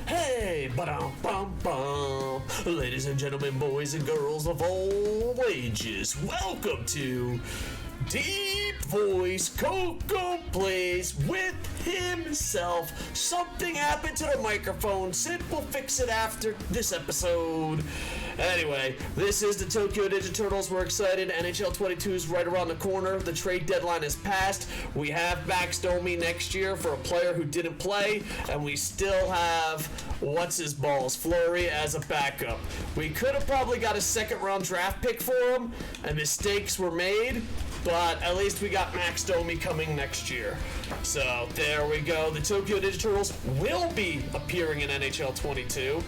Hey, ba-dum-bum-bum. Ladies and gentlemen, boys and girls of all ages, welcome to Deep Voice Koco Plays with himself. Something happened to the microphone. Sid will fix it after this episode. Anyway, this is the Tokyo Ninja Turtles. We're excited. NHL 22 is right around the corner. The trade deadline is passed. We have Max Domi next year for a player who didn't play, and we still have what's-his-balls, Fleury, as a backup. We could have probably got a second-round draft pick for him, and mistakes were made, but at least we got Max Domi coming next year. So there we go. The Tokyo Ninja Turtles will be appearing in NHL 22.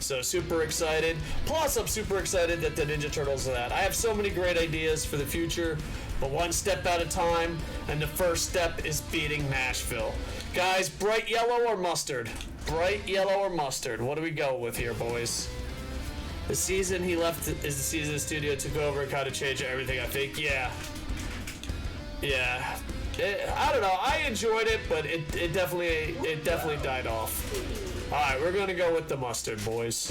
So super excited. Plus, I'm super excited that the Ninja Turtles are that. I have so many great ideas for the future, but one step at a time, and the first step is beating Nashville. Guys, bright yellow or mustard? Bright yellow or mustard? What do we go with here, boys? The season he left is the season the studio took over and kind of changed everything, I think. Yeah. I don't know. I enjoyed it, but it definitely died off. Alright, we're gonna go with the mustard, boys.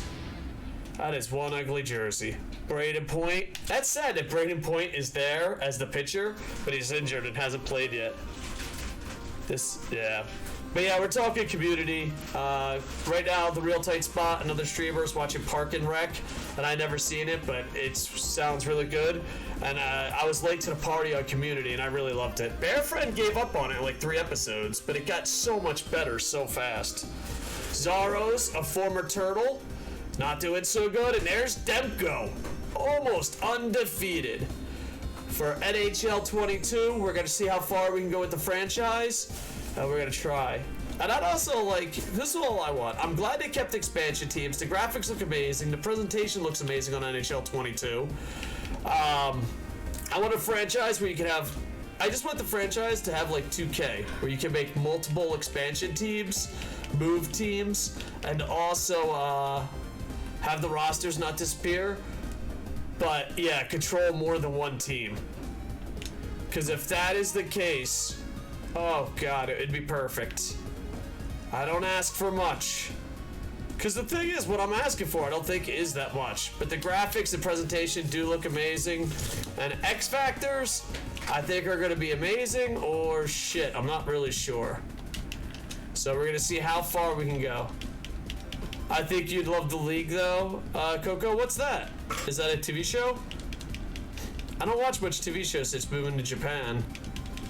That is one ugly jersey. Braden Point. That's sad that Braden Point is there as the pitcher, but he's injured and hasn't played yet. But yeah, we're talking community. Right now, the real tight spot, another streamer is watching Park and Rec, and I never seen it, but it sounds really good. And I was late to the party on community, and I really loved it. Bear Friend gave up on it in like 3 episodes, but it got so much better so fast. Zaros, a former turtle, not doing so good, and there's Demko, almost undefeated. For NHL 22, we're going to see how far we can go with the franchise. We're going to try. And I'd also like, this is all I want. I'm glad they kept expansion teams. The graphics look amazing. The presentation looks amazing on NHL 22. I want a franchise where you can have, I just want the franchise to have like 2K, where you can make multiple expansion teams, move teams, and also have the rosters not disappear. But yeah, control more than one team. Because if that is the case, oh god, it'd be perfect. I don't ask for much. Because the thing is, what I'm asking for, I don't think is that much. But the graphics and presentation do look amazing. And X Factors, I think are going to be amazing, or shit, I'm not really sure. So we're going to see how far we can go. I think you'd love the league, though. Koco, what's that? Is that a TV show? I don't watch much TV shows since moving to Japan.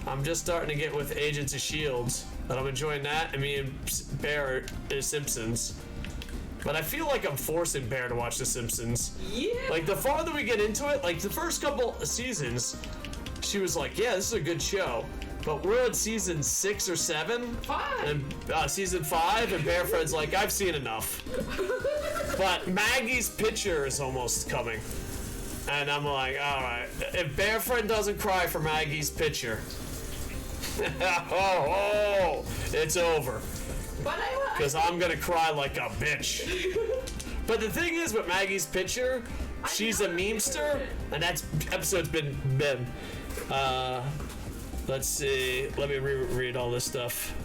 I'm just starting to get with Agents of S.H.I.E.L.D., but I'm enjoying that. And me and Bear is Simpsons. But I feel like I'm forcing Bear to watch The Simpsons. Yeah. Like, the farther we get into it, like, the first couple of seasons, she was like, yeah, this is a good show. But we're on season 6 or 7. 5. And season 5, and Bear Friend's like, I've seen enough. But Maggie's picture is almost coming. And I'm like, alright. If Bear Friend doesn't cry for Maggie's picture, oh, it's over. Because I'm gonna cry like a bitch. But the thing is, with Maggie's picture, she's a memester, and that episode's been. Let's see. Let me reread all this stuff.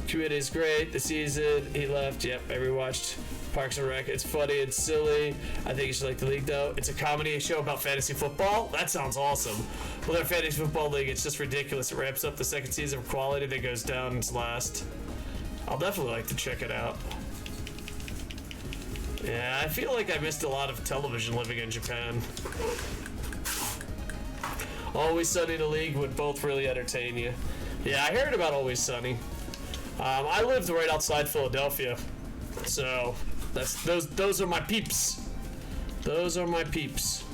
Community is great. The season he left. Yep, I rewatched Parks and Rec. It's funny and silly. I think you should like the league though. It's a comedy show about fantasy football. That sounds awesome. Well, their fantasy football league, it's just ridiculous. It ramps up the second season of quality, then goes down its last. I'll definitely like to check it out. Yeah, I feel like I missed a lot of television living in Japan. Always Sunny, the league would both really entertain you. Yeah, I heard about Always Sunny. I lived right outside Philadelphia, so those are my peeps. Those are my peeps.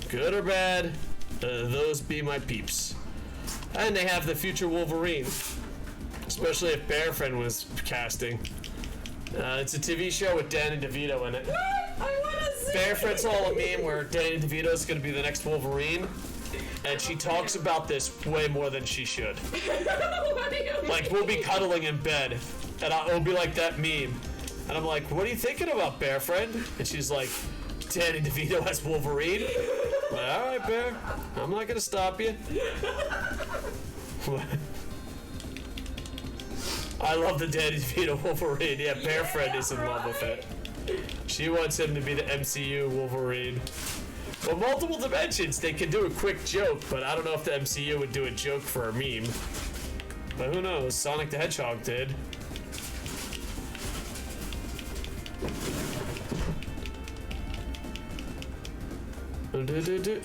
Good or bad, those be my peeps. And they have the future Wolverine, especially if Bear Friend was casting. It's a TV show with Danny DeVito in it. What? I wanna see Bear Friend's all a meme where Danny DeVito is going to be the next Wolverine, and she talks about this way more than she should. Like, we'll be cuddling in bed, and it'll be like that meme. And I'm like, what are you thinking about, Bear Friend? And she's like, Danny DeVito as Wolverine? I'm like, all right, Bear. I'm not going to stop you. I love the Danny DeVito Wolverine. Yeah, Bear Friend is in love with it. She wants him to be the MCU Wolverine. Well, multiple dimensions, they can do a quick joke, but I don't know if the MCU would do a joke for a meme. But who knows? Sonic the Hedgehog did.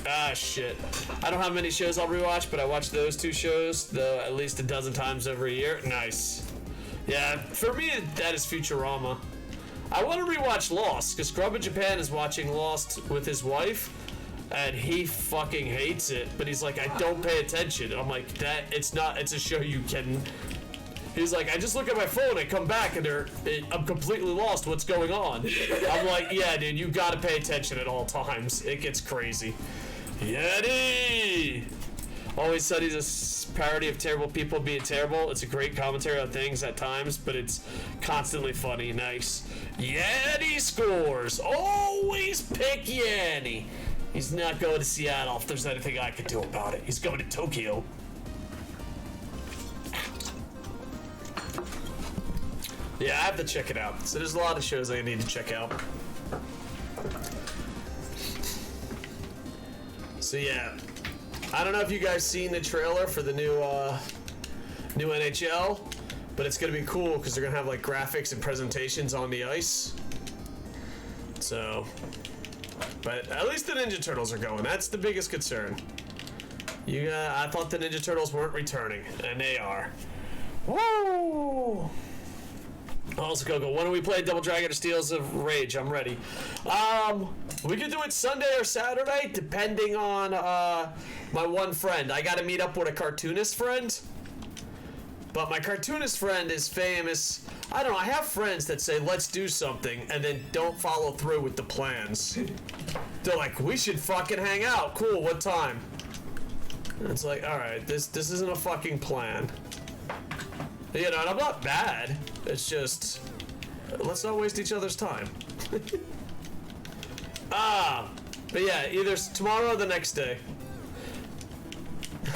Ah, shit. I don't have many shows I'll rewatch, but I watch those 2 shows at least a dozen times every year. Nice. Yeah, for me, that is Futurama. I want to rewatch Lost, because Grub in Japan is watching Lost with his wife, and he fucking hates it, but he's like, I don't pay attention. I'm like, it's a show you can... He's like, I just look at my phone, I come back, and I'm completely lost. What's going on? I'm like, yeah, dude, you gotta pay attention at all times. It gets crazy. Yeti! Always Sunny's a parody of terrible people being terrible. It's a great commentary on things at times, but it's constantly funny. Nice. Yeti scores! Always pick Yanni! He's not going to Seattle if there's anything I can do about it. He's going to Tokyo. Yeah, I have to check it out. So there's a lot of shows I need to check out. So yeah, I don't know if you guys seen the trailer for the new NHL, but it's gonna be cool because they're gonna have like graphics and presentations on the ice. So, but at least the Ninja Turtles are going. That's the biggest concern. I thought the Ninja Turtles weren't returning, and they are. Woo! Also, Koco, when are we playing Double Dragon or Steels of Rage? I'm ready. We could do it Sunday or Saturday, depending on my one friend. I gotta meet up with a cartoonist friend, but my cartoonist friend is famous. I don't know, I have friends that say, let's do something, and then don't follow through with the plans. They're like, we should fucking hang out. Cool, what time? And it's like, alright, this isn't a fucking plan. You know, and I'm not bad. It's just, let's not waste each other's time. But yeah, either tomorrow or the next day.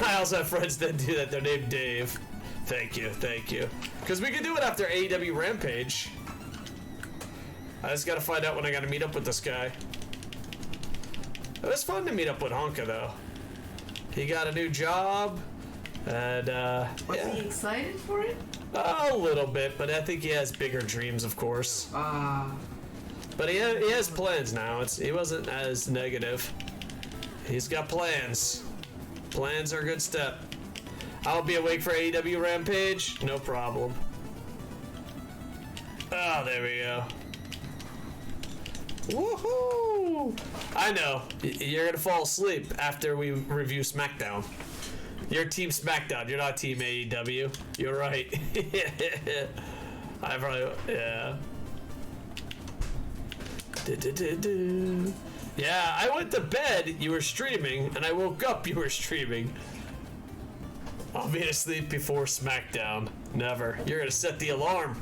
I also have friends that do that. They're named Dave. Thank you. Because we can do it after AEW Rampage. I just gotta find out when I gotta meet up with this guy. It was fun to meet up with Honka, though. He got a new job. And, Was he excited for it? A little bit, but I think he has bigger dreams, of course. But he has plans now. He wasn't as negative. He's got plans. Plans are a good step. I'll be awake for AEW Rampage. No problem. Oh, there we go. Woohoo! I know. You're gonna fall asleep after we review SmackDown. You're Team SmackDown. You're not Team AEW. You're right. I probably, yeah. Yeah, I went to bed, you were streaming, and I woke up, you were streaming. I'll be asleep before SmackDown. Never. You're gonna set the alarm.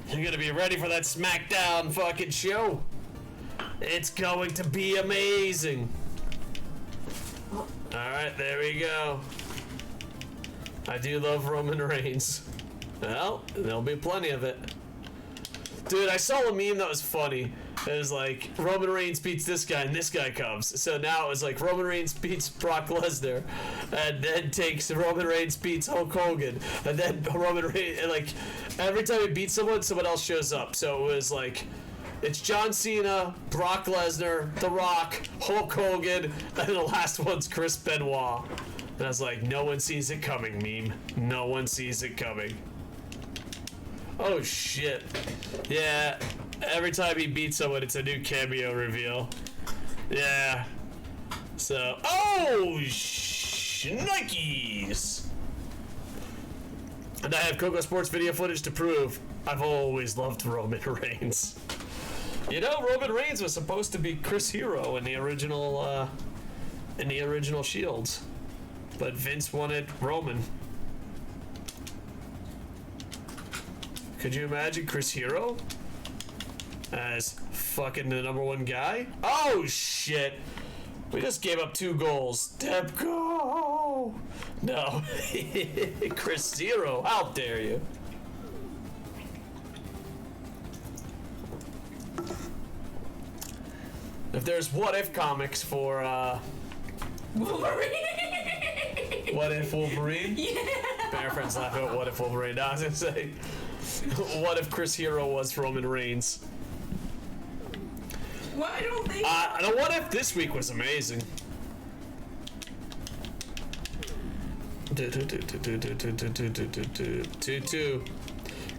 You're gonna be ready for that SmackDown fucking show. It's going to be amazing. Alright, there we go. I do love Roman Reigns. Well, there'll be plenty of it. Dude, I saw a meme that was funny. It was like, Roman Reigns beats this guy, and this guy comes. So now it was like, Roman Reigns beats Brock Lesnar, and then takes Roman Reigns beats Hulk Hogan, and then Roman Reigns, and like, every time he beats someone else shows up. So it was like, it's John Cena, Brock Lesnar, The Rock, Hulk Hogan, and the last one's Chris Benoit. And I was like, no one sees it coming, meme. No one sees it coming. Oh shit. Yeah, every time he beats someone, it's a new cameo reveal. Yeah. So, oh, Nikes. And I have Koco Sports video footage to prove I've always loved Roman Reigns. You know, Roman Reigns was supposed to be Chris Hero in the original Shields, but Vince wanted Roman. Could you imagine Chris Hero as fucking the #1 guy? Oh shit! We just gave up 2 goals. Debco! No, Chris Hero. How dare you? If there's What If comics for Wolverine. What If Wolverine? Yeah. Bear friends laugh at What If Wolverine. I was gonna say, what if Chris Hero was Roman Reigns? Why don't they? The What If this week was amazing. Two.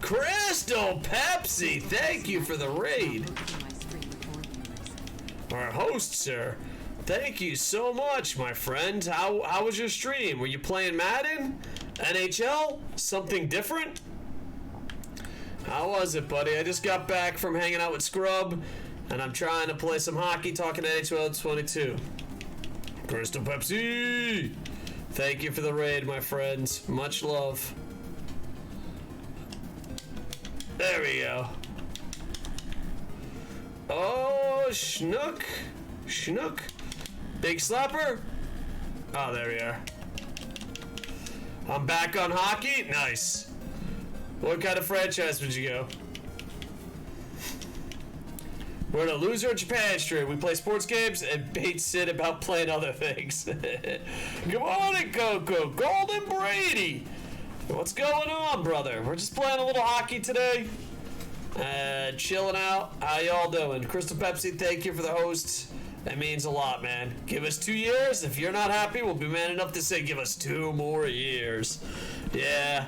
Crystal Pepsi, thank you for the raid. Our host, sir. Thank you so much, my friend. How was your stream? Were you playing Madden? NHL? Something different? How was it, buddy? I just got back from hanging out with Scrub, and I'm trying to play some hockey, talking NHL 22. Crystal Pepsi! Thank you for the raid, my friends. Much love. There we go. Oh, Schnook. Schnook. Big slapper. Oh, there we are. I'm back on hockey. Nice. What kind of franchise would you go? We're in a loser in Japan stream. We play sports games and bait Sid about playing other things. Good morning, Koco. Golden Brady. What's going on, brother? We're just playing a little hockey today. Chilling out. How y'all doing? Crystal Pepsi, thank you for the host. That means a lot, man. Give us 2 years. If you're not happy, we'll be man enough to say give us 2 more years. Yeah.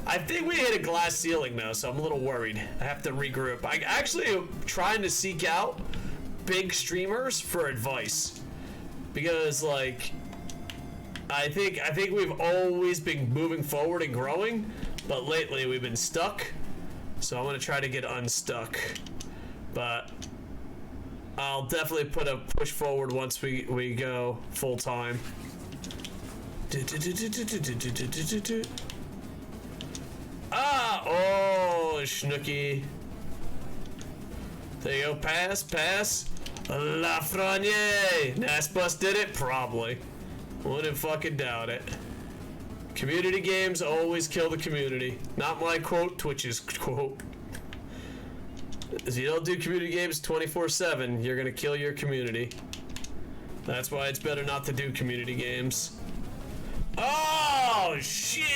I think we hit a glass ceiling now, so I'm a little worried. I have to regroup. I actually am trying to seek out big streamers for advice. Because, like, I think we've always been moving forward and growing, but lately we've been stuck. So I'm gonna try to get unstuck. But I'll definitely put a push forward once we go full time. Ah, oh, Schnooky. There you go, pass. Lafreniere. Nasbus did it? Probably. Wouldn't fucking doubt it. Community games always kill the community. Not my quote, Twitch's quote. If you don't do community games 24/7, you're gonna kill your community. That's why it's better not to do community games. Oh, shit!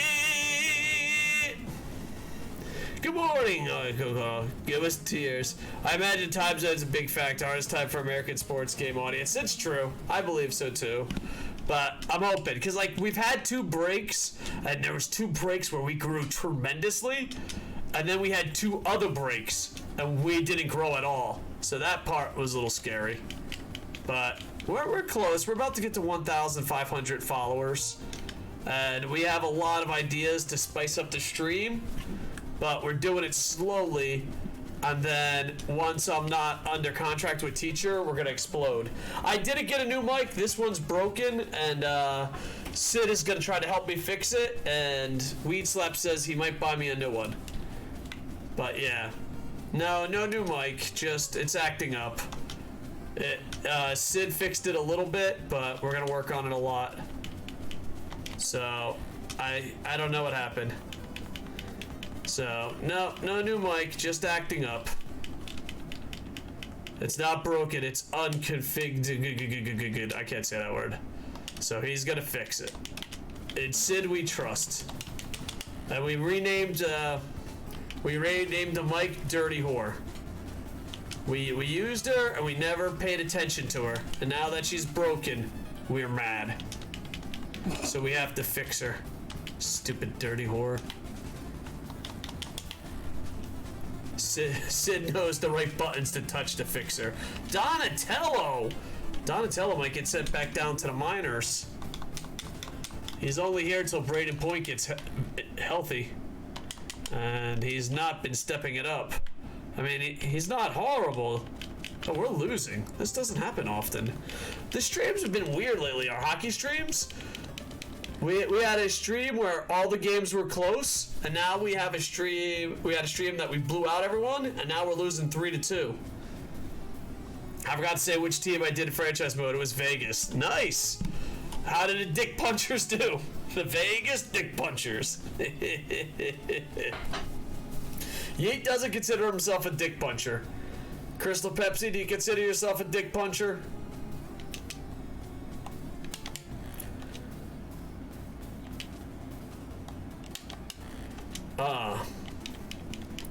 Good morning, Koco. Give us tears. I imagine time zone's a big factor. Hardest time for American sports game audience. It's true. I believe so too. But I'm hoping, because like we've had 2 breaks, and there was 2 breaks where we grew tremendously, and then we had 2 other breaks, and we didn't grow at all. So that part was a little scary. But we're close. We're about to get to 1,500 followers, and we have a lot of ideas to spice up the stream. But we're doing it slowly, and then once I'm not under contract with Teacher, we're gonna explode. I didn't get a new mic. This one's broken, and Sid is gonna try to help me fix it, and Weed Slap says he might buy me a new one. But yeah, no new mic. Just it's acting up. Sid fixed it a little bit, but we're gonna work on it a lot. So I don't know what happened. So, no new mic, just acting up. It's not broken, it's unconfigured. I can't say that word. So he's gonna fix it. It's Sid we trust. And we renamed the mic Dirty Whore. We used her and we never paid attention to her. And now that she's broken, we're mad. So we have to fix her. Stupid dirty whore. Sid knows the right buttons to touch to fix her. Donatello might get sent back down to the minors. He's only here till Braden Point gets healthy. And he's not been stepping it up. I mean, he's not horrible. Oh, we're losing. This doesn't happen often. The streams have been weird lately, our hockey streams. We had a stream where all the games were close, and now we had a stream that we blew out everyone, and now we're losing 3-2. I forgot to say which team I did in franchise mode. It was Vegas. Nice! How did the Dick Punchers do? The Vegas Dick Punchers. Yeet doesn't consider himself a dick puncher. Crystal Pepsi, do you consider yourself a dick puncher?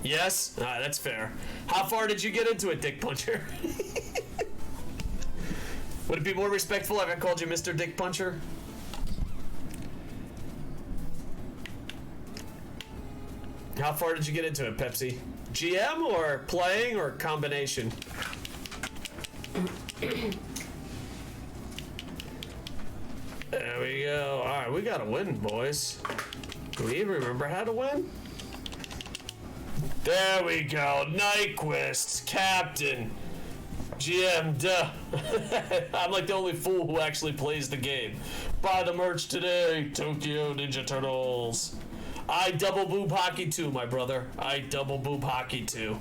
Yes? That's fair. How far did you get into it, dick puncher? Would it be more respectful if I called you Mr. Dick Puncher? How far did you get into it, Pepsi? GM or playing or combination? There we go. Alright, we gotta win, boys. Do we even remember how to win? There we go. Nyquist, captain. GM, duh. I'm like the only fool who actually plays the game. Buy the merch today, Tokyo Ninja Turtles. I double boob hockey too, my brother. I double boob hockey too.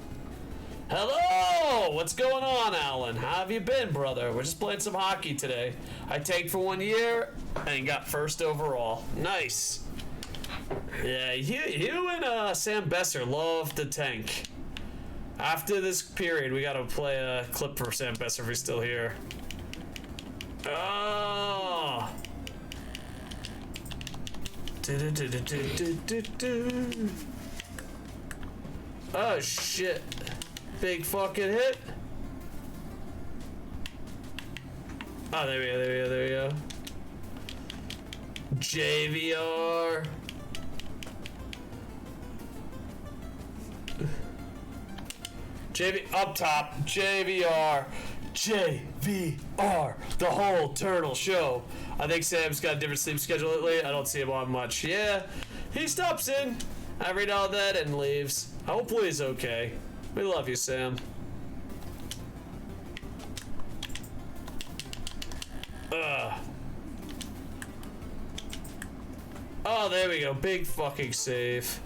Hello! What's going on, Alan? How have you been, brother? We're just playing some hockey today. I tanked for 1 year and got first overall. Nice. Yeah, you and Sam Besser love to tank. After this period, we gotta play a clip for Sam Besser if he's still here. Oh! Oh shit. Big fucking hit. Oh, there we go. JVR. Up top, JVR, the whole turtle show. I think Sam's got a different sleep schedule lately. I don't see him on much. Yeah, he stops in every now and then and leaves. Hopefully he's okay. We love you, Sam. Oh, there we go. Big fucking save.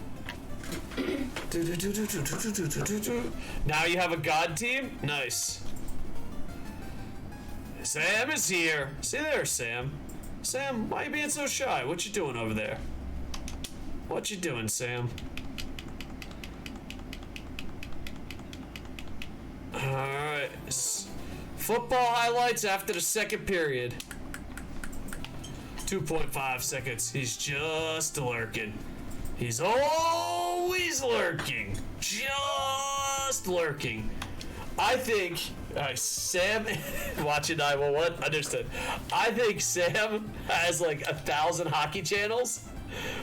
Now you have a god team? Nice. Sam is here. See there, Sam. Sam, why you being so shy? What you doing over there? What you doing, Sam? Alright. Football highlights after the second period. 2.5 seconds. He's just lurking. He's always lurking. Just lurking. I think Sam, watching 911, understood. I think Sam has like 1,000 hockey channels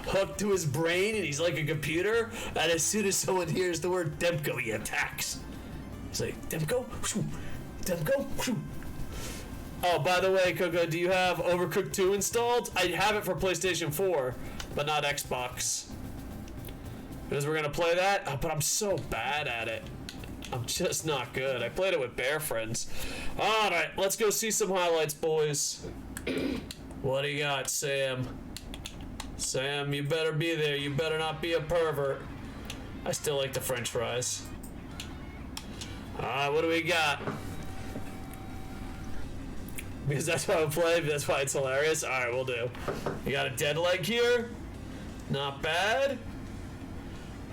hooked to his brain, and he's like a computer. And as soon as someone hears the word Demko, he attacks. He's like, Demko? Demko? Oh, by the way, Koco, do you have Overcooked 2 installed? I have it for PlayStation 4, but not Xbox. Because we're gonna play that, but I'm so bad at it. I'm just not good. I played it with bear friends. Alright, let's go see some highlights, boys. What do you got, Sam? Sam, you better be there. You better not be a pervert. I still like the french fries. Alright, what do we got? Because that's why I'm playing, that's why it's hilarious. Alright, we'll do. You got a dead leg here. Not bad.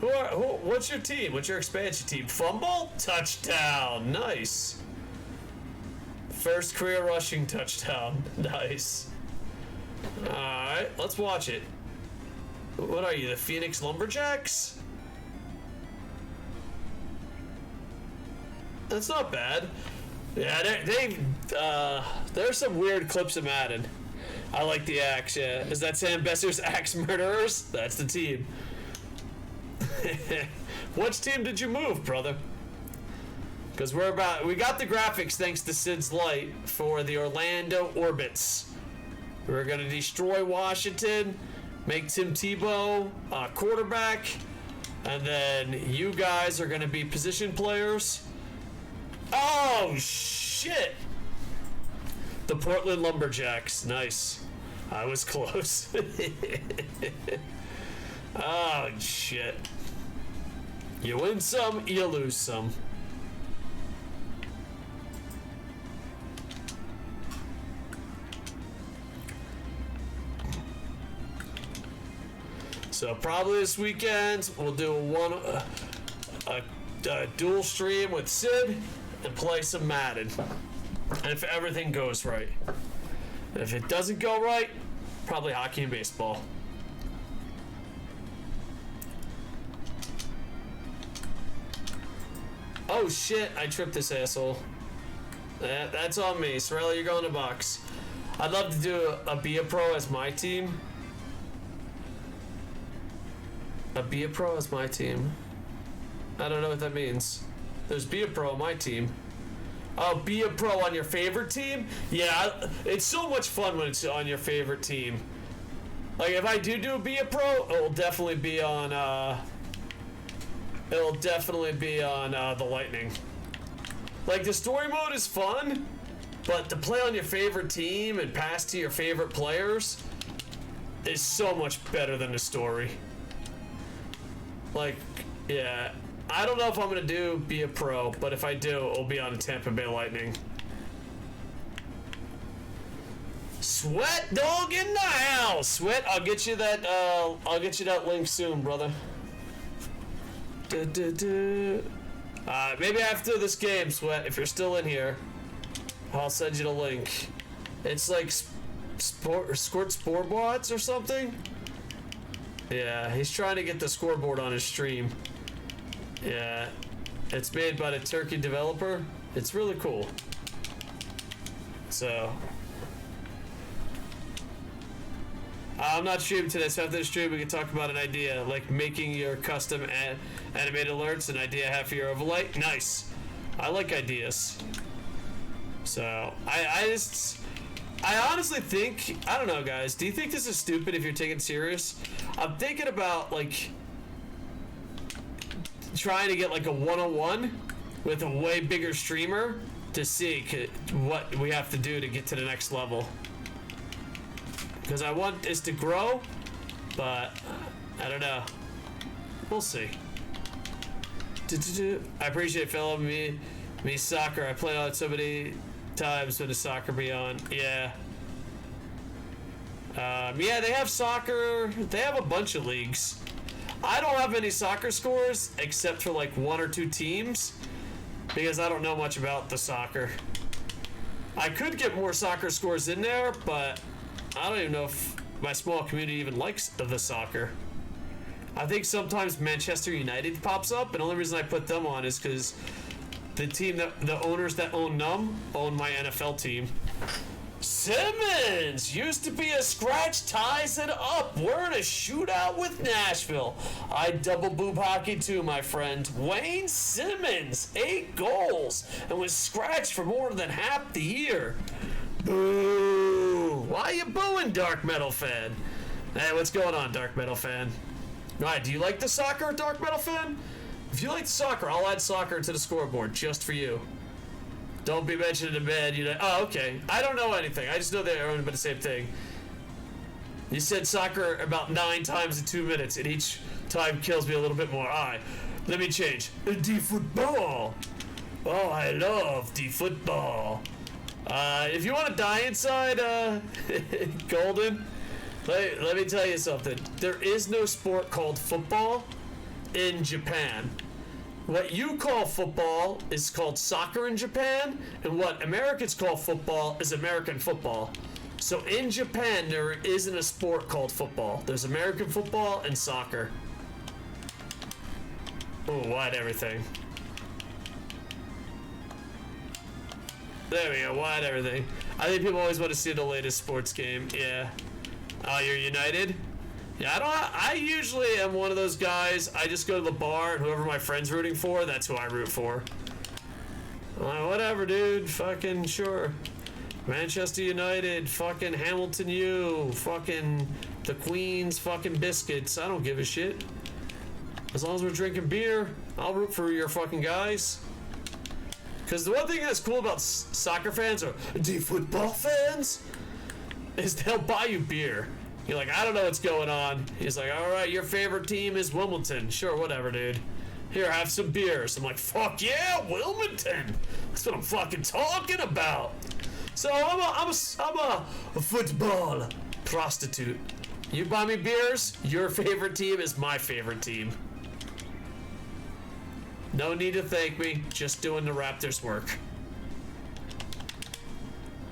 What's your team? What's your expansion team? Fumble? Touchdown. Nice. First career rushing touchdown. Nice. Alright, let's watch it. What are you, the Phoenix Lumberjacks? That's not bad. Yeah, there's some weird clips of Madden. I like the axe, yeah. Is that Sam Besser's Axe Murderers? That's the team. Which team did you move, brother? Because we got the graphics thanks to Sid's Light for the Orlando Orbits. We're gonna destroy Washington, make Tim Tebow quarterback, and then you guys are gonna be position players. Oh shit! The Portland Lumberjacks, nice. I was close. Oh shit. You win some, you lose some. So probably this weekend we'll do a dual stream with Sid, and play some Madden. And if everything goes right. If it doesn't go right, probably hockey and baseball. Oh shit, I tripped this asshole. That's on me. Sorella, you're going to box. I'd love to do be a pro as my team. Be a pro as my team. I don't know what that means. There's be a pro on my team. Oh, be a pro on your favorite team? Yeah, it's so much fun when it's on your favorite team. Like, if I do be a pro, it'll definitely be on, the Lightning. Like, the story mode is fun, but to play on your favorite team and pass to your favorite players is so much better than the story. Like, yeah. I don't know if I'm gonna be a pro, but if I do, it'll be on the Tampa Bay Lightning. Sweat dog in the house. Sweat, I'll get you that link soon, brother. Maybe after this game, Sweat, if you're still in here, I'll send you the link. It's like Squirt Scoreboards or something. Yeah, he's trying to get the scoreboard on his stream. Yeah, it's made by the Turkey developer. It's really cool. So, I'm not streaming today, so after the stream we can talk about an idea, like making your custom animated alerts, an idea I have for your overlay. Nice. I like ideas. So, I honestly think, I don't know guys, do you think this is stupid if you're taking it serious? I'm thinking about, like, trying to get like a 101 with a way bigger streamer to see what we have to do to get to the next level. Because I want this to grow, but I don't know. We'll see. I appreciate fellow me soccer. I played on it so many times when the soccer be on. Yeah. Yeah, they have soccer. They have a bunch of leagues. I don't have any soccer scores except for like 1 or 2 teams because I don't know much about the soccer. I could get more soccer scores in there, but I don't even know if my small community even likes the soccer. I think sometimes Manchester United pops up, and the only reason I put them on is because the owners that own them own my NFL team. Simmons used to be a scratch, ties it up. We're in a shootout with Nashville. I double boob hockey too, my friend. Wayne Simmons, 8 goals, and was scratched for more than half the year. Boo! Why are you booing, Dark Metal fan? Hey, what's going on, Dark Metal fan? Alright, do you like the soccer, Dark Metal fan? If you like the soccer, I'll add soccer to the scoreboard just for you. Don't be mentioned in bed. Oh, okay. I don't know anything. I just know they're owned by the same thing. You said soccer about 9 times in 2 minutes, and each time kills me a little bit more. Alright, let me change. D-football. Oh, I love D-football. If you want to die inside, Golden, let me tell you something. There is no sport called football in Japan. What you call football is called soccer in Japan, and what Americans call football is American football. So in Japan, there isn't a sport called football. There's American football and soccer. Oh, wide everything. There we go, wide everything. I think people always want to see the latest sports game. Yeah. Oh, you're United? Yeah, I usually am one of those guys. I just go to the bar and whoever my friend's rooting for, that's who I root for. Whatever, dude. Fucking sure. Manchester United, fucking Hamilton U, fucking the Queen's fucking biscuits. I don't give a shit. As long as we're drinking beer, I'll root for your fucking guys. Because the one thing that's cool about soccer fans or football fans is they'll buy you beer. You're like, I don't know what's going on. He's like, all right, your favorite team is Wilmington. Sure, whatever, dude. Here, have some beers. I'm like, fuck yeah, Wilmington. That's what I'm fucking talking about. So I'm a football prostitute. You buy me beers, your favorite team is my favorite team. No need to thank me. Just doing the Raptors work.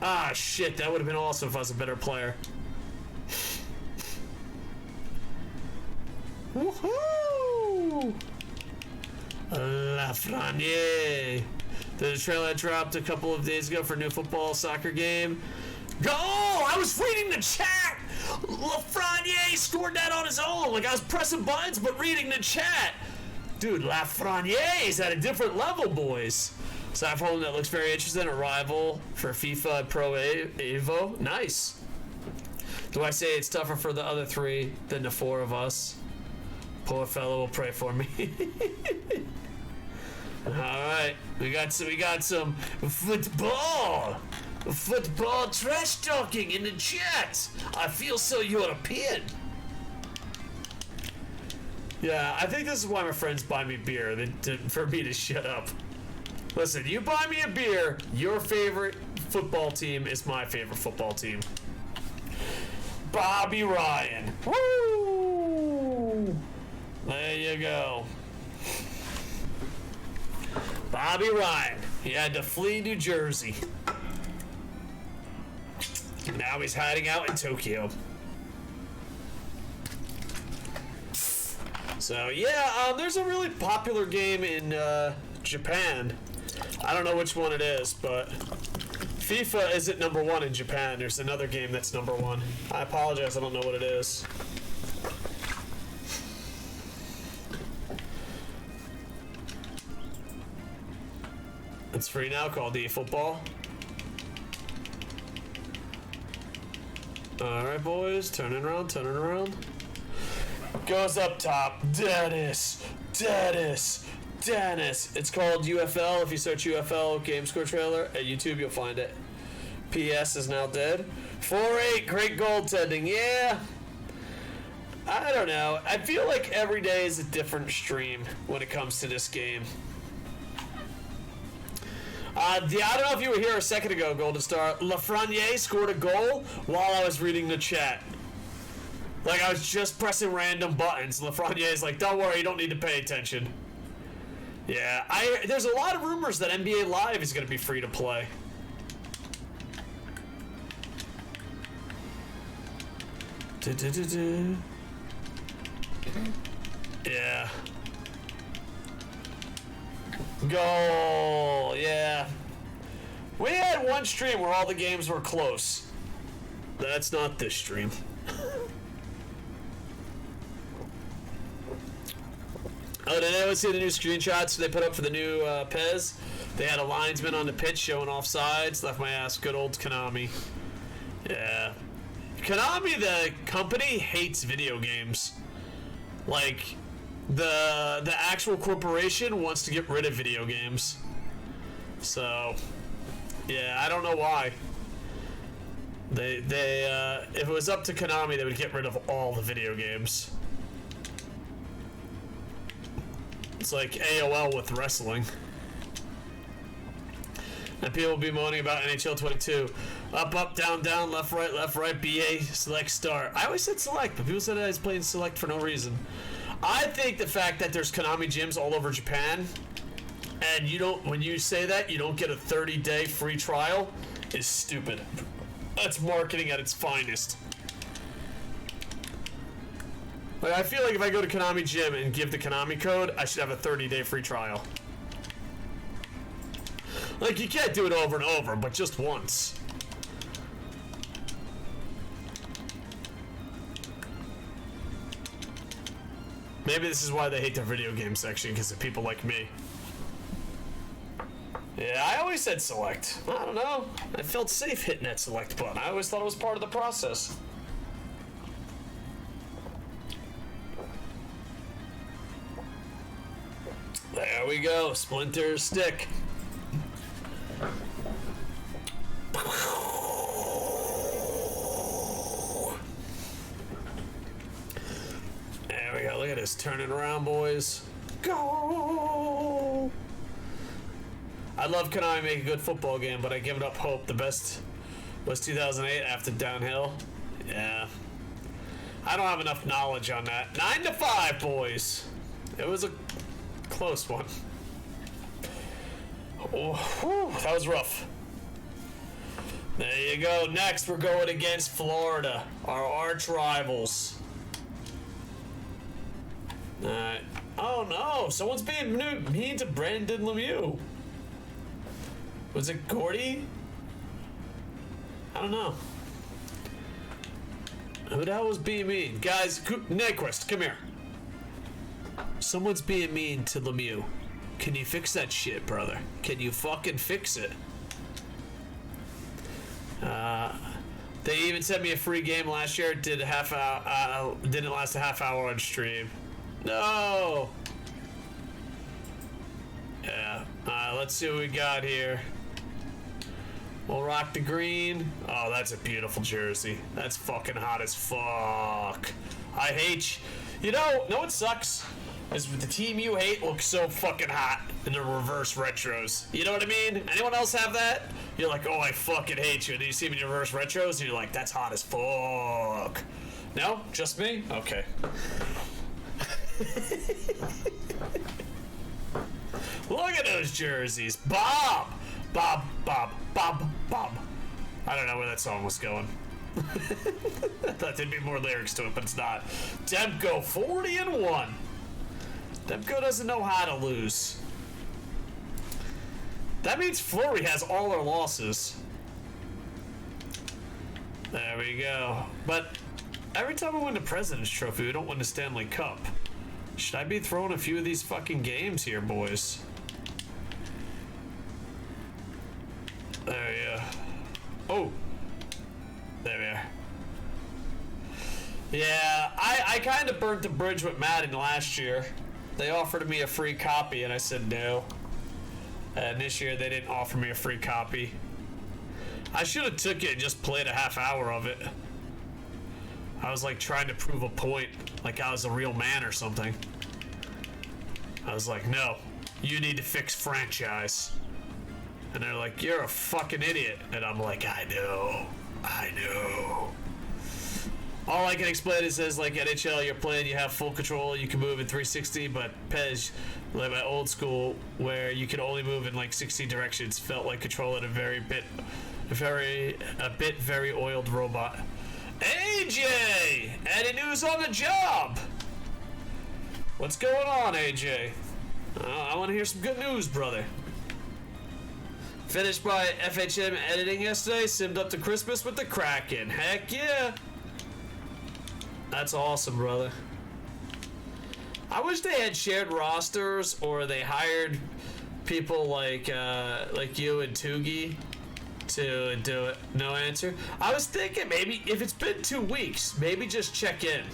Ah, shit. That would have been awesome if I was a better player. Woohoo! Lafreniere. The trailer dropped a couple of days ago for a new football soccer game. Go! I was reading the chat! Lafreniere scored that on his own. Like I was pressing buttons but reading the chat. Dude, Lafreniere is at a different level, boys. Cyberpunk that looks very interesting. Arrival for FIFA Pro Evo. Nice. Do I say it's tougher for the other three than the four of us? Poor fellow will pray for me. All right, we got some football trash talking in the chat. I feel so European. Yeah, I think this is why my friends buy me beer, for me to shut up. Listen, you buy me a beer, your favorite football team is my favorite football team. Bobby Ryan. Woo! There you go. Bobby Ryan. He had to flee New Jersey. Now he's hiding out in Tokyo. So yeah, there's a really popular game in Japan. I don't know which one it is, but FIFA isn't number one in Japan. There's another game that's number one. I apologize, I don't know what it is. It's free now, called eFootball. Alright, boys, turning around. Goes up top. Dennis. It's called UFL. If you search UFL game score trailer at YouTube, you'll find it. PS is now dead. 4-8, great goaltending. Yeah. I don't know. I feel like every day is a different stream when it comes to this game. I don't know if you were here a second ago, Golden Star. Lafreniere scored a goal while I was reading the chat. Like, I was just pressing random buttons. Lafreniere's like, don't worry, you don't need to pay attention. Yeah, there's a lot of rumors that NBA Live is going to be free to play. Yeah. Goal, yeah. We had one stream where all the games were close. That's not this stream. Oh, did anyone see the new screenshots they put up for the new Pez? They had a linesman on the pitch showing offsides. Left my ass. Good old Konami. Yeah. Konami, the company, hates video games. Like, the actual corporation wants to get rid of video games. So, yeah, I don't know why. They if it was up to Konami, they would get rid of all the video games. It's like AOL with wrestling. And people will be moaning about NHL 22. Up, down, left, right, BA, select, start. I always said select, but people said I was playing select for no reason. I think the fact that there's Konami gyms all over Japan, and you don't, when you say that, you don't get a 30-day free trial, is stupid. That's marketing at its finest. Like, I feel like if I go to Konami Gym and give the Konami code, I should have a 30-day free trial. Like, you can't do it over and over, but just once. Maybe this is why they hate the video game section, because of people like me. Yeah, I always said select. I don't know. I felt safe hitting that select button. I always thought it was part of the process. There we go. Splinter stick. There we go. Look at this. Turning around, boys. Go! I love Konami make a good football game, but I give it up hope. The best was 2008 after Downhill. Yeah. I don't have enough knowledge on that. 9-5, boys. It was a close one. Oh, whew, that was rough. There you go. Next, we're going against Florida, our arch rivals. Alright. Oh no, someone's being mean to Brandon Lemieux. Was it Gordy? I don't know. Who the hell was being mean? Guys, Nyquist, come here. Someone's being mean to Lemieux. Can you fix that shit, brother? Can you fucking fix it? They even sent me a free game last year. It did didn't last a half hour on stream. No. Yeah. Let's see what we got here. We'll rock the green. Oh, that's a beautiful jersey. That's fucking hot as fuck. I hate you know what sucks? Is the team you hate looks so fucking hot in the reverse retros. You know what I mean? Anyone else have that? You're like, oh, I fucking hate you. And then you see them in your reverse retros, and you're like, that's hot as fuck. No? Just me? Okay. Look at those jerseys. Bob! Bob, Bob, Bob, Bob. I don't know where that song was going. I thought there'd be more lyrics to it, but it's not. Demko 40-1. Demko doesn't know how to lose. That means Fleury has all our losses. There we go. But every time we win the President's Trophy, we don't win the Stanley Cup. Should I be throwing a few of these fucking games here, boys? There we go. Oh. There we are. Yeah, I kind of burnt the bridge with Madden last year. They offered me a free copy, and I said no. And this year, they didn't offer me a free copy. I should have took it and just played a half hour of it. I was like trying to prove a point, like I was a real man or something. I was like, no, you need to fix franchise. And they're like, you're a fucking idiot. And I'm like, I know. All I can explain is as like NHL, you're playing, you have full control, you can move in 360, but PES, like my old school, where you could only move in like 60 directions, felt like controlling a very oiled robot. AJ! Any news on the job? What's going on, AJ? I want to hear some good news, brother. Finished by FHM editing yesterday, simmed up to Christmas with the Kraken. Heck yeah! That's awesome, brother. I wish they had shared rosters, or they hired people like you and Tugi to do it. No answer. I was thinking maybe if it's been 2 weeks, maybe just check in.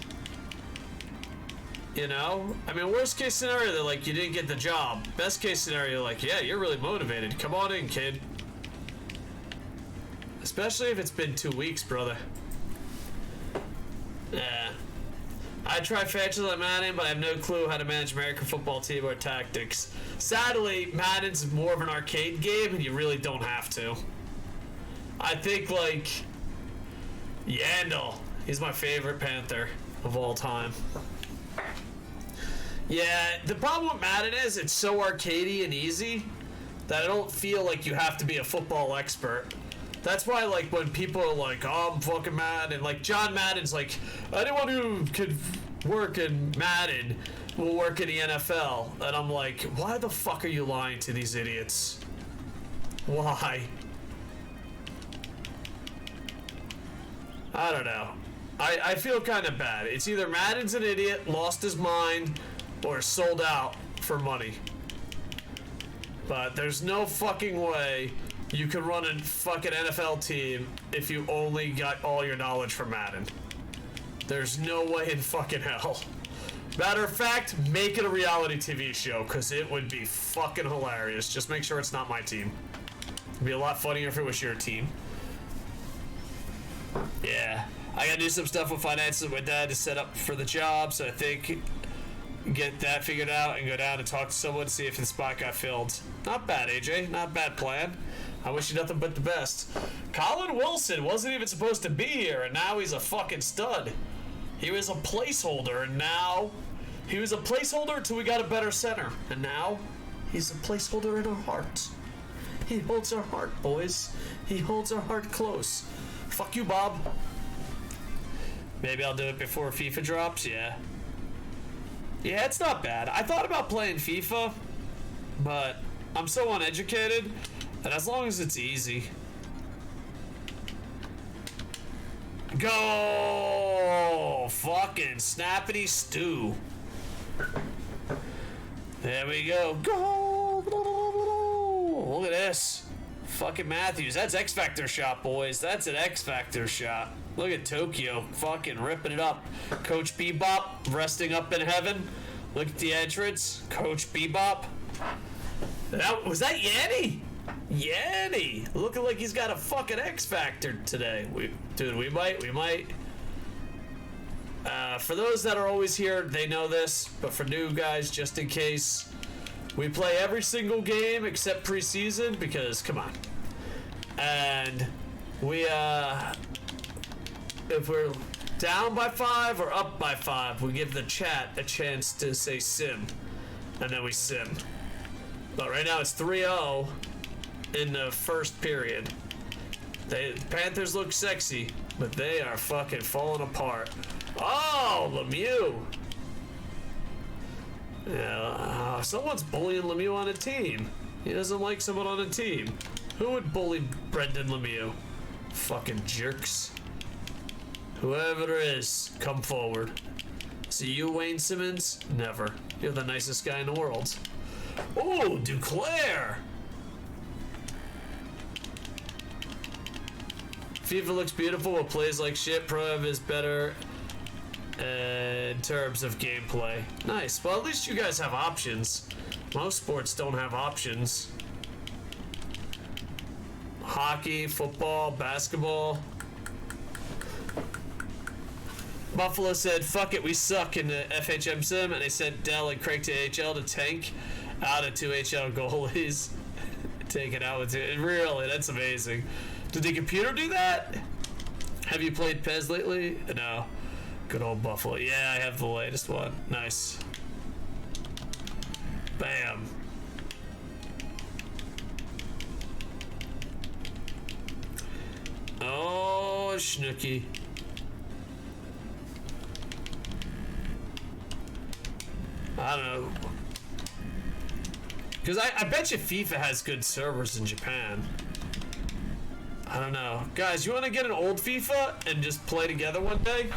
You know? I mean, worst case scenario, they're like, you didn't get the job. Best case scenario, like, yeah, you're really motivated. Come on in, kid. Especially if it's been 2 weeks, brother. Yeah. I try franchise on Madden, but I have no clue how to manage American football team or tactics. Sadly, Madden's more of an arcade game, and you really don't have to. I think, like, Yandel. He's my favorite Panther of all time. Yeah, the problem with Madden is it's so arcadey and easy that I don't feel like you have to be a football expert. That's why, like, when people are like, oh, I'm fucking Madden, like, John Madden's like, anyone who could work in Madden will work in the NFL. And I'm like, why the fuck are you lying to these idiots? Why? I don't know. I feel kind of bad. It's either Madden's an idiot, lost his mind, or sold out for money. But there's no fucking way you can run a fucking NFL team if you only got all your knowledge from Madden. There's no way in fucking hell. Matter of fact, make it a reality TV show, because it would be fucking hilarious. Just make sure it's not my team. It'd be a lot funnier if it was your team. Yeah. I gotta do some stuff with finances with my dad to set up for the job, so I think get that figured out and go down and talk to someone to see if the spot got filled. Not bad, AJ. Not bad plan. I wish you nothing but the best. Colin Wilson wasn't even supposed to be here, and now he's a fucking stud. He was a placeholder, and now he was a placeholder until we got a better center, and now he's a placeholder in our hearts. He holds our heart, boys. He holds our heart close. Fuck you, Bob. Maybe I'll do it before FIFA drops, yeah. Yeah, it's not bad. I thought about playing FIFA, but I'm so uneducated, and as long as it's easy. Go! Fucking snappity stew. There we go. Go! Look at this. Fucking Matthews. That's X Factor shot, boys. That's an X Factor shot. Look at Tokyo fucking ripping it up. Coach Bebop resting up in heaven. Look at the entrance. Coach Bebop. Was that Yanni? Yanni! Looking like he's got a fucking X Factor today. Dude, we might. For those that are always here, they know this. But for new guys, just in case, we play every single game except preseason because, come on. And we, if we're down by 5 or up by 5, we give the chat a chance to say sim. And then we sim. But right now it's 3-0 in the first period. Panthers look sexy, but they are fucking falling apart. Oh, Lemieux. Yeah, someone's bullying Lemieux on a team. He doesn't like someone on a team. Who would bully Brendan Lemieux? Fucking jerks. Whoever it is, come forward. See you, Wayne Simmons? Never. You're the nicest guy in the world. Oh, Duclair! FIFA looks beautiful, but plays like shit. Pro Ev is better in terms of gameplay. Nice. Well, at least you guys have options. Most sports don't have options. Hockey, football, basketball. Buffalo said, fuck it, we suck in the FHM sim, and they sent Dell and Craig to AHL to tank out of 2 HL goalies. Take it out with it. Really, that's amazing. Did the computer do that? Have you played PES lately? No. Good old Buffalo. Yeah, I have the latest one. Nice. Bam. Oh, Schnooky. I don't know. Because I bet you FIFA has good servers in Japan. I don't know. Guys, you want to get an old FIFA and just play together one day?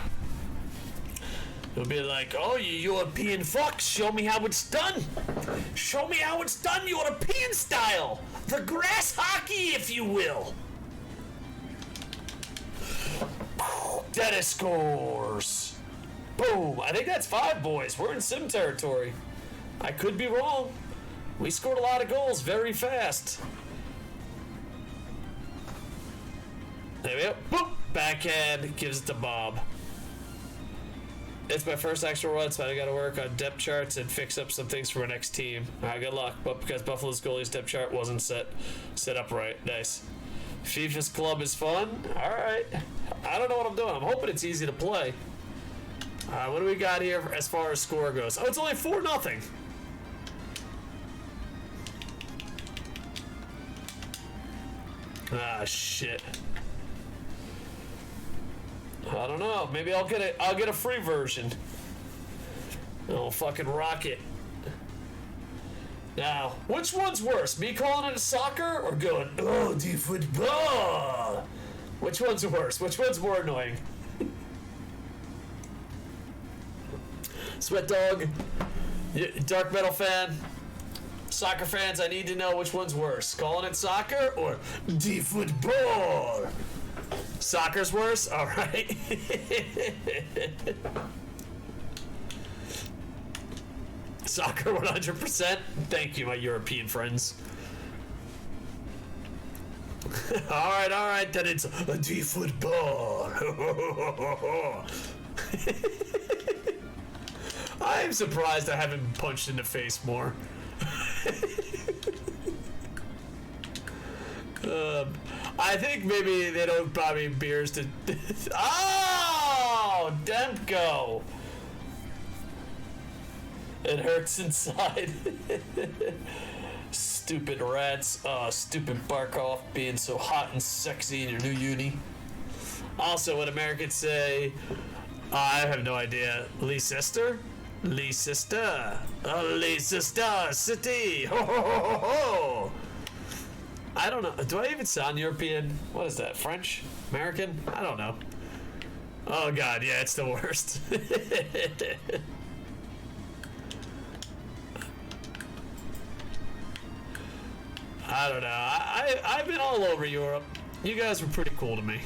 It'll be like, oh, you European fucks, show me how it's done. Show me how it's done European style. The grass hockey, if you will. Dennis scores. Boom. I think that's 5, boys. We're in sim territory. I could be wrong. We scored a lot of goals very fast. There we go. Boop. Backhand gives it to Bob. It's my first extra run, so I gotta work on depth charts and fix up some things for my next team. Alright, good luck. But because Buffalo's goalie's depth chart wasn't set up right. Nice. FIFA's club is fun. Alright. I don't know what I'm doing. I'm hoping it's easy to play. What do we got here as far as score goes? Oh, it's only 4-0. Ah, shit. I don't know. Maybe I'll get a free version. I'll fucking rock it. Now, which one's worse? Me calling it a soccer or going, oh, the football? Which one's worse? Which one's more annoying? Sweat Dog, Dark Metal fan, soccer fans, I need to know which one's worse. Calling it soccer or the football? Soccer's worse? Alright. Soccer 100%. Thank you, my European friends. Alright, then it's the football. I am surprised I haven't been punched in the face more. I think maybe they don't buy me beers to... Oh! Demko! It hurts inside. stupid rats. Stupid Barkov being so hot and sexy in your new uni. Also, what Americans say, I have no idea. Leicester? Leicester. Leicester City. Ho ho ho ho ho. I don't know. Do I even sound European? What is that? French? American? I don't know. Oh god, yeah, it's the worst. I don't know. I've been all over Europe. You guys were pretty cool to me.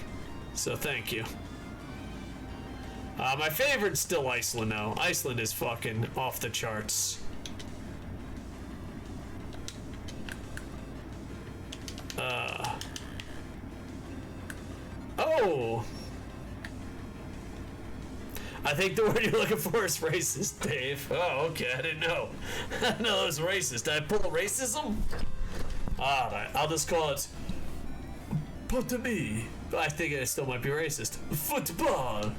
So thank you. My favorite's still Iceland, though. Iceland is fucking off the charts. Oh! I think the word you're looking for is racist, Dave. Oh, okay, I didn't know. I didn't know it was racist. Did I pull a racism? Alright, I'll just call it... Put to me. I think it still might be racist. Football!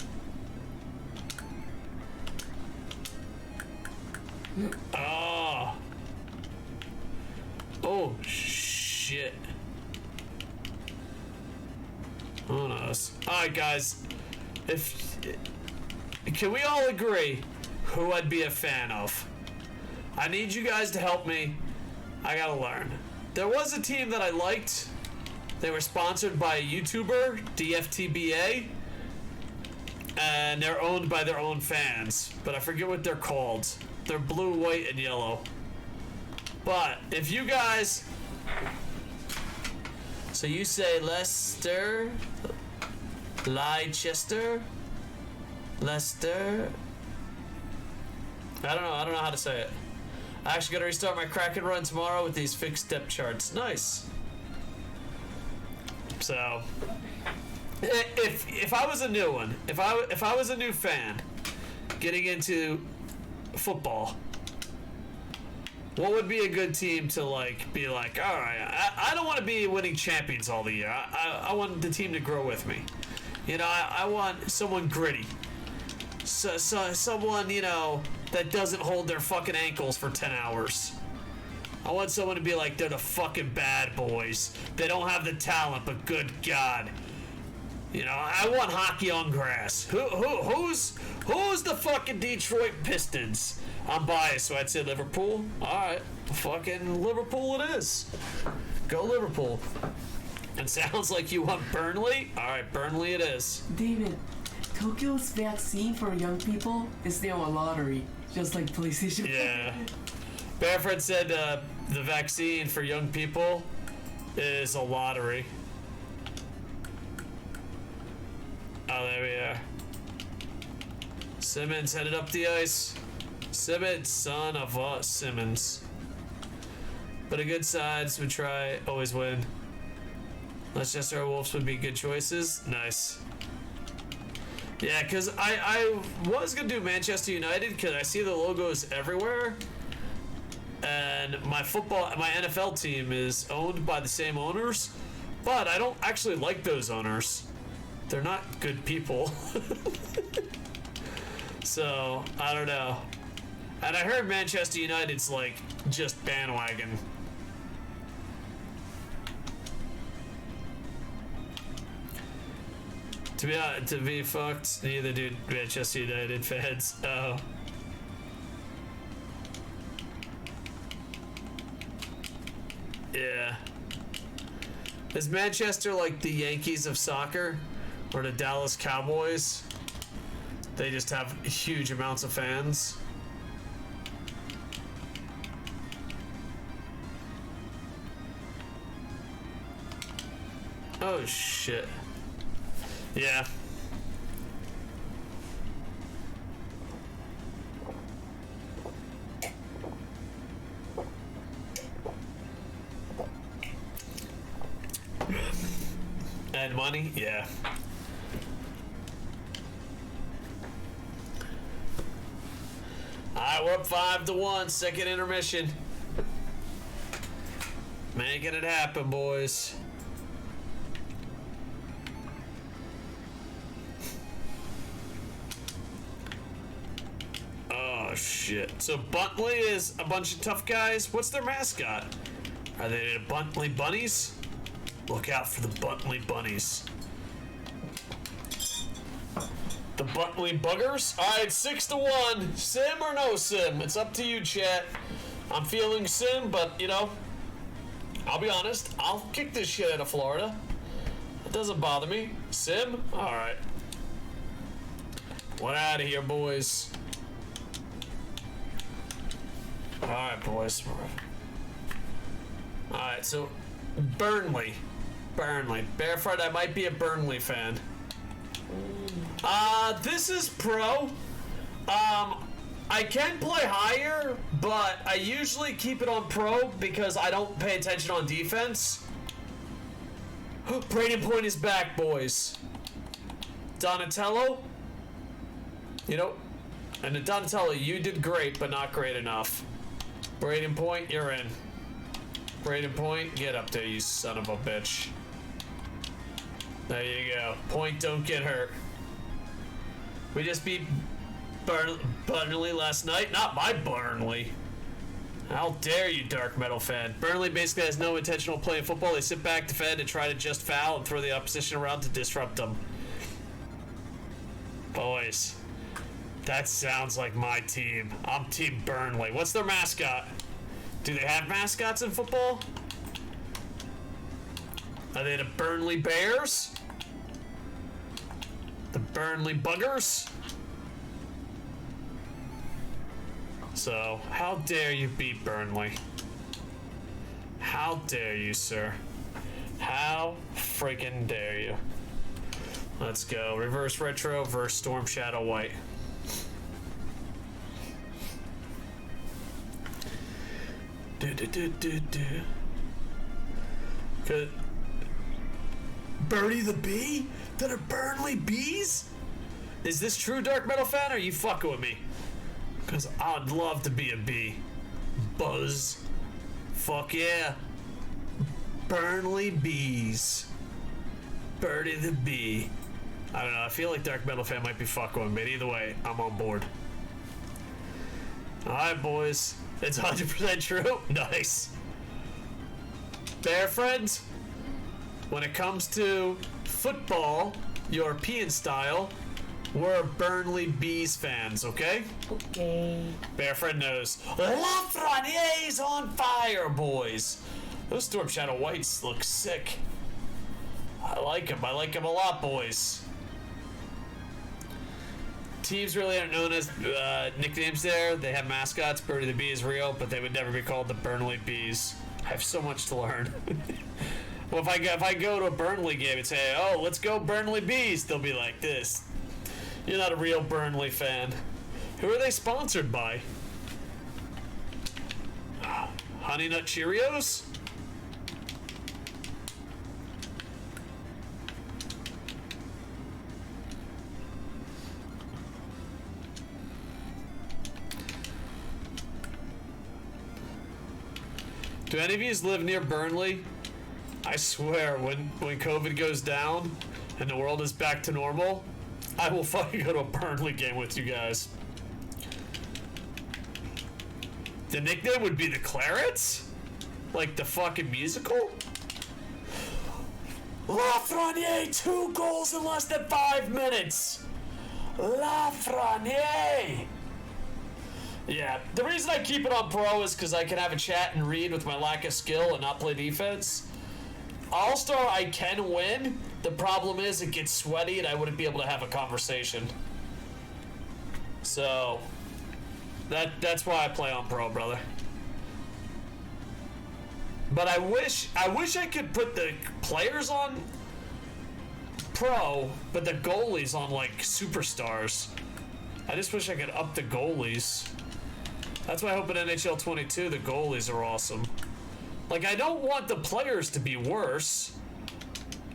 Oh. Oh, shit. Who knows? Alright, guys. Can we all agree who I'd be a fan of? I need you guys to help me. I gotta learn. There was a team that I liked. They were sponsored by a YouTuber, DFTBA. And they're owned by their own fans. But I forget what they're called. They're blue, white, and yellow. But if you guys... So you say Leicester? Leicester? Leicester? I don't know how to say it. I actually gotta restart my Kraken run tomorrow with these fixed step charts. Nice. So, if I was a new one, if I was a new fan getting into football, what would be a good team to be like, all right, I don't want to be winning champions all the year. I want the team to grow with me. You know, I want someone gritty. So someone, you know, that doesn't hold their fucking ankles for 10 hours. I want someone to be like, they're the fucking bad boys. They don't have the talent, but good God. You know, I want hockey on grass. Who's the fucking Detroit Pistons? I'm biased, so I'd say Liverpool. Alright, fucking Liverpool it is. Go Liverpool. It sounds like you want Burnley? Alright, Burnley it is. David, Tokyo's vaccine for young people is now a lottery, just like PlayStation. Yeah. Bearfred said the vaccine for young people is a lottery. Oh, there we are. Simmons headed up the ice. Simmons, son of a Simmons. But a good sides would try, always win. Leicester or Wolves would be good choices. Nice. Yeah, because I was going to do Manchester United because I see the logos everywhere. And my NFL team is owned by the same owners. But I don't actually like those owners. They're not good people. So, I don't know. And I heard Manchester United's like just bandwagon. To be fucked, neither do Manchester United fans. Oh. Yeah. Is Manchester like the Yankees of soccer? Or the Dallas Cowboys? They just have huge amounts of fans. Oh shit. Yeah. And money? Yeah. Alright, we're up 5-1, second intermission. Making it happen, boys. Oh shit. So Buntley is a bunch of tough guys. What's their mascot? Are they the Buntley Bunnies? Look out for the Buntley Bunnies. The Buntley Buggers? Alright, 6-1. Sim or no sim? It's up to you, chat. I'm feeling sim, but, you know, I'll be honest. I'll kick this shit out of Florida. It doesn't bother me. Sim? Alright. What out of here, boys. Alright, boys. Alright, so Burnley. Barefront, I might be a Burnley fan. This is pro. I can play higher, but I usually keep it on pro because I don't pay attention on defense. Braden Point is back, boys. Donatello. You know, and Donatello, you did great, but not great enough. Braden Point, you're in. Braden Point, get up there, you son of a bitch. There you go. Point, don't get hurt. We just beat Burnley last night. Not my Burnley. How dare you, Dark Metal fan. Burnley basically has no intentional play in football. They sit back, defend, and try to just foul and throw the opposition around to disrupt them. Boys, that sounds like my team. I'm Team Burnley. What's their mascot? Do they have mascots in football? Are they the Burnley Bears? The Burnley Buggers? So, how dare you beat Burnley? How dare you, sir? How freaking dare you? Let's go. Reverse Retro versus Storm Shadow White. Good. Birdie the Bee? That are Burnley Bees? Is this true, Dark Metal fan, or are you fucking with me? Because I'd love to be a bee. Buzz. Fuck yeah. Burnley Bees. Birdie the Bee. I don't know, I feel like Dark Metal fan might be fucking with me, but either way, I'm on board. Alright, boys. It's 100% true? Nice. Bear friends, when it comes to football, European style, we're Burnley Bees fans, okay? Okay. Bear friend knows. Lafreniere's on fire, boys. Those Storm Shadow Whites look sick. I like them. I like them a lot, boys. Teams really aren't known as nicknames there. They have mascots. Birdie the Bee is real, but they would never be called the Burnley Bees. I have so much to learn. Well, if I go to a Burnley game and say, oh, let's go Burnley Bees, they'll be like this. You're not a real Burnley fan. Who are they sponsored by? Honey Nut Cheerios? Do any of you live near Burnley? I swear, when COVID goes down and the world is back to normal, I will fucking go to a Burnley game with you guys. The nickname would be the Clarets? Like the fucking musical? Lafreniere, 2 goals in less than 5 minutes! Lafreniere! Yeah, the reason I keep it on pro is because I can have a chat and read with my lack of skill and not play defense. All-Star, I can win. The problem is it gets sweaty and I wouldn't be able to have a conversation. So, that's why I play on pro, brother. But I wish I could put the players on pro, but the goalies on, like, superstars. I just wish I could up the goalies. That's why I hope in NHL 22 the goalies are awesome. Like, I don't want the players to be worse.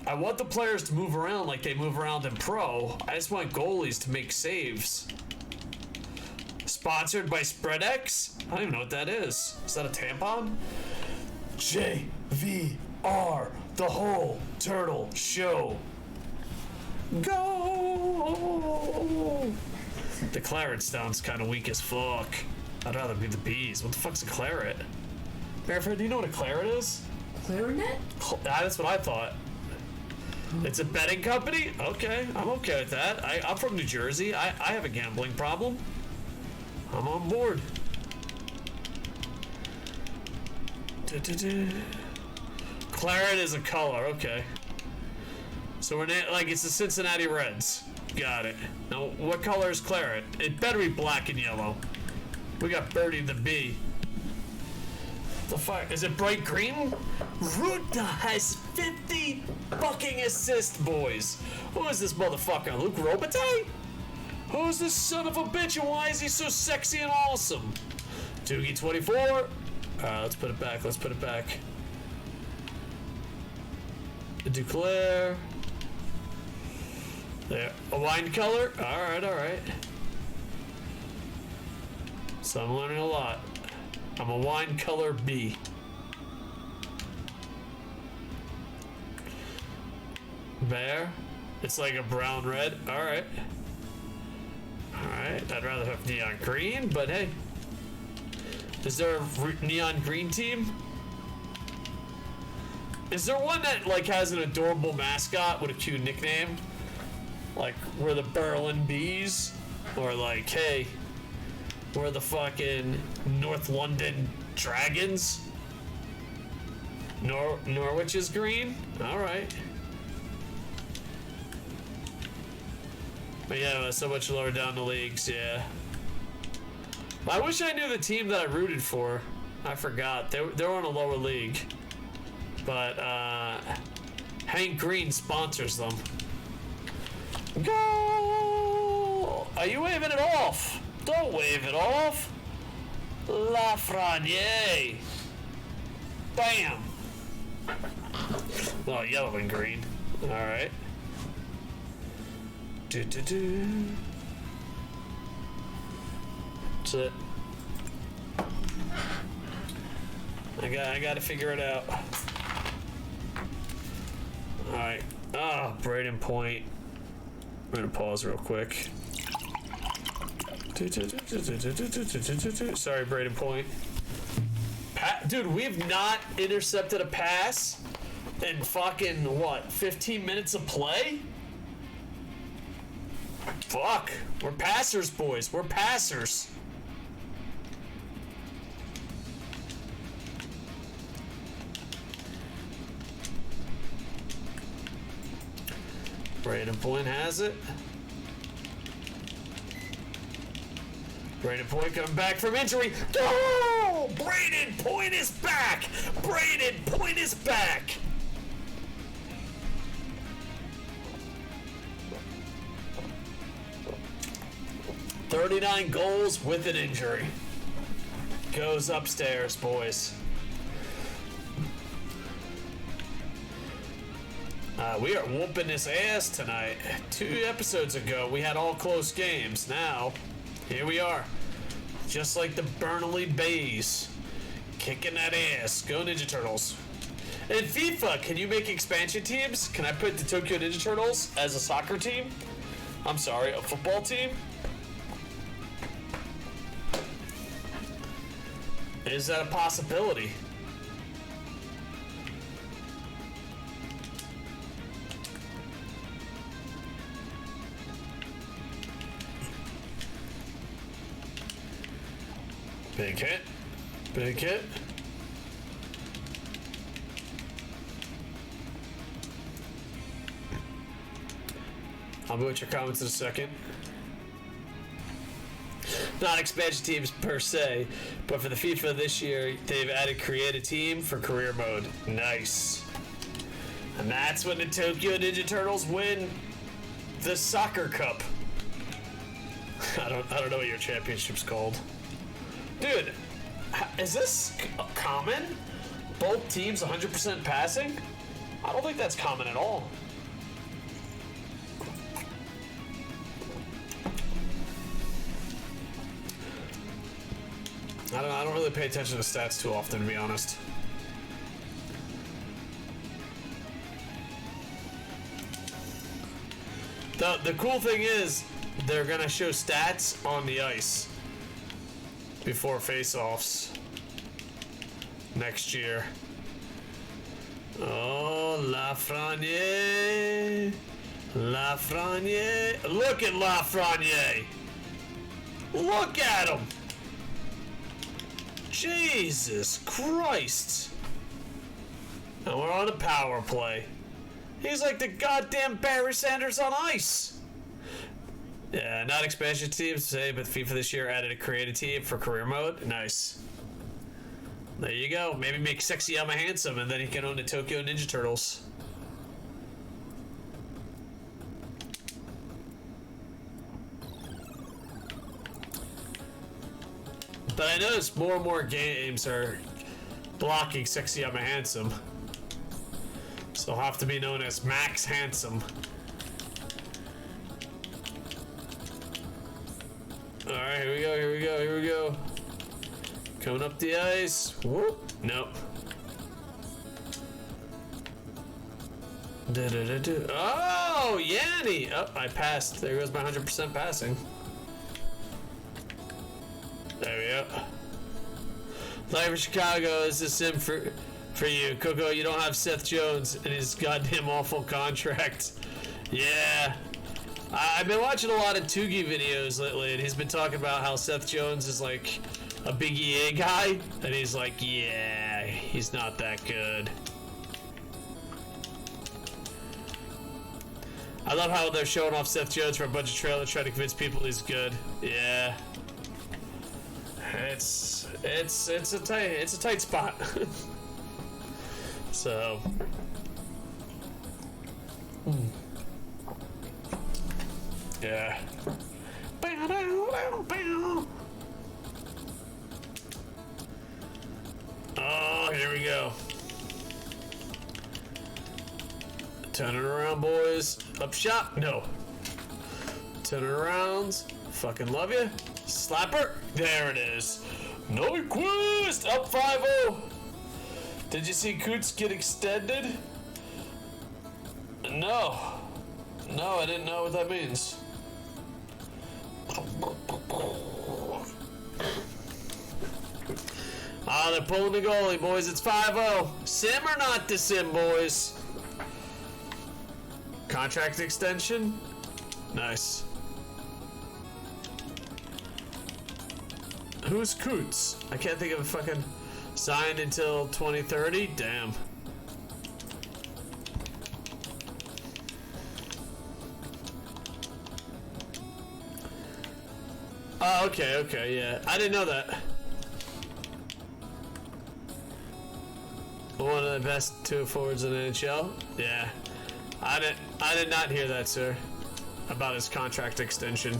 I want the players to move around like they move around in pro. I just want goalies to make saves. Sponsored by SpreadX? I don't even know what that is. Is that a tampon? JVR, the whole turtle show. Go! The claret sounds kind of weak as fuck. I'd rather be the bees. What the fuck's a claret? Barefoot, do you know what a claret is? Clarinet? That's what I thought. It's a betting company? Okay, I'm okay with that. I'm from New Jersey. I have a gambling problem. I'm on board. Claret is a color, okay. So we're like, it's the Cincinnati Reds. Got it. Now, what color is claret? It better be black and yellow. We got Birdie the Bee. The fuck? Is it bright green? Ruta has 50 fucking assists, boys. Who is this motherfucker? Luke Robitaille? Who's this son of a bitch and why is he so sexy and awesome? Doogie 24. Let's put it back. Let's put it back. Duclair. There. A wine color? Alright, alright. So I'm learning a lot. I'm a wine color B. Bear. It's like a brown red. Alright. Alright. I'd rather have neon green, but hey. Is there a neon green team? Is there one that like has an adorable mascot with a cute nickname? Like, we're the Berlin Bees? Or like, hey, we're the fucking North London Dragons? Norwich is green? Alright. But yeah, so much lower down the leagues, yeah. I wish I knew the team that I rooted for. I forgot. They were in a lower league. But, Hank Green sponsors them. Go! Are you waving it off? Don't wave it off. Lafreniere. Bam. Oh, yellow and green. All right. That's it. I gotta figure it out. All right. Oh, Braden Point. I'm gonna pause real quick. Sorry, Braden Point. Dude, we've not intercepted a pass in fucking, what, 15 minutes of play? Fuck. We're passers, boys. We're passers. Braden Point has it. Braden Point coming back from injury. Oh! Braden Point is back! Braden Point is back! "39 goals with an injury." Goes upstairs, boys. We are whooping this ass tonight. 2 episodes ago, we had all close games. Now, here we are. Just like the Burnley Bays. Kicking that ass. Go Ninja Turtles. In FIFA, can you make expansion teams? Can I put the Tokyo Ninja Turtles as a soccer team? I'm sorry, a football team? Is that a possibility? Big hit. Big hit. I'll be with your comments in a second. Not expansion teams per se, but for the FIFA this year, they've added create a team for career mode. Nice. And that's when the Tokyo Ninja Turtles win the Soccer Cup. I don't know what your championship's called. Dude, is this common? Both teams 100% passing? I don't think that's common at all. I don't really pay attention to stats too often, to be honest. The cool thing is, they're gonna show stats on the ice before face-offs. next year. Oh, Lafreniere. Lafreniere. Look at Lafreniere. Look at him. Jesus Christ. And we're on a power play. He's like the goddamn Barry Sanders on ice. Yeah, not expansion teams today, but FIFA this year added a creative team for career mode. Nice. There you go. Maybe make Sexy Yama handsome, and then he can own the Tokyo Ninja Turtles. But I notice more and more games are blocking Sexy Yama handsome. So he'll have to be known as Max Handsome. Alright, here we go, here we go, here we go. Coming up the ice. Whoop. Nope. Oh, Yanni! Oh, I passed. There goes my 100% passing. There we go. Life in Chicago is a sim for you. Koco, you don't have Seth Jones and his goddamn awful contract. Yeah. I've been watching a lot of Tugi videos lately, and he's been talking about how Seth Jones is like a big EA guy, and he's like, yeah, he's not that good. I love how they're showing off Seth Jones for a bunch of trailers trying to convince people he's good. Yeah. It's a tight spot. So yeah. Oh, here we go. Turn it around, boys. Up shop? No. Turn it around. Fucking love you. Slapper. There it is. No request. Up 5-0. Did you see Coots get extended? No. No, I didn't know what that means. Ah, they're pulling the goalie, boys. It's 5-0. Sim or not the sim, boys? Contract extension? Nice. Who's Coots? I can't think of a fucking... Signed until 2030? Damn. Oh, okay, yeah. I didn't know that. One of the best two forwards in the NHL? Yeah. I did not hear that, sir. About his contract extension.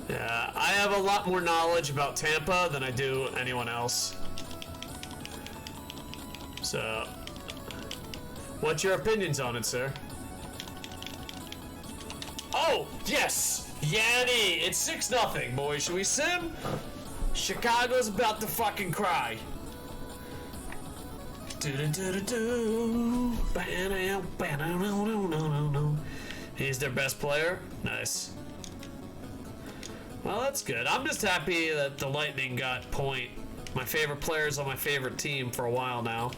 Yeah, I have a lot more knowledge about Tampa than I do anyone else. So, what's your opinions on it, sir? Oh, yes! Yanni! It's 6-0, boys. Should we sim? Chicago's about to fucking cry. He's their best player? Nice. Well, that's good. I'm just happy that the Lightning got Point. My favorite players on my favorite team for a while now.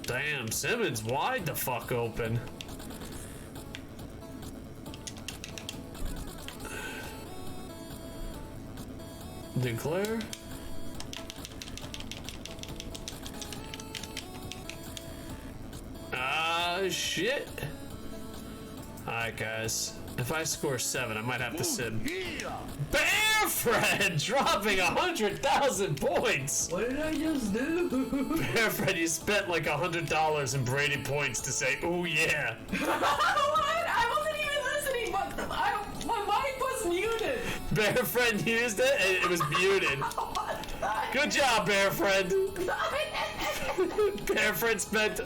Damn, Simmons wide the fuck open. Declare. Shit. Alright, guys. If I score 7, I might have to sim. Bear Fred dropping 100,000 points. What did I just do? Bear Fred, you spent like $100 in Brady points to say, "Ooh yeah." What? I wasn't even listening, but my mic was muted. Bear Fred used it and it was muted. Good job, Bear Fred. Bear Fred spent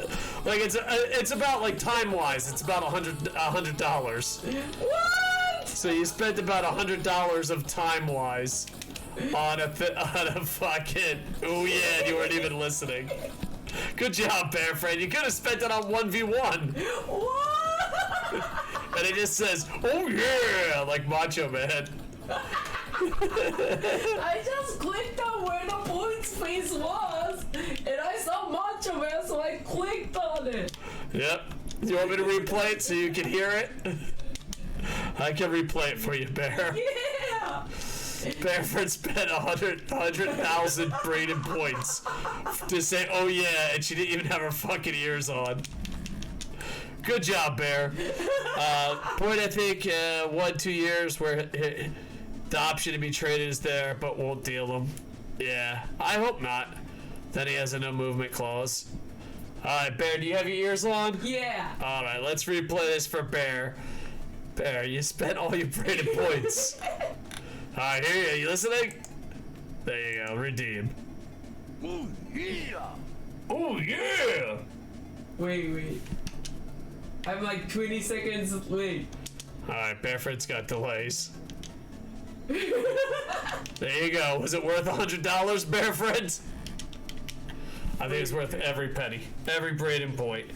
like it's about like time wise, it's about $100. What? So you spent about $100 of time wise on a fucking oh yeah, and you weren't even listening. Good job, Bear Fred. You could have spent it on 1v1. What? And it just says, "Oh yeah," like Macho Man. I just clicked on where the points Yep. Do you want me to replay it so you can hear it? I can replay it for you, Bear. Yeah. Bearford spent 100,000 Braden points to say, oh yeah, and she didn't even have her fucking ears on. Good job, Bear. Point, I think, 1-2 years where the option to be traded is there, but won't deal him. Yeah, I hope not. Then he has a no movement clause. Alright, Bear, do you have your ears on? Yeah. Alright, let's replay this for Bear. Bear, you spent all your Braden points. Alright, here you go. You listening? There you go. Redeem. Oh yeah! Oh, yeah! Wait. I'm like 20 seconds late. Alright, Bearford's got delays. There you go. Was it worth $100, Bearford? I think it's worth every penny. Every Braden point.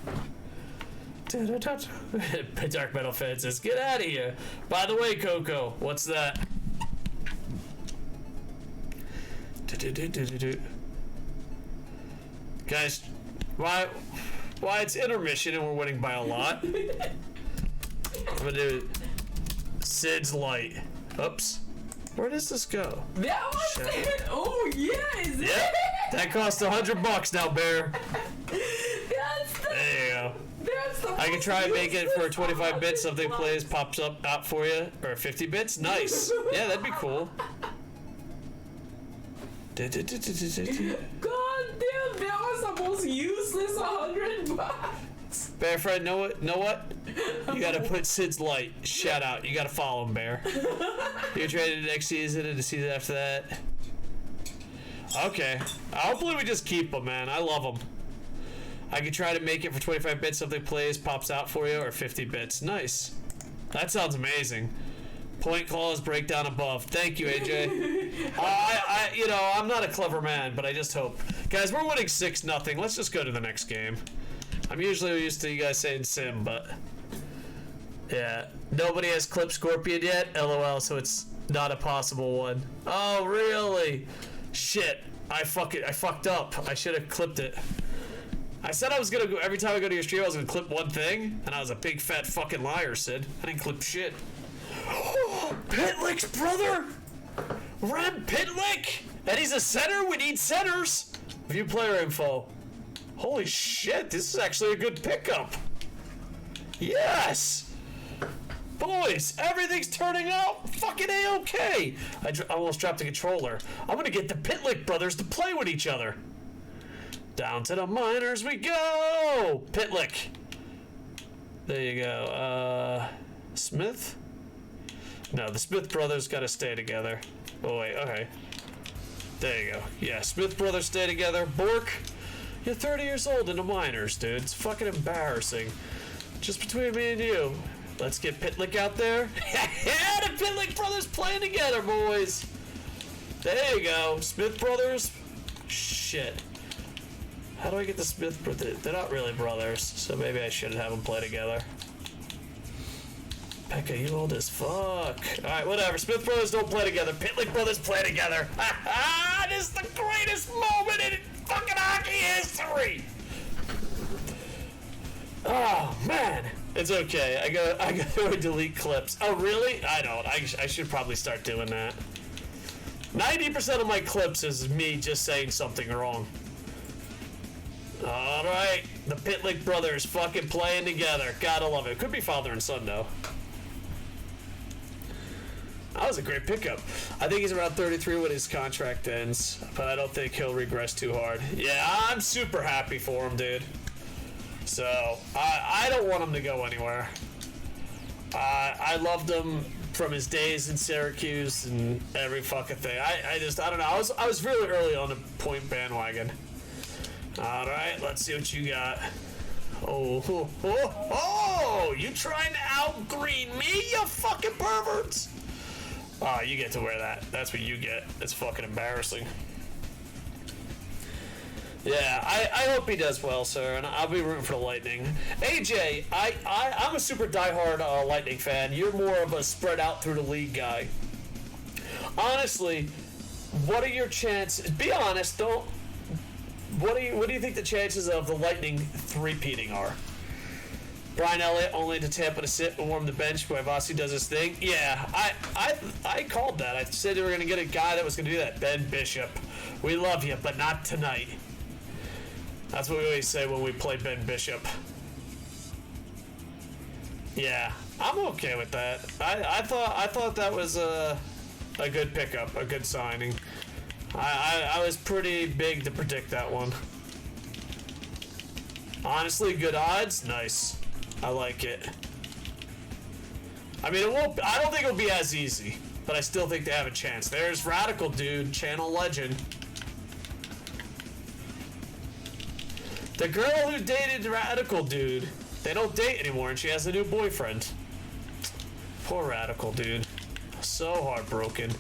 Dark Metal Fan says, get out of here. By the way, Koco, what's that? Guys, why it's intermission and we're winning by a lot? I'm gonna do Sid's Light. Oops. Where does this go? That was Shut it. Oh yeah, is it? Yep. That costs $100 now, Bear. That's the. There you go. That's the. I can try and make it for useless 25 bits. Something $100 plays pops up out for you, or 50 bits. Nice. Yeah, that'd be cool. God damn, that was the most useless $100. Bear friend, know what? You gotta put Sid's Light. Shout out. You gotta follow him, Bear. You traded next season and the season after that. Okay. Hopefully we just keep him, man. I love him. I can try to make it for 25 bits. Something plays, pops out for you, or 50 bits. Nice. That sounds amazing. Point clause breakdown above. Thank you, AJ. I'm not a clever man, but I just hope. Guys, we're winning 6-0. Let's just go to the next game. I'm usually used to you guys saying sim, but yeah. Nobody has clipped Scorpion yet? LOL, so it's not a possible one. Oh, really? Shit. I fucked up. I should have clipped it. I said I was gonna go, every time I go to your stream, I was gonna clip one thing, and I was a big fat fucking liar, Sid. I didn't clip shit. Pitlick's brother! Rem Pitlick! And he's a center? We need centers! View player info. Holy shit, this is actually a good pickup. Yes! Boys, everything's turning out fucking A-okay. I almost dropped the controller. I'm gonna get the Pitlick brothers to play with each other. Down to the minors we go! Pitlick. There you go. Smith? No, the Smith brothers gotta stay together. Oh, wait, okay. There you go. Yeah, Smith brothers stay together. Bork, you're 30 years old in the minors, dude. It's fucking embarrassing. Just between me and you. Let's get Pitlick out there. Yeah, the Pitlick brothers playing together, boys. There you go. Smith brothers. Shit. How do I get the Smith brothers? They're not really brothers, so maybe I shouldn't have them play together. Becca, you old as fuck. Alright, whatever. Smith brothers don't play together. Pitlick brothers play together. Ha! This is the greatest moment in fucking hockey history! Oh, man. It's okay. I go delete clips. Oh, really? I don't. I should probably start doing that. 90% of my clips is me just saying something wrong. Alright. The Pitlick brothers fucking playing together. Gotta love it. Could be father and son, though. That was a great pickup. I think he's around 33 when his contract ends, but I don't think he'll regress too hard. Yeah, I'm super happy for him, dude. So, I don't want him to go anywhere. I loved him from his days in Syracuse and every fucking thing. I don't know. I was really early on the Point bandwagon. Alright, let's see what you got. Oh, you trying to out-green me, you fucking perverts? Oh, you get to wear that. That's what you get. It's fucking embarrassing. Yeah, I hope he does well, sir, and I'll be rooting for the Lightning. AJ, I'm a super diehard Lightning fan. You're more of a spread out through the league guy. Honestly, what are your chances? Be honest, don't. What do you think the chances of the Lightning three-peating are? Brian Elliott only to Tampa to sit and warm the bench while Vasi does his thing. Yeah, I called that. I said they were going to get a guy that was going to do that. Ben Bishop. We love you, but not tonight. That's what we always say when we play Ben Bishop. Yeah, I'm okay with that. I thought that was a good pickup, a good signing. I was pretty big to predict that one. Honestly, good odds. Nice. I like it. I mean, it won't. I don't think it'll be as easy, but I still think they have a chance. There's Radical Dude, channel legend. The girl who dated Radical Dude, they don't date anymore, and she has a new boyfriend. Poor Radical Dude. So heartbroken.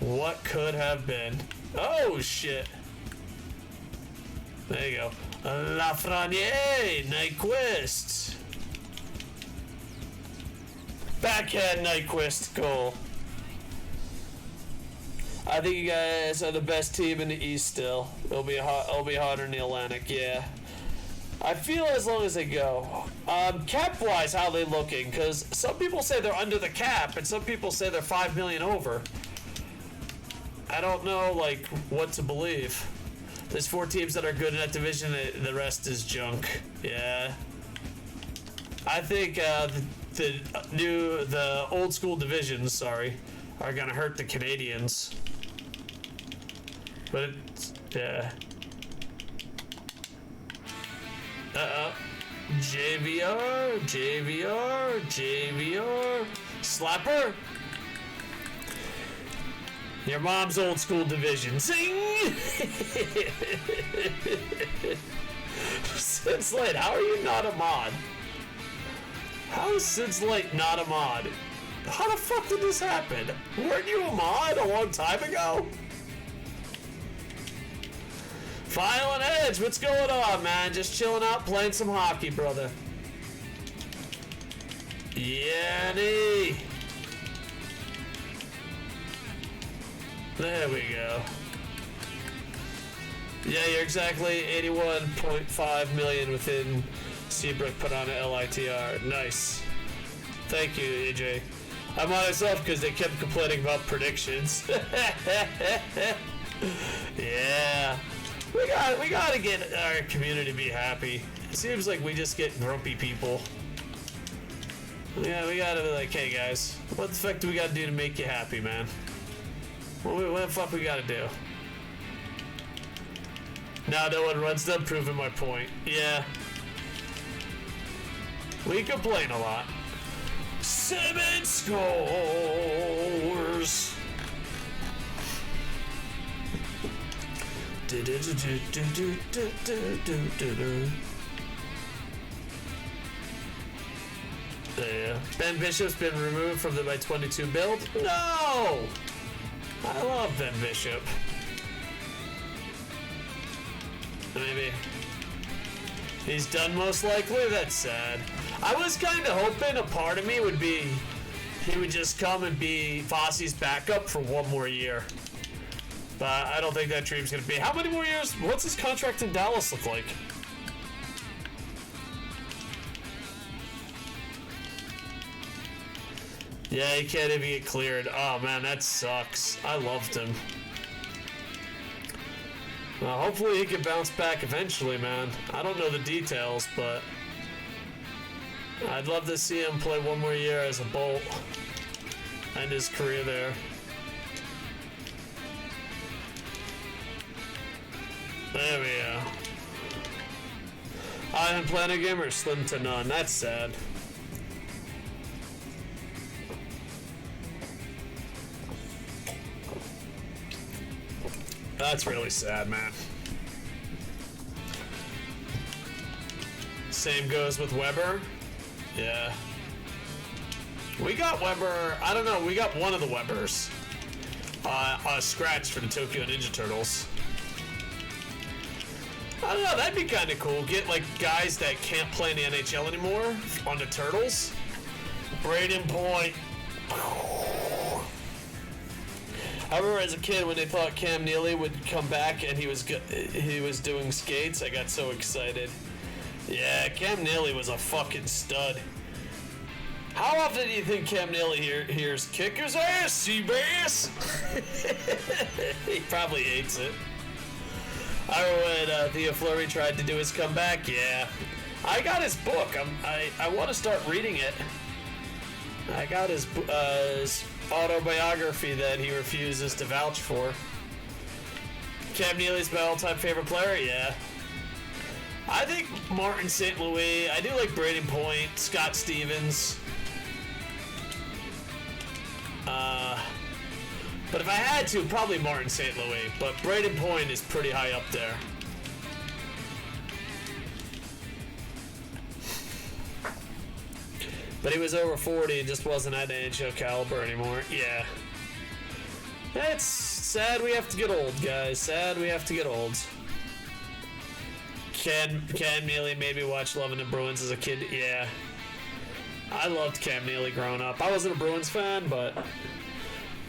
What could have been? Oh, shit. There you go. Lafreniere, Nyquist. Backhand Nyquist goal. I think you guys are the best team in the East still. It'll be harder in the Atlantic, yeah. I feel as long as they go. Cap-wise, how they looking? Because some people say they're under the cap, and some people say they're $5 million over. I don't know, like, what to believe. There's 4 teams that are good in that division. The rest is junk. Yeah. I think the old school divisions, sorry, are gonna hurt the Canadians. But it's, yeah. JVR, Slapper. Your mom's old school division. Zing! Since Light, how are you not a mod? How is Since Light not a mod? How the fuck did this happen? Weren't you a mod a long time ago? Violent Edge, what's going on, man? Just chilling out, playing some hockey, brother. Yanny. There we go. Yeah, you're exactly 81.5 million within Seabrook put on a LITR. Nice. Thank you, AJ. I'm on myself because they kept complaining about predictions. Yeah. We gotta get our community to be happy. It seems like we just get grumpy people. Yeah, we gotta be like, hey guys, what the fuck do we gotta do to make you happy, man? What the fuck we gotta do? Now no one runs them, proving my point. Yeah. We complain a lot. Simmons scores! Yeah. Ben Bishop's been removed from the by 22 build? No! I love Ben Bishop. Maybe. He's done most likely? That's sad. I was kind of hoping a part of me would be he would just come and be Fossey's backup for one more year. But I don't think that dream's going to be. How many more years? What's his contract in Dallas look like? Yeah, he can't even get cleared. Oh, man, that sucks. I loved him. Well, hopefully he can bounce back eventually, man. I don't know the details, but I'd love to see him play one more year as a Bolt. End his career there. There we go. I haven't played a game or slim to none. That's sad. That's really sad, man. Same goes with Weber. Yeah. We got Weber. I don't know. We got one of the Webers. On a scratch for the Tokyo Ninja Turtles. I don't know, that'd be kind of cool. Get, like, guys that can't play in the NHL anymore on the Turtles. Braden Point. I remember as a kid when they thought Cam Neely would come back and he was doing skates, I got so excited. Yeah, Cam Neely was a fucking stud. How often do you think Cam Neely hears "kick his ass, Seabass"? He probably hates it. I remember when Theo Fleury tried to do his comeback. Yeah, I got his book. I want to start reading it. I got his autobiography that he refuses to vouch for. Cam Neely's my all-time favorite player. Yeah. I think Martin St. Louis. I do like Braden Point, Scott Stevens. But if I had to, probably Martin St. Louis. But Braden Point is pretty high up there. But he was over 40 and just wasn't at NHL caliber anymore. Yeah. It's sad we have to get old, guys. Sad we have to get old. Cam Neely made me watch Loving the Bruins as a kid. Yeah. I loved Cam Neely growing up. I wasn't a Bruins fan, but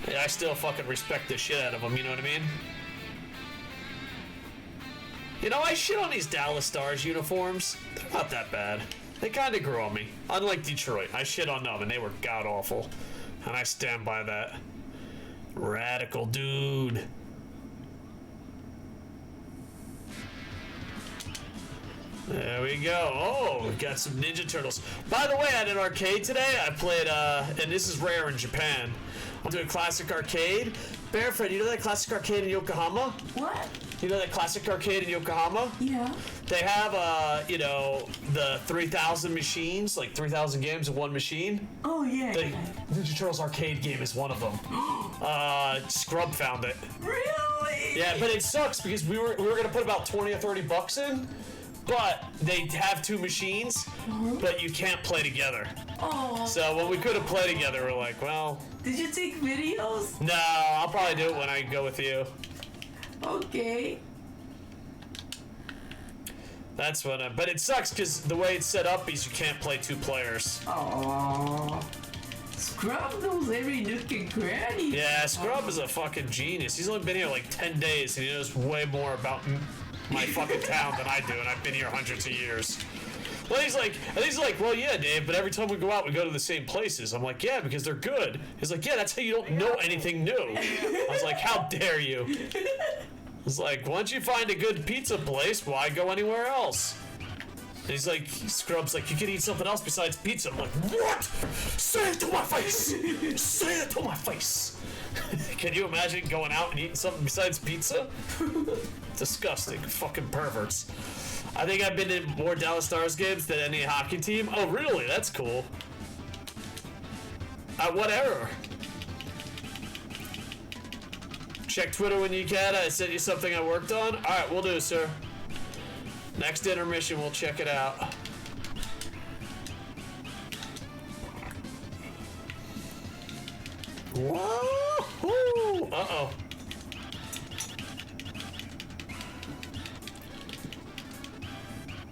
I still fucking respect the shit out of him, you know what I mean? You know, I shit on these Dallas Stars uniforms. They're not that bad. They kind of grew on me. Unlike Detroit, I shit on them and they were god-awful. And I stand by that. Radical dude. There we go. Oh, we got some Ninja Turtles. By the way, at an arcade today, I played, and this is rare in Japan, I'm doing classic arcade. Bearfriend, you know that classic arcade in Yokohama? What? You know that classic arcade in Yokohama? Yeah. They have, you know, the 3,000 machines, like 3,000 games in one machine. Oh, yeah. The Ninja Turtles arcade game is one of them. Scrub found it. Really? Yeah, but it sucks because we were gonna put about 20 or 30 bucks in, but they have two machines, but you can't play together. Oh. So when we couldn't play together, we're like, well, Did you take videos? no, I'll probably do it when I go with you. Okay. That's when but it sucks because the way it's set up is you can't play two players. Oh. Scrub knows every nook and cranny. Yeah, Scrub is a fucking genius. He's only been here like 10 days and he knows way more about my fucking town than I do, and I've been here hundreds of years. Well, he's like, well, yeah, Dave, but every time we go out, we go to the same places. I'm like, yeah, because they're good. He's like, yeah, that's how you don't know anything new. I was like, how dare you? It's like, once you find a good pizza place, why go anywhere else? And he's like, Scrub's like, you can eat something else besides pizza. I'm like, what? Say it to my face! Say it to my face! Can you imagine going out and eating something besides pizza? Disgusting. Fucking perverts. I think I've been in more Dallas Stars games than any hockey team. Oh, really? That's cool. What error? Check Twitter when you can. I sent you something I worked on. Alright, we'll do, sir. Next intermission, we'll check it out. Whoa! Uh-oh.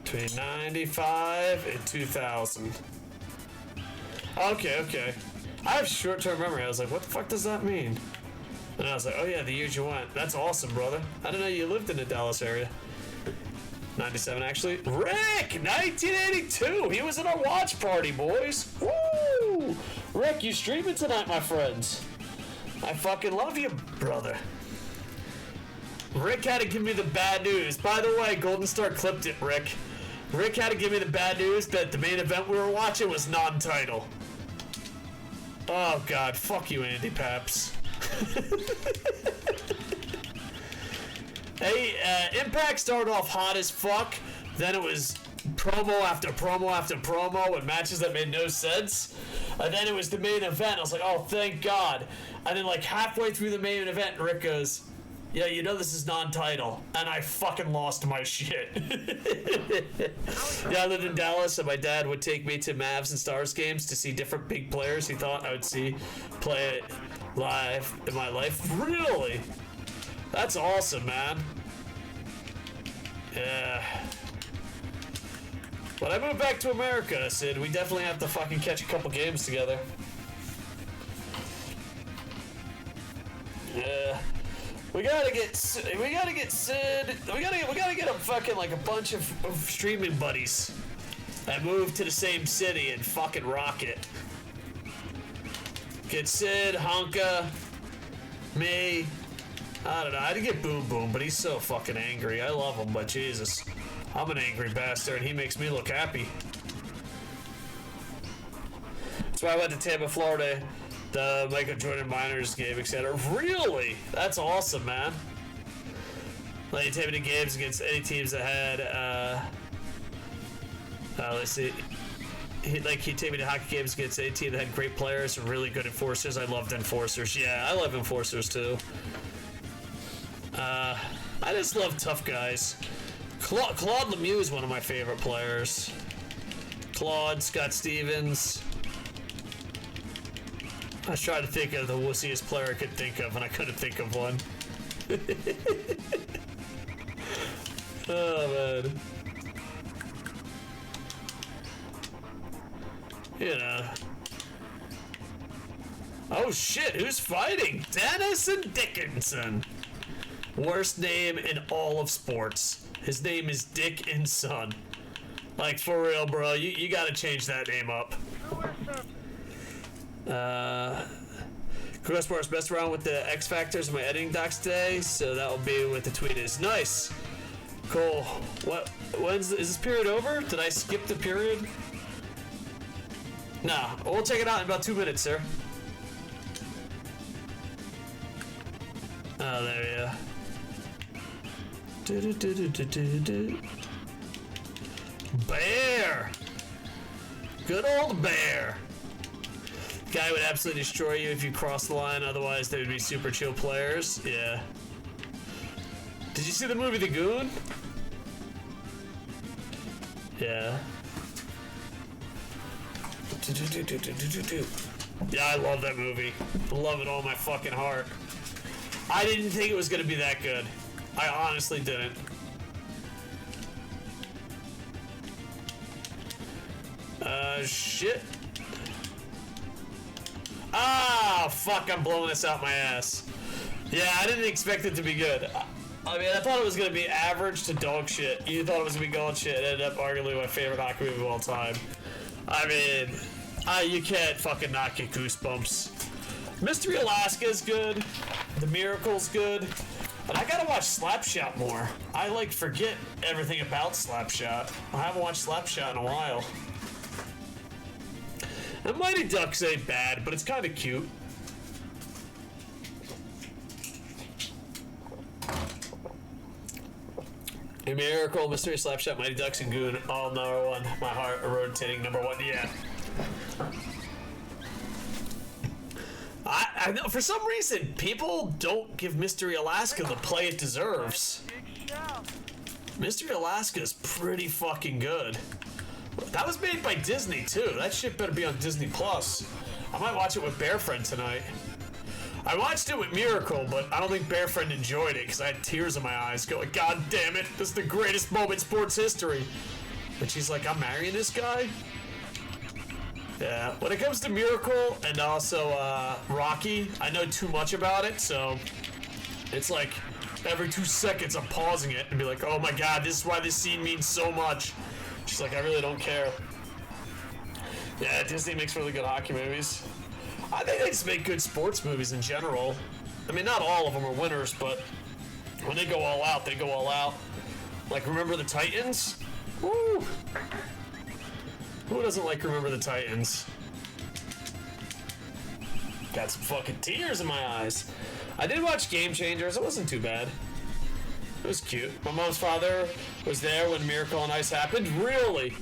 Between 95 and 2000. Okay. I have short-term memory. I was like, what the fuck does that mean? And I was like, oh yeah, the years you went. That's awesome, brother. I didn't know you lived in the Dallas area. 97, actually. Rick! 1982! He was in our watch party, boys! Woo! Rick, you streaming tonight, my friends. I fucking love you, brother. Rick had to give me the bad news. By the way, Golden Star clipped it, Rick. Rick had to give me the bad news that the main event we were watching was non-title. Oh, God. Fuck you, Andy Paps. Hey, Impact started off hot as fuck. Then it was promo after promo after promo and matches that made no sense. And then it was the main event. I was like, oh, thank God. And then, like, halfway through the main event, Rick goes, yeah, you know this is non-title. And I fucking lost my shit. Yeah, I lived in Dallas, and my dad would take me to Mavs and Stars games to see different big players he thought I would see play it live in my life. Really? That's awesome, man. Yeah. When I moved back to America, Sid, we definitely have to fucking catch a couple games together. Yeah. We gotta get Sid. We gotta get a fucking like a bunch of streaming buddies that move to the same city and fucking rock it. Get Sid, Honka, me. I don't know. I'd get Boom Boom, but he's so fucking angry. I love him, but Jesus, I'm an angry bastard, and he makes me look happy. That's why I went to Tampa, Florida. The Michael Jordan Miners game, etc. Really? That's awesome, man. Like, he took me to games against any teams that had, let's see. He took me to hockey games against any team that had great players and really good enforcers. I loved enforcers. Yeah, I love enforcers, too. I just love tough guys. Claude Lemieux is one of my favorite players. Claude, Scott Stevens. I was trying to think of the wussiest player I could think of, and I couldn't think of one. Oh, man. You know. Oh, shit. Who's fighting? Dennis and Dickinson. Worst name in all of sports. His name is Dick and Son. Like, for real, bro. You gotta change that name up. Koco Sports messed around with the X Factors in my editing docs today, so that will be what the tweet is. Nice. Cool. Is this period over? Did I skip the period? Nah. We'll check it out in about 2 minutes, sir. Oh, there we go. Bear! Good old Bear! Guy would absolutely destroy you if you cross the line, otherwise they would be super chill players. Yeah. Did you see the movie The Goon? Yeah. Yeah, I love that movie. I love it all my fucking heart. I didn't think it was gonna be that good. I honestly didn't. Shit. Ah, fuck, I'm blowing this out my ass. Yeah, I didn't expect it to be good. I mean, I thought it was going to be average to dog shit. You thought it was going to be gold shit. It ended up arguably my favorite hockey movie of all time. I mean, you can't fucking not get goosebumps. Mystery Alaska is good. The Miracle's good. But I gotta watch Slapshot more. I, like, forget everything about Slapshot. I haven't watched Slapshot in a while. And Mighty Ducks ain't bad, but it's kind of cute. A Miracle, Mystery Slapshot, Mighty Ducks, and Goon, all number one. My heart, a rotating number one, yeah. I know, for some reason, people don't give Mystery Alaska the play it deserves. Mystery Alaska is pretty fucking good. That was made by Disney, too. That shit better be on Disney Plus. I might watch it with Bear Friend tonight. I watched it with Miracle, but I don't think Bear Friend enjoyed it because I had tears in my eyes going, God damn it, this is the greatest moment in sports history. And she's like, I'm marrying this guy? Yeah, when it comes to Miracle and also Rocky, I know too much about it, so it's like every 2 seconds I'm pausing it and be like, oh my God, this is why this scene means so much. She's like, I really don't care. Yeah, Disney makes really good hockey movies. I think they just make good sports movies in general. I mean, not all of them are winners, but when they go all out, they go all out. Like, Remember the Titans? Woo! Who doesn't like Remember the Titans? Got some fucking tears in my eyes. I did watch Game Changers. It wasn't too bad. It was cute. My mom's father was there when Miracle on Ice happened. Really?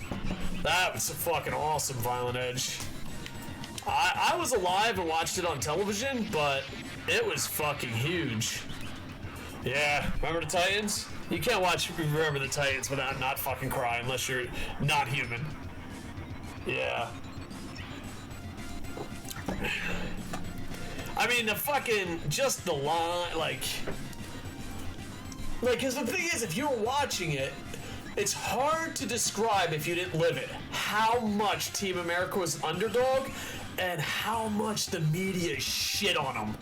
That was a fucking awesome Violent Edge. I was alive and watched it on television, but it was fucking huge. Yeah, Remember the Titans? You can't watch Remember the Titans without not fucking crying unless you're not human. Yeah. I mean, the fucking, just the line, like, because the thing is, if you were watching it, it's hard to describe if you didn't live it, how much Team America was underdog and how much the media shit on them.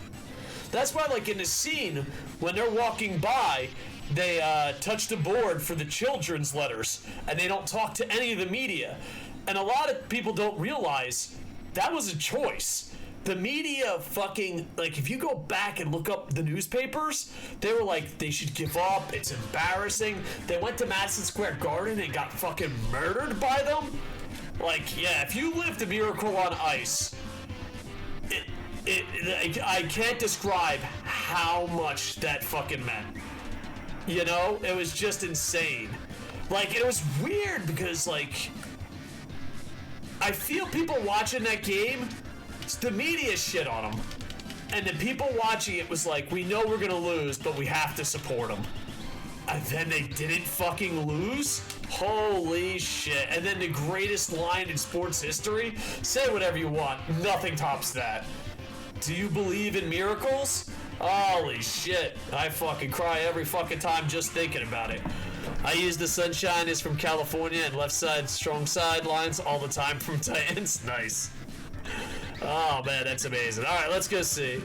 That's why, like, in the scene, when they're walking by, they touch the board for the children's letters, and they don't talk to any of the media. And a lot of people don't realize that was a choice. The media fucking, like, if you go back and look up the newspapers, they were like, they should give up, it's embarrassing. They went to Madison Square Garden and got fucking murdered by them. Like, yeah, if you lived a Miracle on Ice, I can't describe how much that fucking meant. You know, it was just insane. Like, it was weird because, like, I feel people watching that game, the media shit on them. And the people watching it was like, we know we're gonna lose, but we have to support them. And then they didn't fucking lose? Holy shit. And then the greatest line in sports history? Say whatever you want, nothing tops that. Do you believe in miracles? Holy shit. I fucking cry every fucking time just thinking about it. I use the sunshine is from California and left side strong side lines all the time from Titans. Nice. Oh man, that's amazing. Alright, let's go see.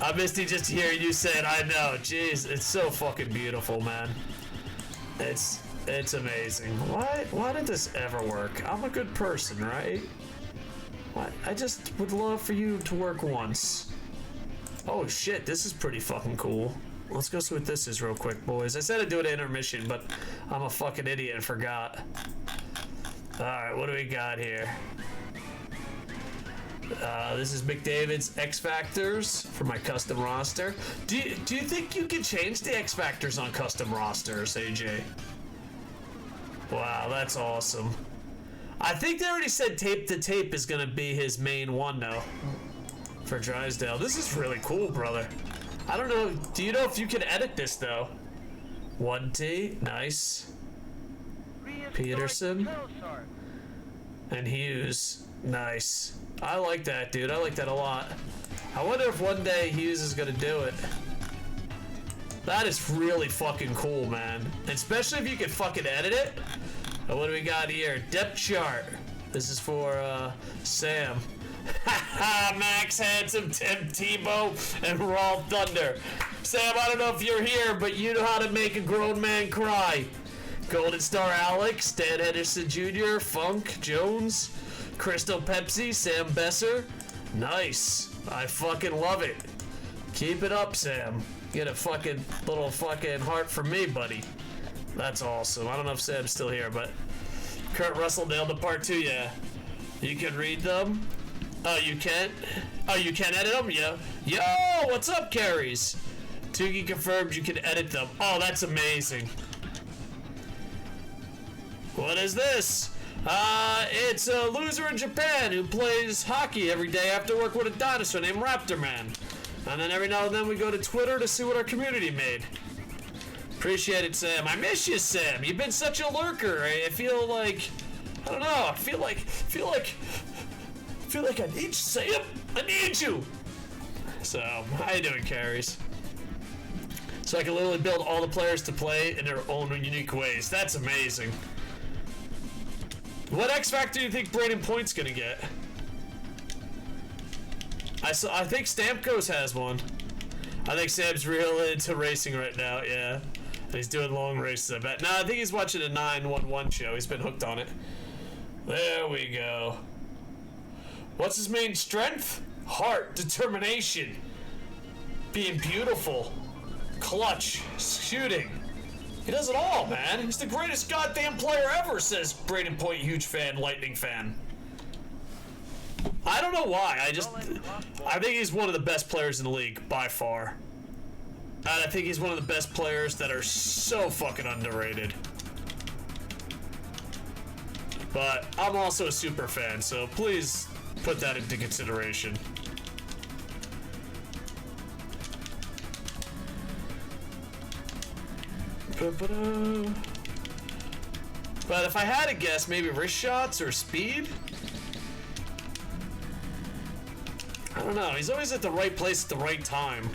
I missed you just to hear you say it. I know. Jeez, it's so fucking beautiful, man. It's amazing. Why did this ever work? I'm a good person, right? I just would love for you to work once. Oh shit, this is pretty fucking cool. Let's go see what this is real quick, boys. I said I'd do it at intermission, but I'm a fucking idiot and forgot. Alright, what do we got here? This is McDavid's X Factors for my custom roster. Do you think you can change the X Factors on custom rosters, AJ? Wow, that's awesome. I think they already said tape to tape is gonna be his main one though. For Drysdale. This is really cool, brother. I don't know. Do you know if you can edit this though? 1T, nice. Peterson. And Hughes, nice. I like that, dude. I like that a lot. I wonder if one day Hughes is gonna do it. That is really fucking cool, man. Especially if you can fucking edit it. What do we got here? Depth chart. This is for Sam. Max Handsome, Tim Tebow, and Raw Thunder. Sam, I don't know if you're here, but you know how to make a grown man cry. Golden Star Alex, Dan Henderson Jr., Funk, Jones, Crystal Pepsi, Sam Besser. Nice. I fucking love it. Keep it up, Sam. Get a fucking little fucking heart from me, buddy. That's awesome. I don't know if Sam's still here, but Kurt Russell nailed the part 2, yeah. You can read them. Oh, you can? Oh, you can edit them? Yeah. Yo, what's up, Carries? Tugi confirmed you can edit them. Oh, that's amazing. What is this? It's a loser in Japan who plays hockey every day after work with a dinosaur named Raptor Man. And then every now and then we go to Twitter to see what our community made. Appreciate it, Sam. I miss you, Sam. You've been such a lurker. I feel like, I don't know. I feel like I need you, Sam. I need you. So, how you doing, Carries? So I can literally build all the players to play in their own unique ways. That's amazing. What X Factor do you think Braden Point's gonna get? I think Stamkos has one. I think Sam's real into racing right now, yeah. He's doing long races, I bet. No, I think he's watching a 911 show. He's been hooked on it. There we go. What's his main strength? Heart, determination, being beautiful, clutch, shooting. He does it all, man. He's the greatest goddamn player ever, says Braden Point, huge fan, Lightning fan. I don't know why. I think he's one of the best players in the league, by far. And I think he's one of the best players that are so fucking underrated. But I'm also a super fan, so please put that into consideration. But if I had to guess, maybe wrist shots or speed? I don't know. He's always at the right place at the right time.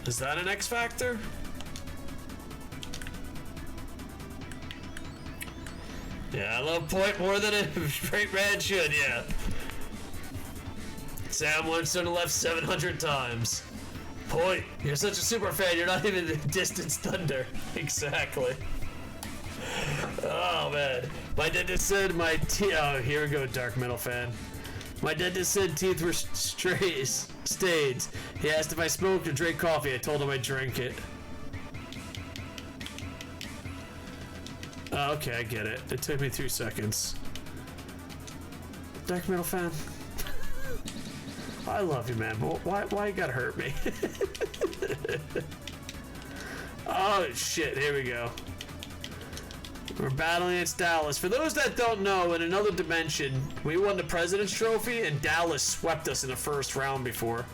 Is that an X Factor? Yeah, I love Point more than a straight man should, yeah. Sam Winston left 700 times. point. You're such a super fan, you're not even Distance Thunder. Exactly. Oh, man. My dentist said my teeth... Oh, here we go, dark metal fan. My dentist said teeth were stains. He asked if I smoked or drank coffee. I told him I drank it. Oh, okay, I get it. It took me 2 seconds. Dark metal fan. I love you, man, but why you gotta hurt me? Oh, shit, here we go. We're battling against Dallas. For those that don't know, in another dimension, we won the President's Trophy, and Dallas swept us in the first round before.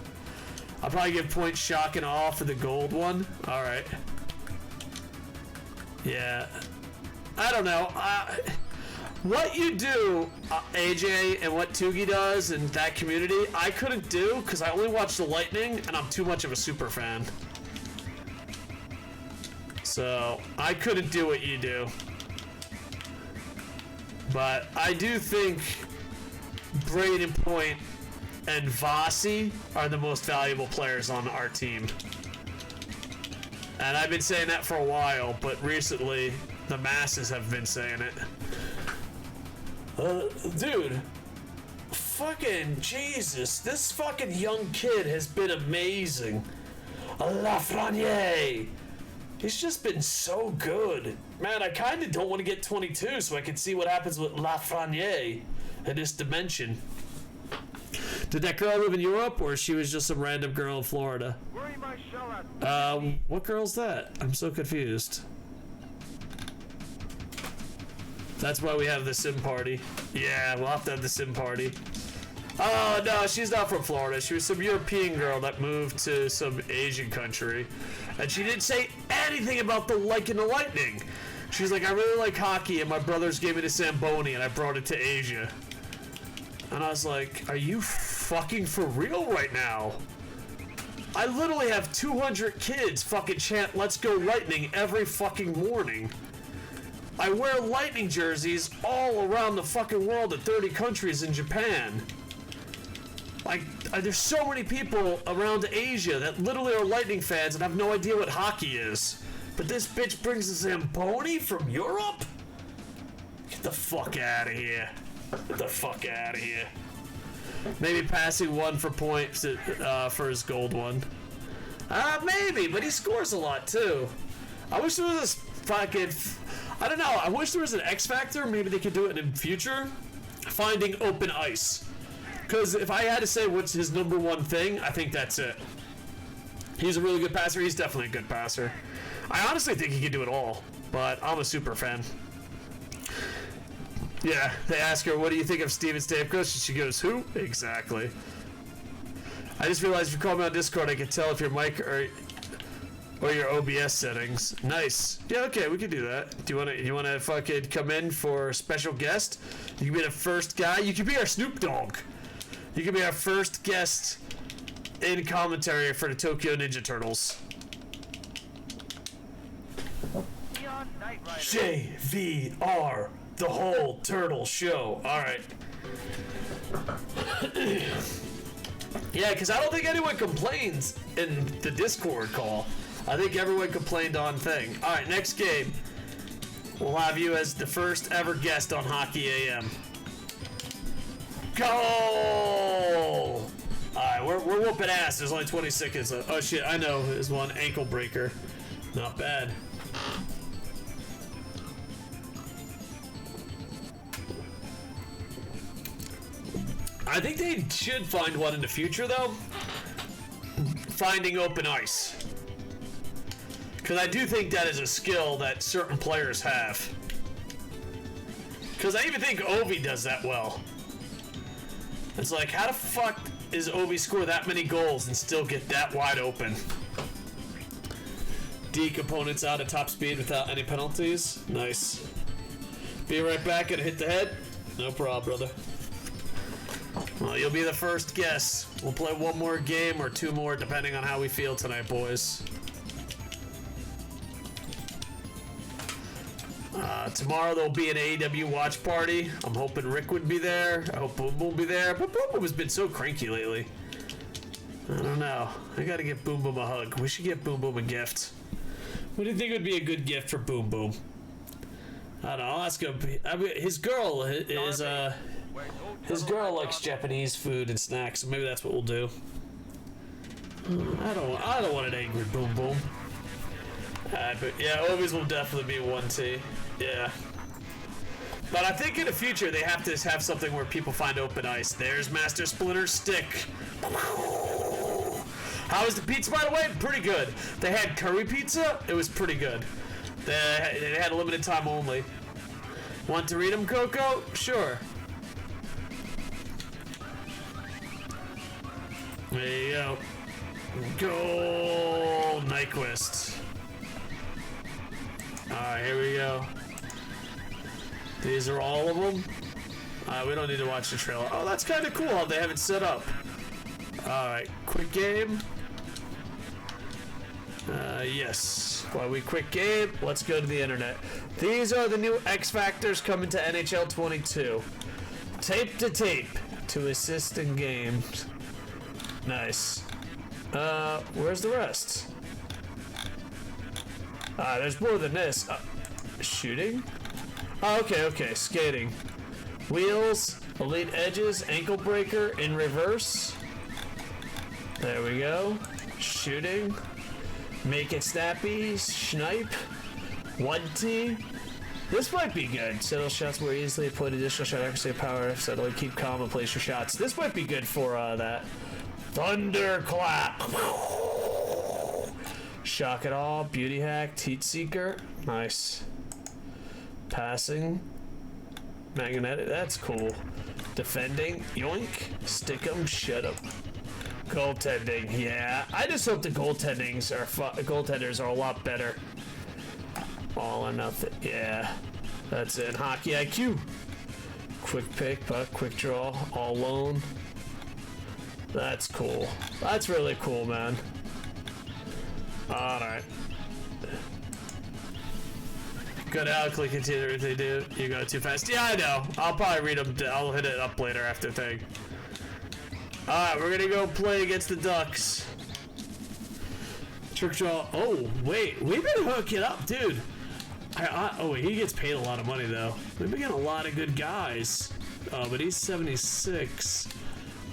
I'll probably give points shock and awe for the gold one. Alright. Yeah. I don't know. What you do, AJ, and what Tugi does in that community, I couldn't do because I only watch the Lightning, and I'm too much of a super fan. So, I couldn't do what you do. But I do think Braden Point and Vasi are the most valuable players on our team. And I've been saying that for a while, but recently the masses have been saying it. Dude, fucking Jesus, this fucking young kid has been amazing. Lafreniere. He's just been so good. Man, I kind of don't want to get 22 so I can see what happens with Lafreniere in this dimension. Did that girl live in Europe, or she was just some random girl in Florida? What girl's that? I'm so confused. That's why we have the sim party. Yeah, we'll have to have the sim party. Oh, no, she's not from Florida. She was some European girl that moved to some Asian country. And she didn't say anything about the Lightning. She's like, I really like hockey, and my brothers gave me the Zamboni, and I brought it to Asia. And I was like, are you fucking for real right now? I literally have 200 kids fucking chant Let's Go Lightning every fucking morning. I wear Lightning jerseys all around the fucking world at 30 countries in Japan. Like, there's so many people around Asia that literally are Lightning fans and have no idea what hockey is. But this bitch brings a Zamboni from Europe? Get the fuck out of here. Get the fuck out of here. Maybe passing one for points for his gold one. Maybe, but he scores a lot too. I wish there was this fucking... I don't know, I wish there was an X Factor. Maybe they could do it in the future. Finding open ice. Because if I had to say what's his number one thing, I think that's it. He's a really good passer. He's definitely a good passer. I honestly think he can do it all, but I'm a super fan. Yeah, they ask her, what do you think of Steven Stamkos? And she goes, who? Exactly. I just realized if you call me on Discord, I can tell if your mic or your OBS settings. Nice. Yeah, okay, we can do that. Do you wanna fucking come in for a special guest? You can be the first guy. You can be our Snoop Dogg. You can be our first guest in commentary for the Tokyo Ninja Turtles. JVR, the whole turtle show. Alright. Yeah, because I don't think anyone complains in the Discord call. I think everyone complained on thing. Alright, next game. We'll have you as the first ever guest on Hockey AM. Go! Alright, we're whooping ass. There's only 20 seconds left. Oh shit, I know. There's one ankle breaker. Not bad. I think they should find one in the future, though. Finding open ice. Because I do think that is a skill that certain players have. Because I even think Ovi does that well. It's like, how the fuck is Ovi score that many goals and still get that wide open? D components out at top speed without any penalties. Nice. Be right back and hit the head. No problem, brother. Well, you'll be the first guest. We'll play one more game or two more, depending on how we feel tonight, boys. Tomorrow there'll be an AEW watch party. I'm hoping Rick would be there. I hope Boom Boom will be there. But Boom Boom has been so cranky lately. I don't know. I gotta give Boom Boom a hug. We should give Boom Boom a gift. What do you think would be a good gift for Boom Boom? I don't know. I'll ask him. I mean, his girl likes Japanese food and snacks, so maybe that's what we'll do. I don't want an angry Boom Boom. But yeah, Obies will definitely be 1T. Yeah. But I think in the future they have to have something where people find open ice. There's Master Splinter's stick. How was the pizza, by the way? Pretty good. They had curry pizza. It was pretty good. They had a limited time only. Want to read them, Koco? Sure. There you go. Go Nyquist. Alright, here we go. These are all of them. We don't need to watch the trailer. Oh, that's kind of cool how they have it set up. Alright, quick game. Yes. While we quick game, let's go to the internet. These are the new X Factors coming to NHL 22. Tape to tape to assist in games. Nice. Where's the rest? There's more than this. Shooting? Oh, okay. Skating. Wheels, elite edges, ankle breaker, in reverse. There we go. Shooting. Make it snappy. Snipe. 1T. This might be good. Settle shots more easily. Put additional shot accuracy power. Settle. Keep calm and place your shots. This might be good for that. Thunderclap. Shock it all. Beauty hack. Heat seeker. Nice. Passing. Magnetic. That's cool. Defending. Yoink. Stick 'em. Shut 'em. Goaltending. Yeah. I just hope the goaltenders are a lot better. All or nothing. Yeah. That's it. Hockey IQ. Quick pick, puck, quick draw, all lone. That's cool. That's really cool, man. Alright. Good Alclay continue everything they do. You go too fast. Yeah, I know. I'll probably read them. I'll hit it up later after thing. Alright, we're gonna go play against the Ducks. Trick draw. Oh, wait. We've been hooking up, dude. Oh, he gets paid a lot of money, though. We've been getting a lot of good guys. Oh, but he's 76.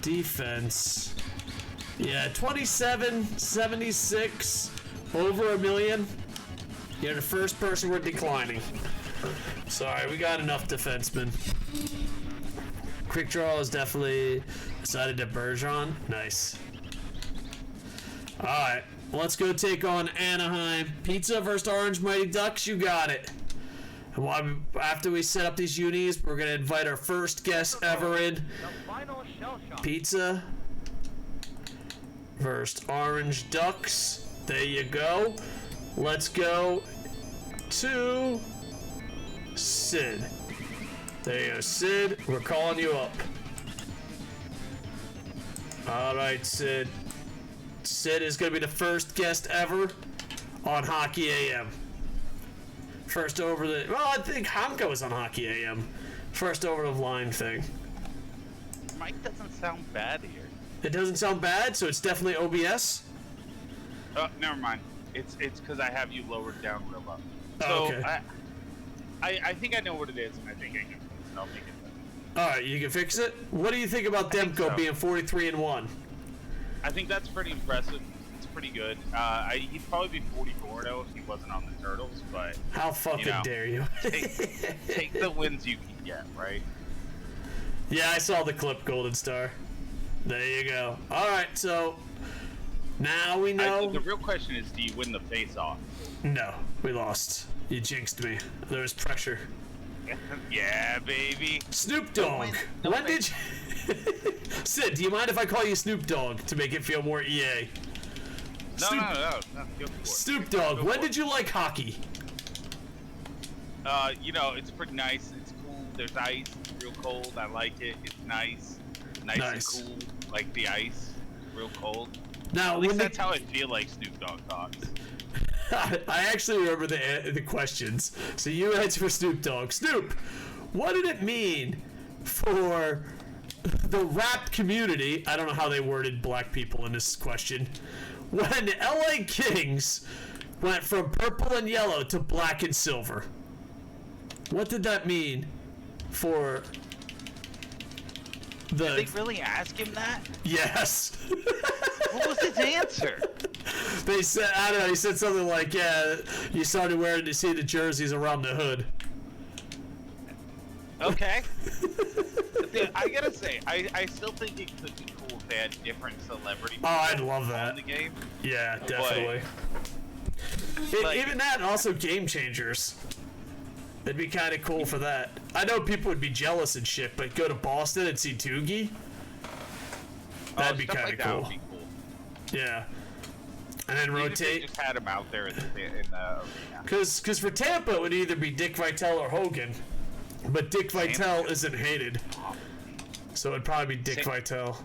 Defense. Yeah, 27, 76, over $1 million. You're the first person we're declining. Sorry, we got enough defensemen. Quick draw is definitely decided to Bergeron. Nice. Alright, let's go take on Anaheim. Pizza versus Orange Mighty Ducks, you got it. And after we set up these unis, we're going to invite our first guest ever in. Pizza versus Orange Ducks. There you go. Let's go to Sid. There you go, Sid. We're calling you up. Alright, Sid. Sid is going to be the first guest ever on Hockey AM. First over the... Well, I think Hamka was on Hockey AM. First over the line thing. Mike doesn't sound bad here. It doesn't sound bad, so it's definitely OBS? Oh, never mind. It's because I have you lowered down real low. So Oh, okay. I think I know what it is, and I think I can fix it. I'll make it better. Alright, you can fix it? What do you think about Demko being 43-1? I think that's pretty impressive. It's pretty good. He'd probably be 44 though if he wasn't on the Turtles, but How fucking dare you? take the wins you can get, right? Yeah, I saw the clip, Golden Star. There you go. Alright, so now we know. The real question is, do you win the face-off? No, we lost. You jinxed me. There was pressure. Yeah, baby. Snoop Dogg. When did you... Sid, do you mind if I call you Snoop Dogg to make it feel more EA? No. Go for it. Snoop Dogg, when did you like hockey? It's pretty nice. It's cool. There's ice. It's real cold. I like it. It's nice. Nice and cool. Like the ice. Real cold. Now, At least that's how I feel like Snoop Dogg talks. I actually remember the questions. So you answer for Snoop Dogg. Snoop, what did it mean for the rap community, I don't know how they worded black people in this question, when LA Kings went from purple and yellow to black and silver. What did that mean for the... Did they really ask him that? Yes. What was his answer? They said, I don't know, he said something like, yeah, you started wearing to see the jerseys around the hood. Okay. Dude, I gotta say, I still think it could be cool if they had different celebrities. Oh, I'd love that. In the game. Yeah, definitely. Even that, and also game changers. It'd be kind of cool for that. I know people would be jealous and shit, but go to Boston and see Doogie? That'd be kind of cool. Would be cool. Yeah. And then rotate. If they just had him out there in the arena. Because for Tampa, it would either be Dick Vitale or Hogan. But Dick Vitale isn't hated. So it'd probably be Dick Vitale.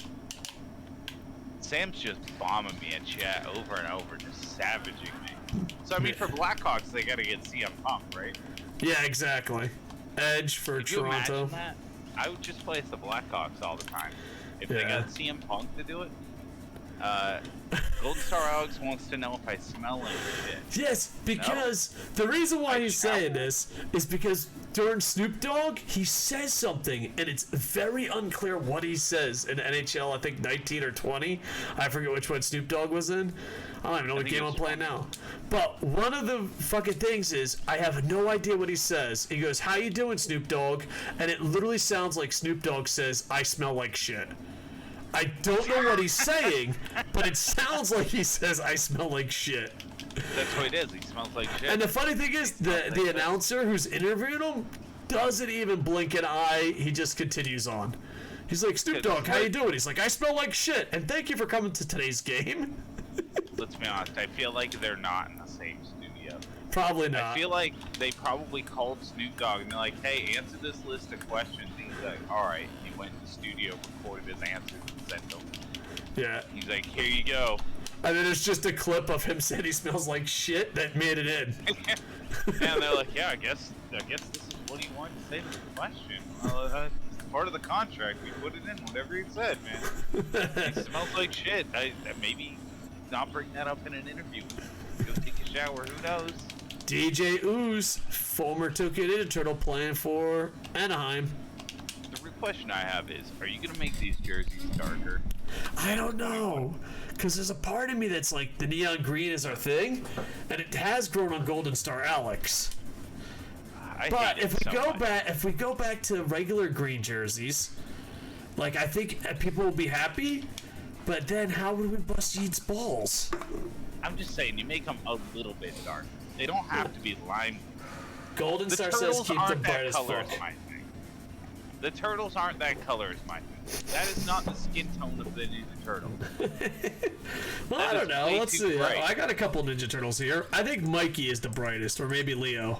Sam's just bombing me in chat over and over, just savaging me. So, I mean, for Blackhawks, they gotta get CM Punk, right? Yeah, exactly. Edge for Could you Toronto. imagine that? I would just play as the Blackhawks all the time. If they got CM Punk to do it. Golden Star Alex wants to know if I smell like shit. Yes, because the reason why he's saying this is because during Snoop Dogg, he says something, and it's very unclear what he says in NHL, I think 19 or 20. I forget which one Snoop Dogg was in. I don't even know what game I'm playing now. But one of the fucking things is, I have no idea what he says. He goes, "How you doing, Snoop Dogg?" And it literally sounds like Snoop Dogg says, "I smell like shit." I don't know what he's saying, but it sounds like he says, "I smell like shit." That's what it is. He smells like shit. And the funny thing is, the announcer who's interviewing him doesn't even blink an eye. He just continues on. He's like, "Snoop Dogg, how you doing?" He's like, "I smell like shit, and thank you for coming to today's game." Let's be honest. I feel like they're not in the same studio. Probably not. I feel like they probably called Snoop Dogg and they're like, "Hey, answer this list of questions." And he's like, "All right." He went to the studio, recorded his answers, and sent them. Yeah. He's like, "Here you go." And then there's just a clip of him saying he smells like shit that made it in. And they're like, "Yeah, I guess this is what he wanted to say to the question. It's part of the contract. We put it in. Whatever he said, man. He smells like shit. Maybe not bring that up in an interview. Go take a shower. Who knows?" DJ Ooze, former Tokyo Ninja Turtle, playing for Anaheim. The real question I have is, are you gonna make these jerseys darker? I don't know, because there's a part of me that's like, the neon green is our thing, and it has grown on Golden Star Alex. But if we go back to regular green jerseys, like, I think people will be happy. But then how would we bust Yeet's balls? I'm just saying, you make them a little bit dark. They don't have to be lime. Golden The Star says turtles keep the aren't that brightest color fuck. is my thing. The turtles aren't that color is my thing. That is not the skin tone of the Ninja Turtle. Well, I don't know. Let's see. I got a couple Ninja Turtles here. I think Mikey is the brightest, or maybe Leo.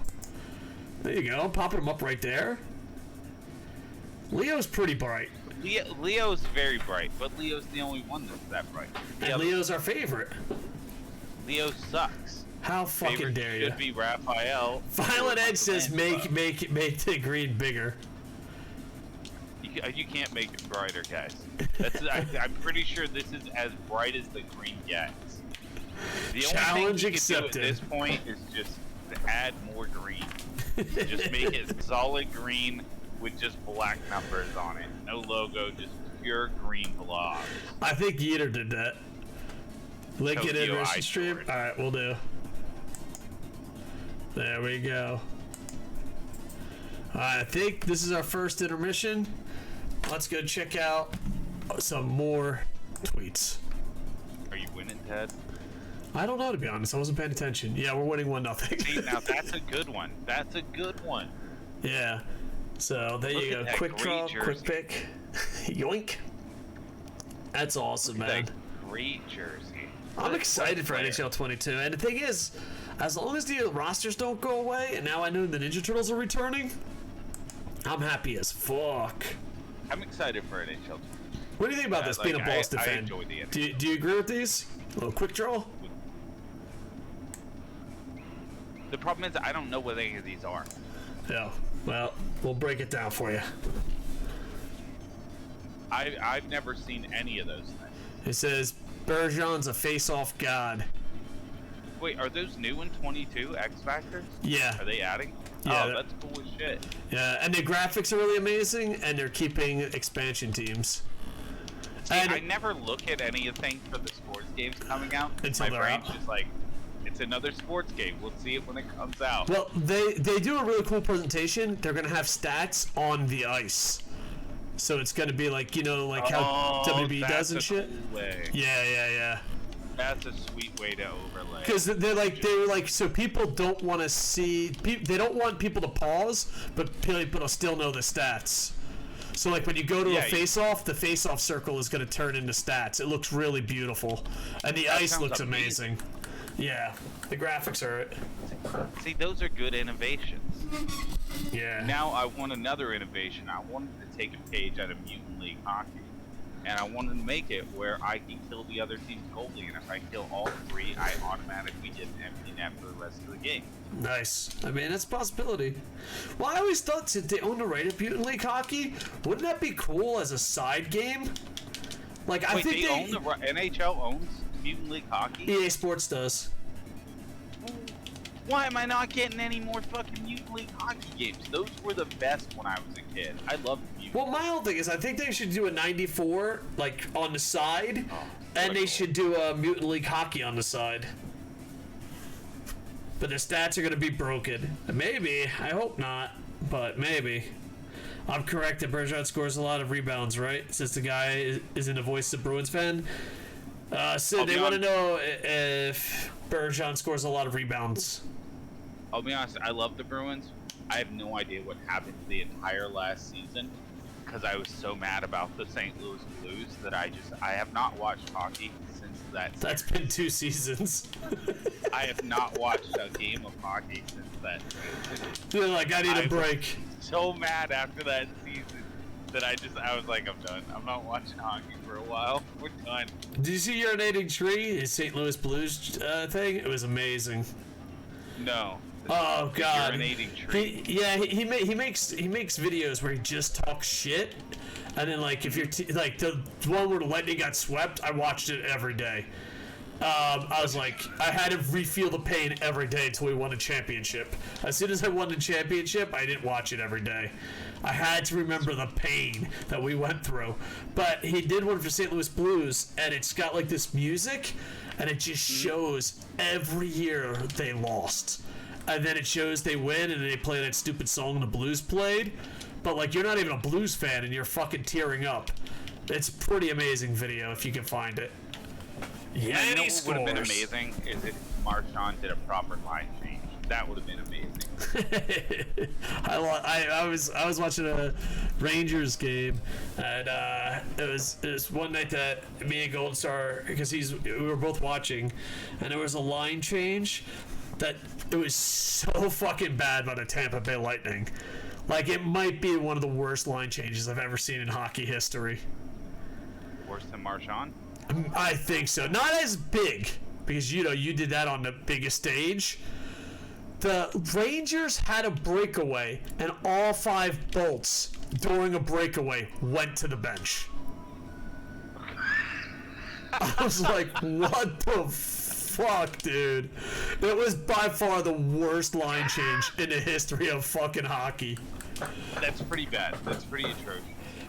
There you go. I'm popping them up right there. Leo's pretty bright. Leo's very bright, but Leo's the only one that's that bright. And Leo's our favorite. Leo sucks. How fucking Favorite dare you? should be Raphael. Violet Edge says make the green bigger. You can't make it brighter, guys. I'm pretty sure this is as bright as the green gets. The Challenge only thing you accepted. can do at this point is just to add more green. Just make it solid green with just black numbers on it. No logo, just pure green blobs. I think Yeeter did that. Link it in versus stream. Alright, we'll do. There we go. I think this is our first intermission. Let's go check out some more tweets. Are you winning, Ted? I don't know, to be honest. I wasn't paying attention. Yeah, we're winning 1-0. See, now that's a good one. That's a good one. Yeah. So there you go. Quick draw, quick pick. Yoink. That's awesome, man. That great jersey. I'm excited for NHL 22. And the thing is, as long as the rosters don't go away, and now I know the Ninja Turtles are returning, I'm happy as fuck. I'm excited for NHL 22. What do you think about this, being a Boston I fan? enjoy the Do you agree with these? A little quick draw? The problem is I don't know what any of these are. Yeah. Well, we'll break it down for you. I've never seen any of those things. It says Bergeron's a face-off god. Wait, are those new in 22 X Factors? Yeah. Are they adding? Yeah. Oh, that's cool as shit. Yeah, and the graphics are really amazing, and they're keeping expansion teams. See, And I never look at anything for the sports games coming out. Until My they're brain's out. just like, it's another sports game. We'll see it when it comes out. well, they do a really cool presentation. They're gonna have stats on the ice, so it's gonna be like like how WB that's does and a shit. cool way. Yeah. That's a sweet way to overlay. Because they're like so people don't want to see. They don't want people to pause, but people still know the stats. So like when you go to a Yeah, face-off, the face-off circle is going to turn into stats. It looks really beautiful, and the ice sounds looks amazing. amazing. Yeah, the graphics are it. See, those are good innovations. Yeah. Now I want another innovation. I wanted to take a page out of Mutant League Hockey, and I wanted to make it where I can kill the other team's goalie, and if I kill all three, I automatically get an empty net for the rest of the game. Nice. I mean, that's a possibility. Well, I always thought that they own the right of Mutant League Hockey. Wouldn't that be cool as a side game? Like I Wait, think they own the NHL owns Mutant League Hockey? EA Sports does. Why am I not getting any more fucking Mutant League Hockey games? Those were the best when I was a kid. I loved Mutant. Well, my whole thing is I think they should do a 94 like on the side, and they should do a Mutant League Hockey on the side. But the stats are going to be broken. Maybe. I hope not. But maybe. I'm correct that Bergeron scores a lot of rebounds, right? Since the guy isn't a voice of Bruins fan. Sid, they want to know if Bergeron scores a lot of rebounds. I'll be honest, I love the Bruins. I have no idea what happened the entire last season because I was so mad about the St. Louis Blues that I have not watched hockey since that series. That's been 2 seasons. I have not watched a game of hockey since that season. You're like, I need a break. So mad after that season that I was like, I'm done. I'm not watching hockey for a while. We're done. Did you see Urinating Tree, his St. Louis Blues thing? It was amazing. No. Oh God! Urinating Tree. He makes videos where he just talks shit, and then like if you're like the one where the Lightning got swept, I watched it every day. I was like, I had to feel the pain every day until we won a championship. As soon as I won the championship, I didn't watch it every day. I had to remember the pain that we went through. But he did one for St. Louis Blues, and it's got like this music, and it just shows every year they lost. And then it shows they win, and they play that stupid song the Blues played. But like, you're not even a Blues fan, and you're fucking tearing up. It's a pretty amazing video if you can find it. Yeah, You know what would have been amazing is if Marchand did a proper line change. That would have been amazing. I was watching a Rangers game, and it was one night that me and Golden Star, because we were both watching, and there was a line change that it was so fucking bad by the Tampa Bay Lightning. Like, it might be one of the worst line changes I've ever seen in hockey history. Worse than Marchand? I think so. Not as big, because you did that on the biggest stage. The Rangers had a breakaway, and all 5 bolts during a breakaway went to the bench. I was like, what the fuck, dude? It was by far the worst line change in the history of fucking hockey. That's pretty bad. That's pretty atrocious.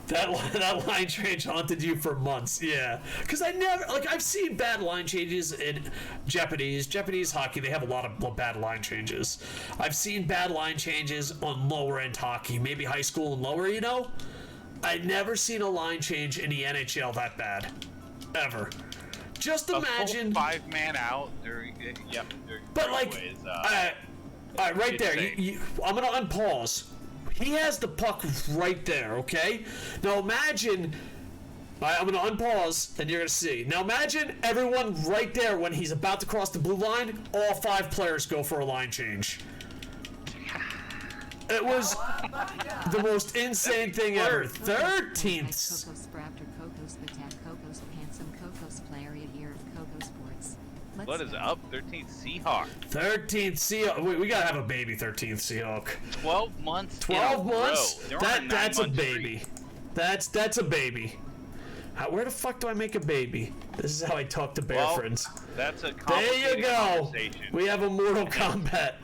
That line change haunted you for months, yeah. Because I've seen bad line changes in Japanese hockey. They have a lot of bad line changes. I've seen bad line changes on lower end hockey, maybe high school and lower. I've never seen a line change in the NHL that bad, ever. Just imagine a full 5-man out during But like, all right, right there. I'm gonna unpause. He has the puck right there, okay? Now imagine, I'm going to unpause, and you're going to see. Now imagine everyone right there when he's about to cross the blue line, all 5 players go for a line change. It was the most insane thing ever. 13th. Koco Sprafter, Koco's the Tech, Koco's handsome, Koco's player year of Koco Sports. What is up? 13th Seahawk. 13th Seahawk. We gotta have a baby 13th Seahawk. 12 months. 12 months? That's That's a baby. That's a baby. Where the fuck do I make a baby? This is how I talk to bear friends. That's a There complicated you go. conversation. We have a Mortal Kombat.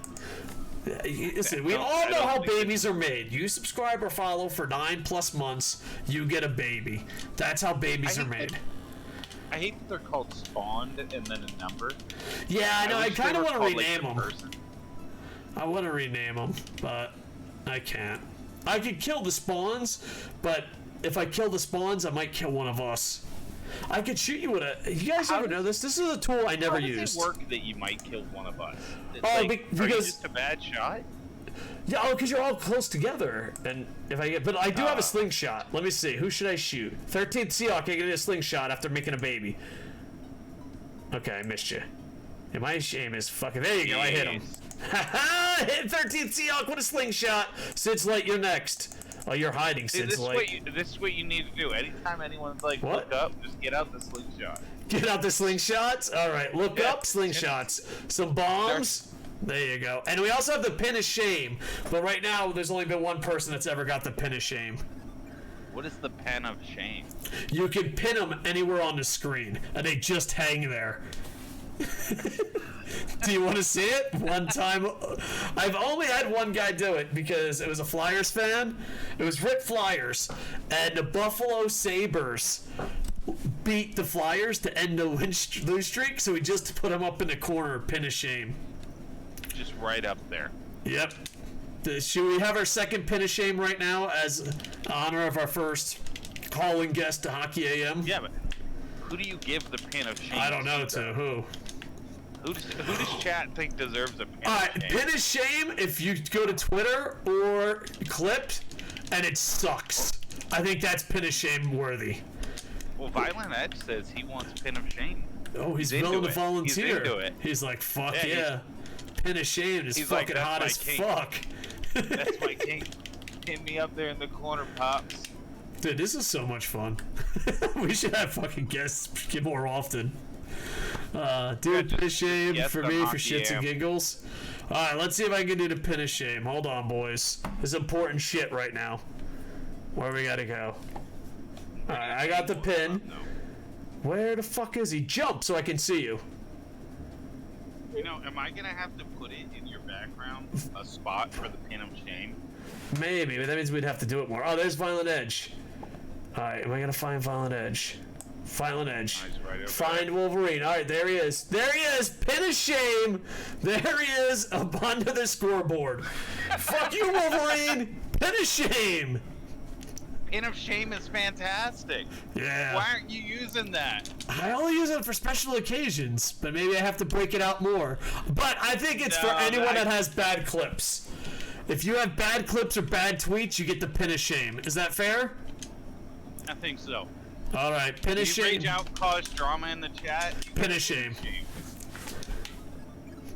Listen, we all know how babies are made. You subscribe or follow for 9+ months, you get a baby. That's how babies are made. I hate that they're called spawned and then a number. Yeah, I know. I wish they kind of were want to called, like, rename the them. person. I want to rename them, but I can't. I could kill the spawns, but if I kill the spawns, I might kill one of us. I could shoot you with a. You guys ever know this? This is a tool I never used. How does it work that you might kill one of us? Oh, Are you because just a bad shot? yeah, oh, because you're all close together, and if I get, but I do have a slingshot. Let me see. Who should I shoot? 13th Seahawk. I get a slingshot after making a baby. Okay, I missed you. And my aim is fucking. There you go. I hit him. Haha! Hit 13th Seahawk with a slingshot. Sid's Light, you're next. Oh, you're hiding, See, Sid's Light. this is what you need to do. Anytime anyone's like, What? look up, just get out the slingshot. Get out the slingshots. All right, look Yeah. up slingshots. Some bombs. There you go. And we also have the pin of shame. But right now, there's only been one person that's ever got the pin of shame. What is the pen of shame? You can pin them anywhere on the screen, and they just hang there. Do you want to see it? One time, I've only had one guy do it because it was a Flyers fan. It was Rip Flyers, and the Buffalo Sabres beat the Flyers to end the lose streak, so we just put him up in the corner, pin of shame. Just right up there. Yep. Should we have our second pin of shame right now as honor of our first calling guest to Hockey AM? Yeah, but who do you give the pin of shame? I don't know to who. Who does chat think deserves a pin Alright, of shame? pin of shame if you go to Twitter or Clipped and it sucks. I think that's pin of shame worthy. Well, Violent Edge says he wants pin of shame. Oh, he's into willing to it. volunteer. He's into it. He's like, fuck Yeah, yeah. Pin of shame is he's like, fucking "That's hot my as king." fuck. That's my king. Hit me up there in the corner, pops. Dude, this is so much fun. We should have fucking guests more often. Dude, pin of shame guest for on me for Hockey shits and AM. giggles. Alright, let's see if I can do the pin of shame. Hold on, boys. This is important shit right now. Where we gotta go? Alright, I got the pin. No. Where the fuck is he? Jump so I can see you. You know, am I gonna have to put it in your background, a spot for the pin of shame? Maybe, but that means we'd have to do it more. Oh, there's Violent Edge. Alright, am I gonna find Violent Edge? Violent Edge. Nice, right over Find Wolverine. Alright, there he is. There he is! Pin of shame! There he is, up under the scoreboard. Fuck you, Wolverine! Pin of shame! Pin of shame is fantastic. Yeah. Why aren't you using that? I only use it for special occasions, but maybe I have to break it out more. But I think it's for No, anyone I- that has bad clips. If you have bad clips or bad tweets, you get the pin of shame. Is that fair? I think so. All right, pin of You shame. rage out, cause drama in the chat. You Pin get of shame. shame.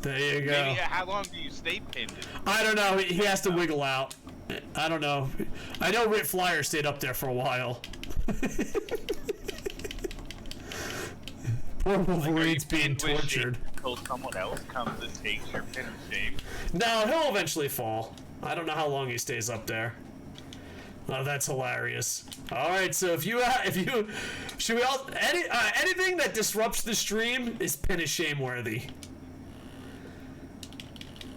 There you go. Maybe how long do you stay pinned? I don't know. He has to wiggle out. I don't know. I know Rip Flyer stayed up there for a while. Poor Wolverine's being pinned with tortured. shame Until someone else comes and takes your pin of shame. No, he'll eventually fall. I don't know how long he stays up there. Oh, that's hilarious. All right, so if you should we all anything that disrupts the stream is pin of shame worthy.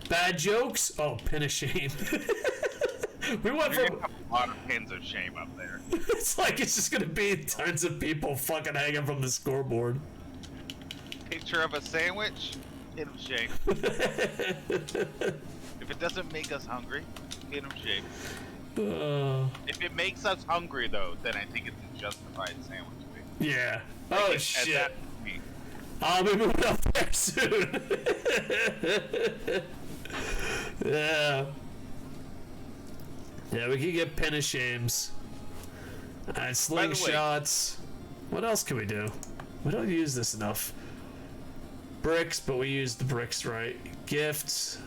Bad jokes? Oh, pin of shame. We went You're from gonna have a lot of pins of shame up there. it's like it's just gonna be tons of people fucking hanging from the scoreboard. Picture of a sandwich, pin of shame. If it doesn't make us hungry, pin of shame. If it makes us hungry, though, then I think it's a justified sandwich. Yeah. I Oh think shit. that me. I'll be moving up there soon. Yeah. Yeah, we can get pin of shames. And slingshots. What else can we do? We don't use this enough. Bricks, but we use the bricks right. Gifts.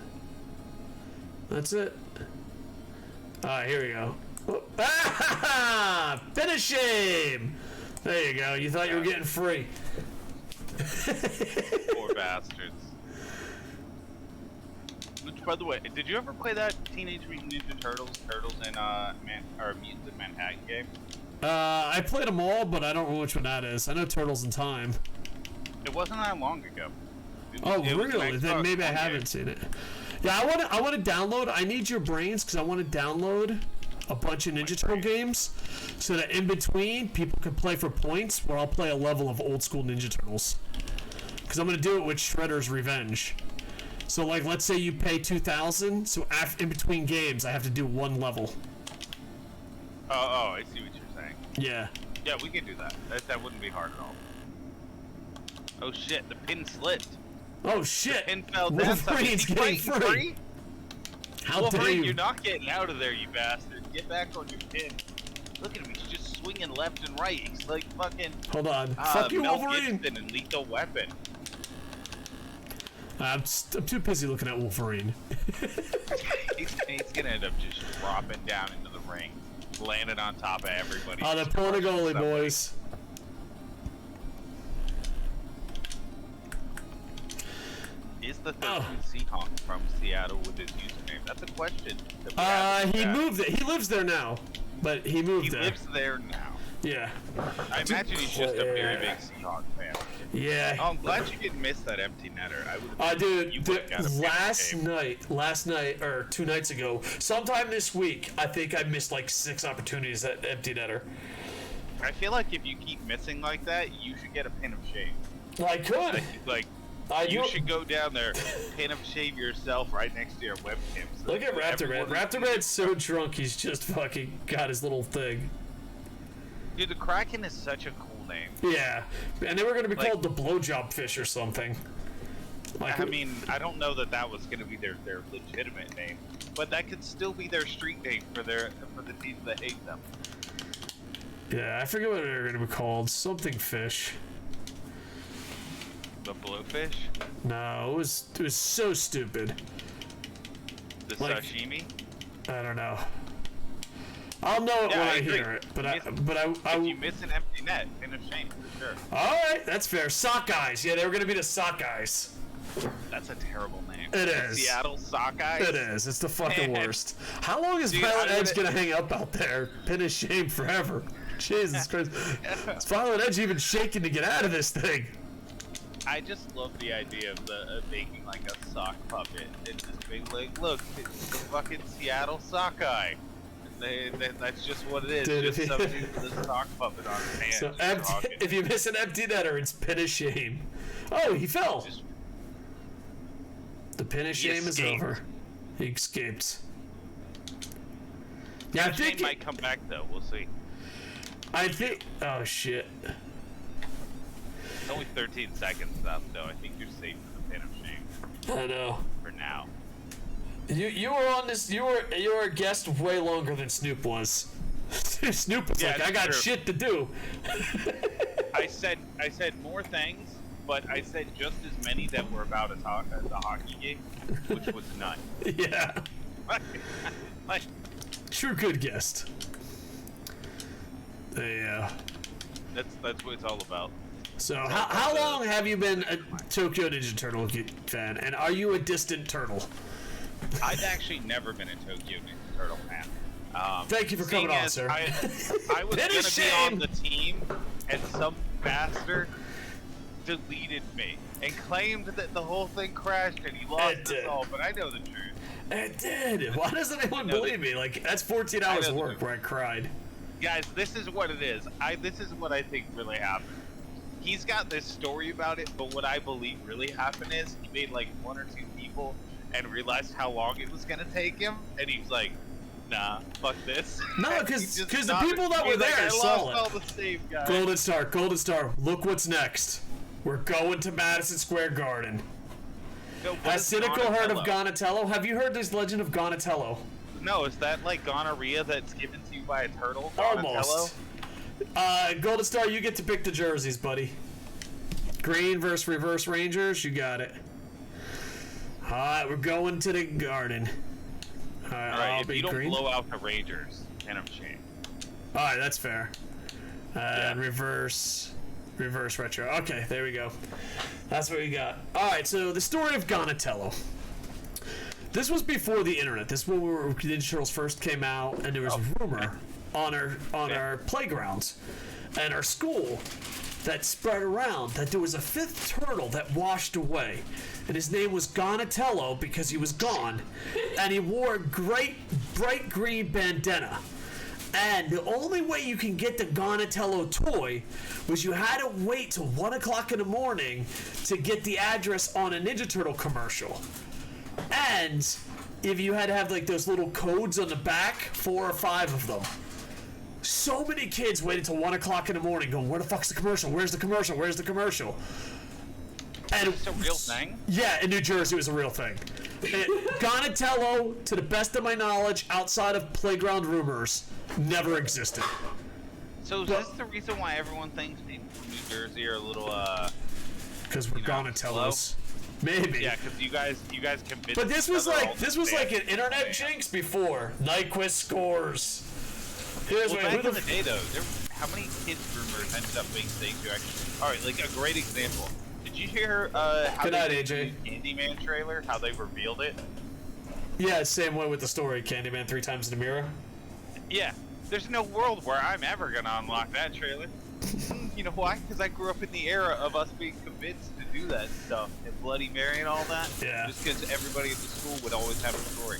That's it. Alright, here we go. Whoop. Ah! Pin of shame! There you go. You thought you were getting free. Poor bastards. Which, by the way, did you ever play that Teenage Mutant Ninja Turtles in Mutants in Manhattan game? I played them all, but I don't know which one that is. I know Turtles in Time. It wasn't that long ago. Oh, It was an really? Then Xbox maybe I One haven't game. seen it. Yeah, I want to download. I need your brains because I want to download a bunch of Ninja Turtle games so that in between people can play for points where I'll play a level of old school Ninja Turtles. Because I'm going to do it with Shredder's Revenge. So, like, let's say you pay 2,000, so in between games I have to do one level. Oh, I see what you're saying. Yeah. Yeah, we can do that. That wouldn't be hard at all. Oh shit, the pin slipped. Oh shit! Pin fell down. Wolverine's getting free. How dare Wolverine, you? you're not getting out of there, you bastard. Get back on your pin. Look at him, he's just swinging left and right. He's like fucking... Hold on. Fuck you, Mel Wolverine! Gibson and Lethal Weapon. I'm too busy looking at Wolverine. He's gonna end up just dropping down into the ring, landing on top of everybody. Oh, they're pulling a goalie, boys. Is the 13th Seahawk from Seattle with his username? That's a question. That we have to He ask. moved it. He lives there now, but he moved He there. lives there now. Yeah. I imagine he's just a very big Seahawk fan. Yeah. Oh, I'm glad you didn't miss that empty netter. I would. Dude, last night, or 2 nights ago, sometime this week, I think I missed like 6 opportunities at empty netter. I feel like if you keep missing like that, you should get a pin of shame. Well, I could. Like, you should go down there, pin of shame yourself right next to your webcam. So Look at Raptor Man. everyone- Raptor Man's so drunk, he's just fucking got his little thing. Dude, the Kraken is such a cool name. Yeah. And they were going to be Like- called the Blowjob Fish or something. Like, I mean, I don't know that that was going to be their legitimate name, but that could still be their street name for the teams that hate them. yeah, I forget what they were going to be called. Something fish. The Blowfish, No, it was so stupid. the Like- sashimi. I don't know. I'll know it Yeah, when I I agree. hear it, but If you miss an empty net, pin of shame for sure. all right, that's fair. Sockeyes. Yeah, they were gonna be the Sockeyes. That's a terrible name. It is. Seattle Sockeyes. It is. It's the fucking Man. worst. How long is Dude, Violent I Edge would've- gonna hang up out there? Pin of shame forever. Jesus Christ. Is Violent Edge even shaking to get out of this thing? I just love the idea of making like a sock puppet and just being like, look, it's the fucking Seattle Sockeye. That's just what it is. Dude, just if some you- dude with a sock puppet on his hand. So just rocking. if you miss an empty netter, it's pin of shame. Oh, he fell. Just- The pin of shame is escaped. over. He escaped. Yeah, I Pin of shame think. might come back though. We'll see. Oh shit. It's only 13 seconds left though. I think you're safe for the pin of shame I know. for now. You were on this. You were a guest way longer than Snoop was. Snoop was Yeah, like, I it's got true. shit to do. I said more things, but I said just as many that were about a hockey game, which was none. Yeah. like, True good guest. Yeah. that's what it's all about. So how long have you been a Tokyo Ninja Turtle fan, and are you a distant turtle? I've actually never been a Tokyo Ninja Turtle fan. Thank you for coming seeing on, as sir. I was Pin of gonna be shame. on the team, and some bastard deleted me and claimed that the whole thing crashed and he lost It us did. all. But I know the truth. It did. Why doesn't anyone know believe me? Like, that's 14 I hours know of the work truth. where I cried. Guys, this is what it is. This is what I think really happened. He's got this story about it, but what I believe really happened is he made like 1 or 2 people and realized how long it was gonna take him, and he's like, nah, fuck this. No, And he because just the stopped. people that were He's like, there I saw lost it. all the save guys. Golden Star, look what's next. We're going to Madison Square Garden. Yo, what Has is Cynical heard of Donatello? Donatello? Have you heard this legend of Donatello? No, is that like gonorrhea that's given to you by a turtle? Donatello? Almost. Golden Star, you get to pick the jerseys, buddy. Green versus Reverse Rangers, you got it. Alright, we're going to the garden. Alright, Alright, I'll if be you don't green. blow out the Rangers, then I'm shame. Alright, that's fair. And reverse retro. Okay, there we go. That's what we got. Alright, so the story of Donatello. This was before the internet. This was when Ninja Turtles first came out, and there was a rumor on our playgrounds and our school that spread around that there was a fifth turtle that washed away, and his name was Donatello because he was gone, and he wore a great bright green bandana. And the only way you can get the Donatello toy was you had to wait till 1 o'clock in the morning to get the address on a Ninja Turtle commercial. And if you had to have like those little codes on the back, 4 or 5 of them. So many kids waited till 1 o'clock in the morning going, where the fuck's the commercial? Where's the commercial? Where's the commercial? And It's a real thing? yeah, in New Jersey it was a real thing. Donatello, to the best of my knowledge, outside of playground rumors, never existed. So is this the reason why everyone thinks people from New Jersey are a little, Because we're you know, Donatellos. Maybe. yeah, because you guys convinced But this was each other like all an internet Yeah. jinx before. Nyquist scores. Here's Well, who back in the the day, though, how many kids rumors ended up being things you actually... All right, like a great example. Did you hear how Good night, they AJ. did the Candyman trailer? How they revealed it? Yeah, same way with the story. Candyman 3 times in the mirror. Yeah. There's no world where I'm ever gonna unlock that trailer. You know why? Because I grew up in the era of us being convinced to do that stuff and Bloody Mary and all that. Yeah. Just because everybody at the school would always have a story.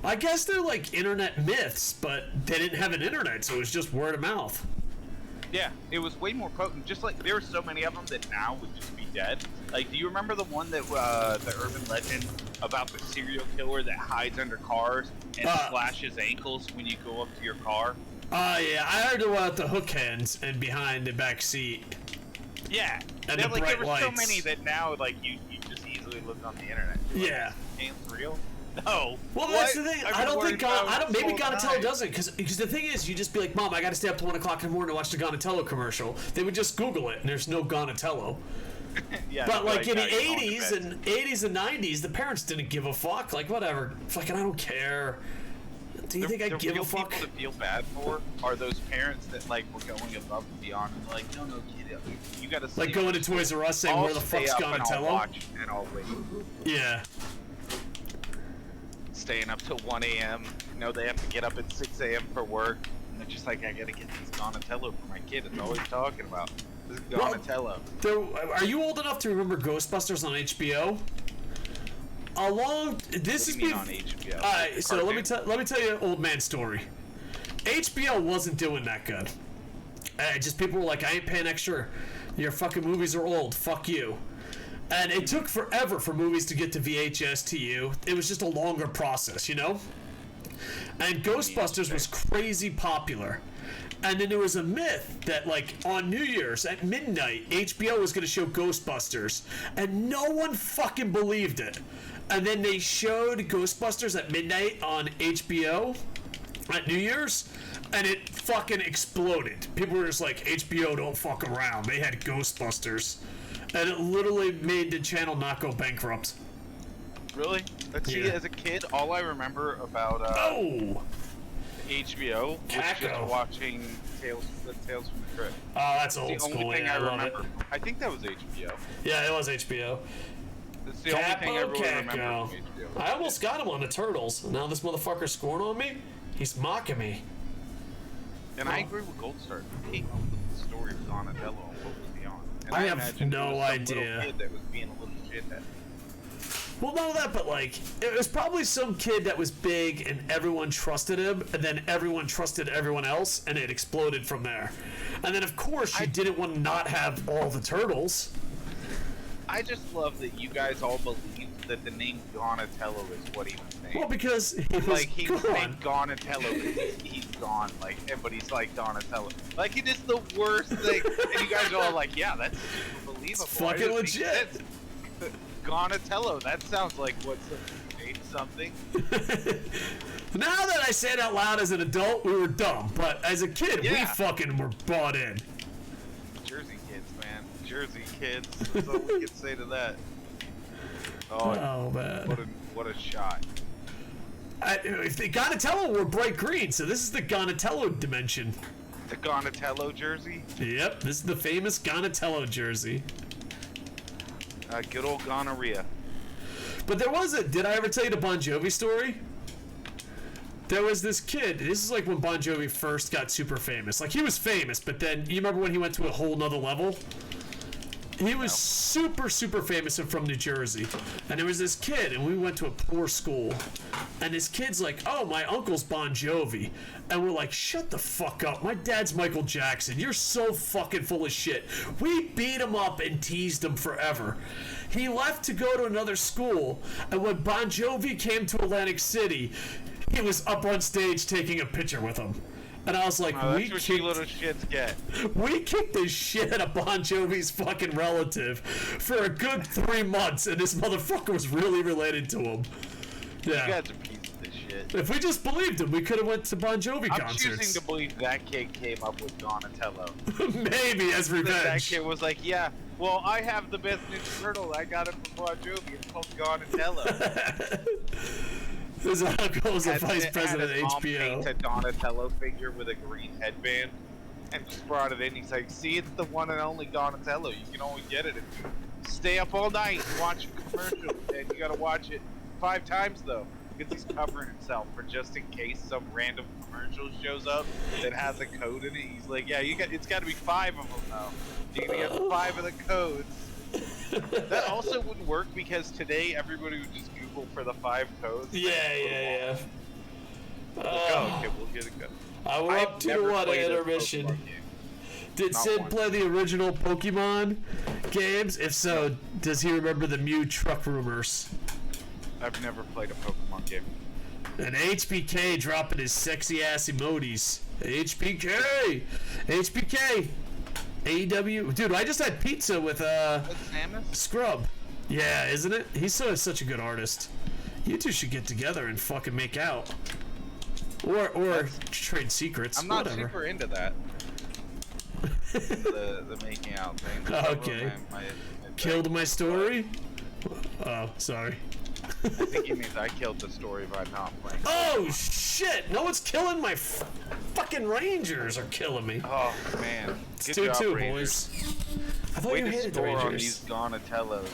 I guess they're like internet myths, but they didn't have an internet, so it was just word of mouth. Yeah, it was way more potent. Just like there were so many of them that now would just be dead. Like, do you remember the one that the urban legend about the serial killer that hides under cars and slashes ankles when you go up to your car? Yeah, I heard about the hook hands and behind the back seat. Yeah, And there, the like, bright there were so lights. many that now like you just easily look on the internet. Yeah. Hands real? No. Well, What? that's the thing. I've I been don't worried think about it maybe this whole Donatello time. doesn't, because the thing is, you just be like, Mom, I got to stay up to 1 o'clock in the morning to watch the Donatello commercial. They would just Google it, and there's no Donatello. Yeah, But like in the now you're going to 80s bed. and 90s, the parents didn't give a fuck. Like whatever, fucking I don't care. Do you think I the give real a fuck? people to feel bad for are those parents that like were going above and beyond and like, no, kid, you gotta Like going to Toys R Us saying, I'll where the stay fuck's up and I'll Donatello? watch and I'll wait. Yeah. Staying up till 1 a.m. You know, they have to get up at 6 a.m. for work. And they're just like, I gotta get this Donatello for my kid. It's all he's talking about. This is Well, Donatello. Are you old enough to remember Ghostbusters on HBO? This What is do you mean on HBO? Alright, so let Cartoon? me tell you an old man story. HBO wasn't doing that good. Just people were like, I ain't paying extra. Your fucking movies are old. Fuck you. And it took forever for movies to get to VHS to you. It was just a longer process, you know? And Ghostbusters was crazy popular. And then there was a myth that, like, on New Year's at midnight, HBO was going to show Ghostbusters. And no one fucking believed it. And then they showed Ghostbusters at midnight on HBO at New Year's. And it fucking exploded. People were just like, HBO don't fuck around. They had Ghostbusters. And it literally made the channel not go bankrupt. Really? See, Yeah. as a kid, all I remember about Oh! HBO was Koco. just watching Tales from the Crypt. Oh, that's It's old the only school. thing Yeah, I I love remember. it. I think that was HBO. Yeah, it was HBO. It's the only thing I really remember Koco. from HBO. I almost got him on the Turtles. Now this motherfucker's scoring on me? He's mocking me. And I agree with Goldstar. He knows the story of Donatello and what was he on. And I have imagine no it was some idea. Little kid that was being a little shithead. Well, not that, but like, it was probably some kid that was big and everyone trusted him, and then everyone trusted everyone else, and it exploded from there. And then, of course, you didn't want to not have all the Turtles. I just love that you guys all believe that the name Donatello is what he was named. Well, because he was Like, he was gone. named Donatello because he's gone, like, everybody's like Donatello. Like, it is the worst thing. And you guys are all like, yeah, that's super believable. It's fucking It makes legit. sense. Donatello, that sounds like what's named something. Now that I say it out loud as an adult, we were dumb, but as a kid, we Yeah. fucking were bought in. Jersey kids, man. Jersey kids. That's all we can say to that. Oh, Oh, man. what a shot. If the Donatello were bright green, so this is the Donatello dimension. The Donatello jersey. Yep, this is the famous Donatello jersey. Good old gonorrhea. But there was did I ever tell you the Bon Jovi story? there was this kid. This is like when Bon Jovi first got super famous. Like, he was famous, but then you remember when he went to a whole nother level? He was super, super famous and from New Jersey. And there was this kid, and we went to a poor school. And this kid's like, oh, my uncle's Bon Jovi. And we're like, shut the fuck up. My dad's Michael Jackson. You're so fucking full of shit. We beat him up and teased him forever. He left to go to another school. And when Bon Jovi came to Atlantic City, he was up on stage taking a picture with him. And I was like, that's what you little shits get. We kicked the shit out of Bon Jovi's fucking relative for a good 3 months, and this motherfucker was really related to him. Yeah. You guys are pieces of shit. If we just believed him, we could have went to Bon Jovi I'm concerts. choosing to believe that kid came up with Donatello. Maybe as revenge. That kid was like, yeah, well, I have the best Ninja Turtle. I got it from Bon Jovi. It's called Donatello. His uncle was a vice president at of HBO. A Donatello figure with a green headband, and just brought it in. He's like, "See, it's the one and only Donatello. You can only get it if you stay up all night and watch a commercial, and you gotta watch it 5 times though, because he's covering himself for just in case some random commercial shows up that has a code in it. He's like, yeah, it's got to be 5 of them though. You're gonna get 5 of the codes." That also wouldn't work because today everybody would just Google for the 5 codes. Yeah. Okay, we'll get it go. We're up 2-1 at intermission. Did Sid play the original Pokemon games? If so, does he remember the Mew truck rumors? I've never played a Pokemon game. And HBK dropping his sexy ass emojis. HBK! AEW. Dude, I just had pizza with Scrub. Yeah, isn't it? He's such a good artist. You two should get together and fucking make out. Or trade secrets. I'm not whatever. super into that. the making out thing. Okay. Killed my story? Oh, sorry. I think he means I killed the story by not playing. Oh shit! No one's killing my fucking Rangers are killing me. Oh man. It's Good 2-2, job, boys. I thought Way you to hated the score on Rangers. these Donatellos.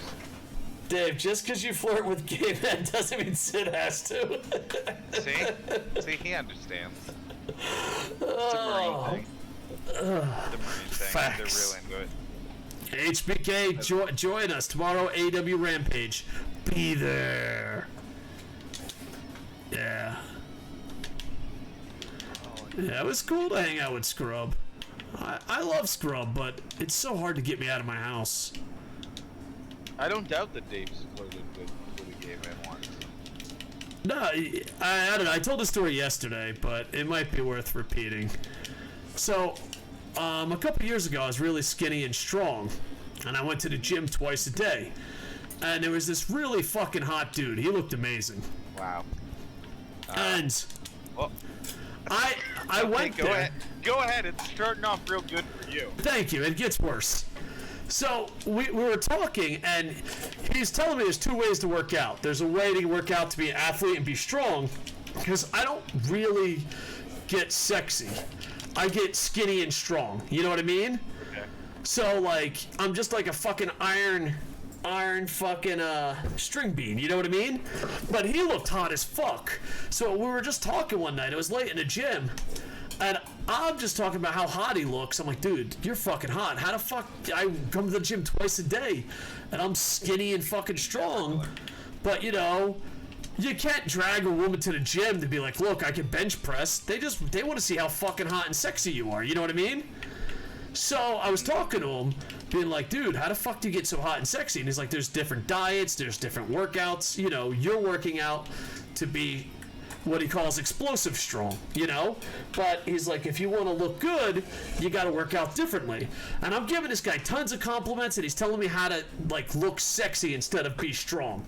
Dave, just because you flirt with gay men doesn't mean Sid has to. See, he understands. It's a Marine thing. It's a Marine thing. Facts. They're real into it. HBK, join us tomorrow, AW Rampage. Be there. Yeah. Yeah, it was cool to hang out with Scrub. I love Scrub, but it's so hard to get me out of my house. I don't doubt that Dave's flirted with a gay man once. No, I don't know. I told the story yesterday, but it might be worth repeating. So, a couple years ago, I was really skinny and strong, and I went to the gym twice a day. And there was this really fucking hot dude. He looked amazing. Wow. And Well, I went go there. Ahead. Go ahead. It's starting off real good for you. Thank you. It gets worse. So we were talking, and he's telling me there's 2 ways to work out. There's a way to work out to be an athlete and be strong, because I don't really get sexy. I get skinny and strong. You know what I mean? Okay. So, like, I'm just like a fucking iron fucking string bean, you know what I mean? But he looked hot as fuck. So we were just talking one night. It was late in the gym, and I'm just talking about how hot he looks. I'm like, dude, you're fucking hot. How the fuck? I come to the gym twice a day, and I'm skinny and fucking strong. But you know, you can't drag a woman to the gym to be like, look, I can bench press. They want to see how fucking hot and sexy you are. You know what I mean? So I was talking to him, being like, dude, how the fuck do you get so hot and sexy? And he's like, there's different diets, there's different workouts. You know, you're working out to be what he calls explosive strong, you know? But he's like, if you want to look good, you got to work out differently. And I'm giving this guy tons of compliments, and he's telling me how to, like, look sexy instead of be strong.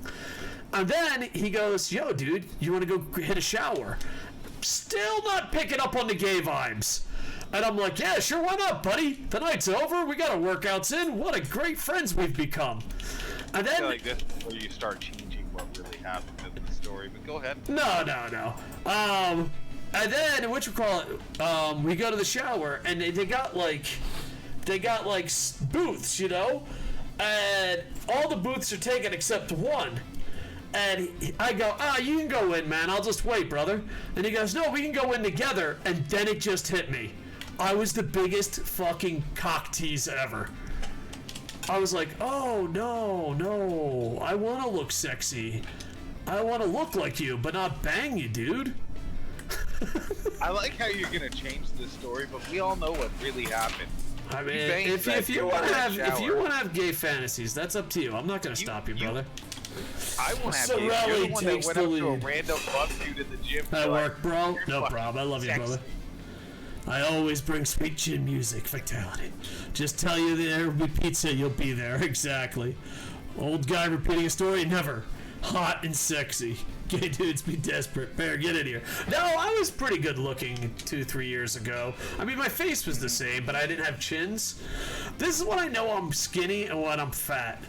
And then he goes, yo, dude, you want to go hit a shower? Still not picking up on the gay vibes. And I'm like, yeah, sure, why not, buddy? The night's over. We got our workouts in. What a great friends we've become. And then, I feel like this is where you start changing what really happened in the story, but go ahead. No. And then, we go to the shower, and they got like booths, you know? And all the booths are taken except one. And I go, you can go in, man. I'll just wait, brother. And he goes, no, we can go in together. And then it just hit me. I was the biggest fucking cock tease ever. I was like, oh, no. I want to look sexy. I want to look like you, but not bang you, dude. I like how you're gonna change the story, but we all know what really happened. I mean, if you want to have gay fantasies, that's up to you. I'm not gonna stop you, brother. I want to have Sorelli gay. You're the one that takes went the up to a lead. random buff dude at the gym. That work, bro? "You're No fucking problem. I love you, sexy." brother. I always bring sweet chin music, fatality. Just tell you there will be pizza, you'll be there. Exactly. Old guy repeating a story, never. Hot and sexy. Gay dudes be desperate. Bear, get in here. No, I was pretty good looking 2-3 years ago. I mean, my face was the same, but I didn't have chins. This is when I know I'm skinny and when I'm fat.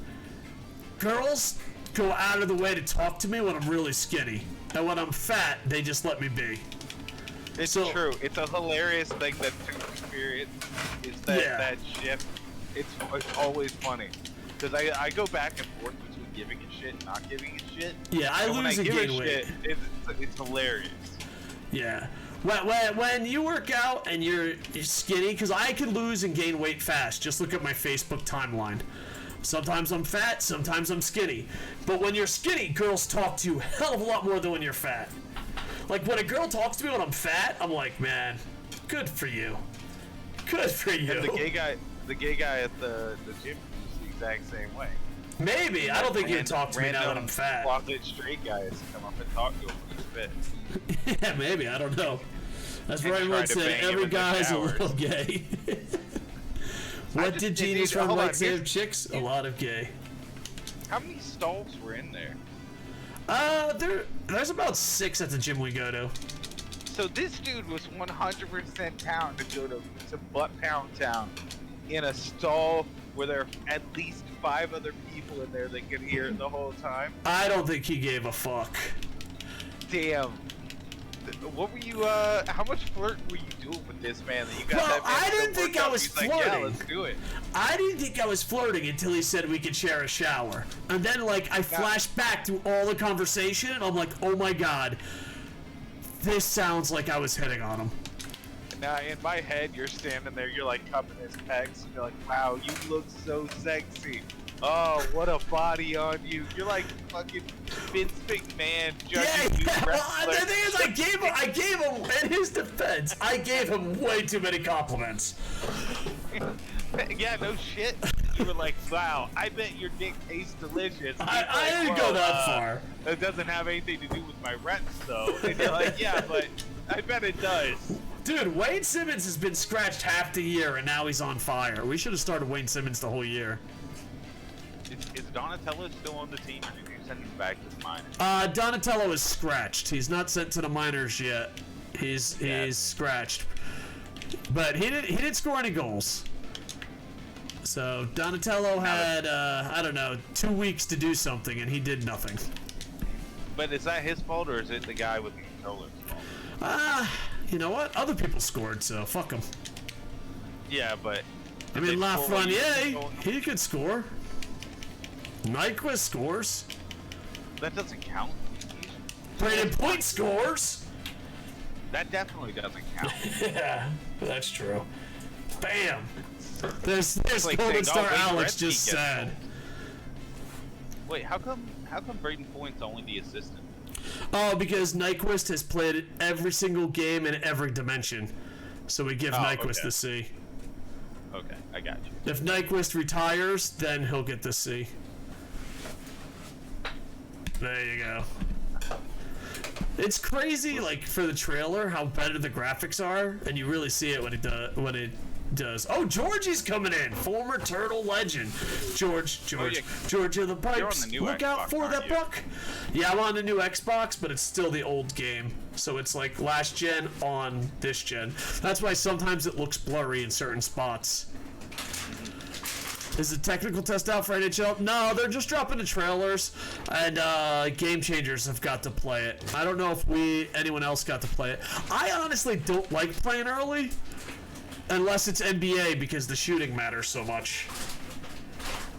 Girls go out of the way to talk to me when I'm really skinny. And when I'm fat, they just let me be. It's true. It's a hilarious thing that to experience is that shift. It's always funny because I go back and forth between giving a shit and not giving a shit. Yeah, I lose and gain weight. It's hilarious. Yeah. When you work out and you're skinny, because I can lose and gain weight fast. Just look at my Facebook timeline. Sometimes I'm fat, sometimes I'm skinny. But when you're skinny, girls talk to you a hell of a lot more than when you're fat. Like, when a girl talks to me when I'm fat, I'm like, man, good for you. Good for you. And the gay guy at the gym is the exact same way. Maybe. I don't think he'd talk to me now that I'm fat. Closet straight guys come up and talk to him for his fit. Yeah, maybe. I don't know. That's And what everyone try to said. bang him Every in the guy's a showers. little gay. What did Genius from hold on, White say of here's- chicks? A lot of gay. How many stalls were in there? There's about 6 at the gym we go to. So this dude was 100% down to go to Butt Pound Town in a stall where there are at least 5 other people in there that could hear it the whole time. I don't think he gave a fuck. Damn. What were you, how much flirt were you doing with this man that you got that man I so didn't think worked I up? was He's like, yeah, flirting. let's do it. I didn't think I was flirting until he said we could share a shower. And then, like, I flashed back through all the conversation, and I'm like, oh my god, this sounds like I was hitting on him. Now, in my head, you're standing there, you're like cupping his pecs, and you're like, wow, you look so sexy. Oh, what a body on you. You're like fucking Vince McMahon judging you Well, the wrestlers. thing is, I gave him, in his defense, I gave him way too many compliments. Yeah, no shit. You were like, wow, I bet your dick tastes delicious. I didn't go that far. That doesn't have anything to do with my reps, though. And you're like, yeah, but I bet it does. Dude, Wayne Simmons has been scratched half the year, and now he's on fire. We should have started Wayne Simmons the whole year. Is Donatello still on the team, or did you send him back to the minors? Donatello is scratched. He's not sent to the minors yet. He's scratched. But he didn't score any goals. So Donatello had I don't know, 2 weeks to do something, and he did nothing. But is that his fault, or is it the guy with the controller's fault? You know what? Other people scored, so fuck them. Yeah, but I did mean, they score when you Lafreniere, control- he could score. Nyquist scores. that doesn't count. Brandon Point scores. That definitely doesn't count. Yeah, that's true. Bam. There's like Golden saying, Star Wayne Alex Gretzky just gets said. Wait, how come Braden Point's only the assistant? Oh, because Nyquist has played every single game in every dimension. So we give Nyquist okay. the C. Okay, I got you. If Nyquist retires, then he'll get the C. There you go. It's crazy, like, for the trailer, how better the graphics are, and you really see it when it does. Oh, Georgie's coming in, former Turtle legend. George of the Pipes. the new Look out Xbox, for aren't the you? buck. Yeah, I'm on the new Xbox, but it's still the old game. So it's like last gen on this gen. That's why sometimes it looks blurry in certain spots. Is the technical test out for NHL? No, they're just dropping the trailers, and Game Changers have got to play it. I don't know if anyone else got to play it. I honestly don't like playing early, unless it's NBA, because the shooting matters so much.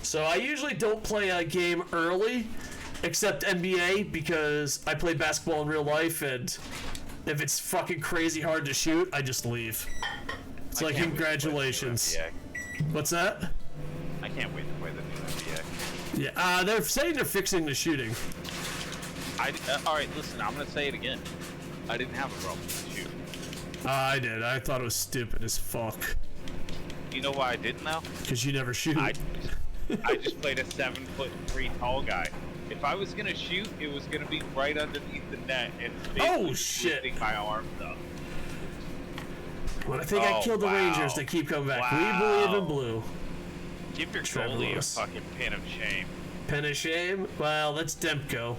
So I usually don't play a game early, except NBA, because I play basketball in real life, and if it's fucking crazy hard to shoot, I just leave. It's like, congratulations. What's that? I can't wait to play the new NBA. Yeah, they're saying they're fixing the shooting. Alright, listen, I'm gonna say it again. I didn't have a problem with shooting. I did. I thought it was stupid as fuck. You know why I didn't though? Because you never shoot. I just played a 7'3" tall guy. If I was gonna shoot, it was gonna be right underneath the net and Oh, shit. lifting my arms up. When I think I killed the Rangers, they keep coming back. We believe in blue. Give your Trevor goalie a Lewis. fucking pin of shame. Pen of shame? Well, that's Demko.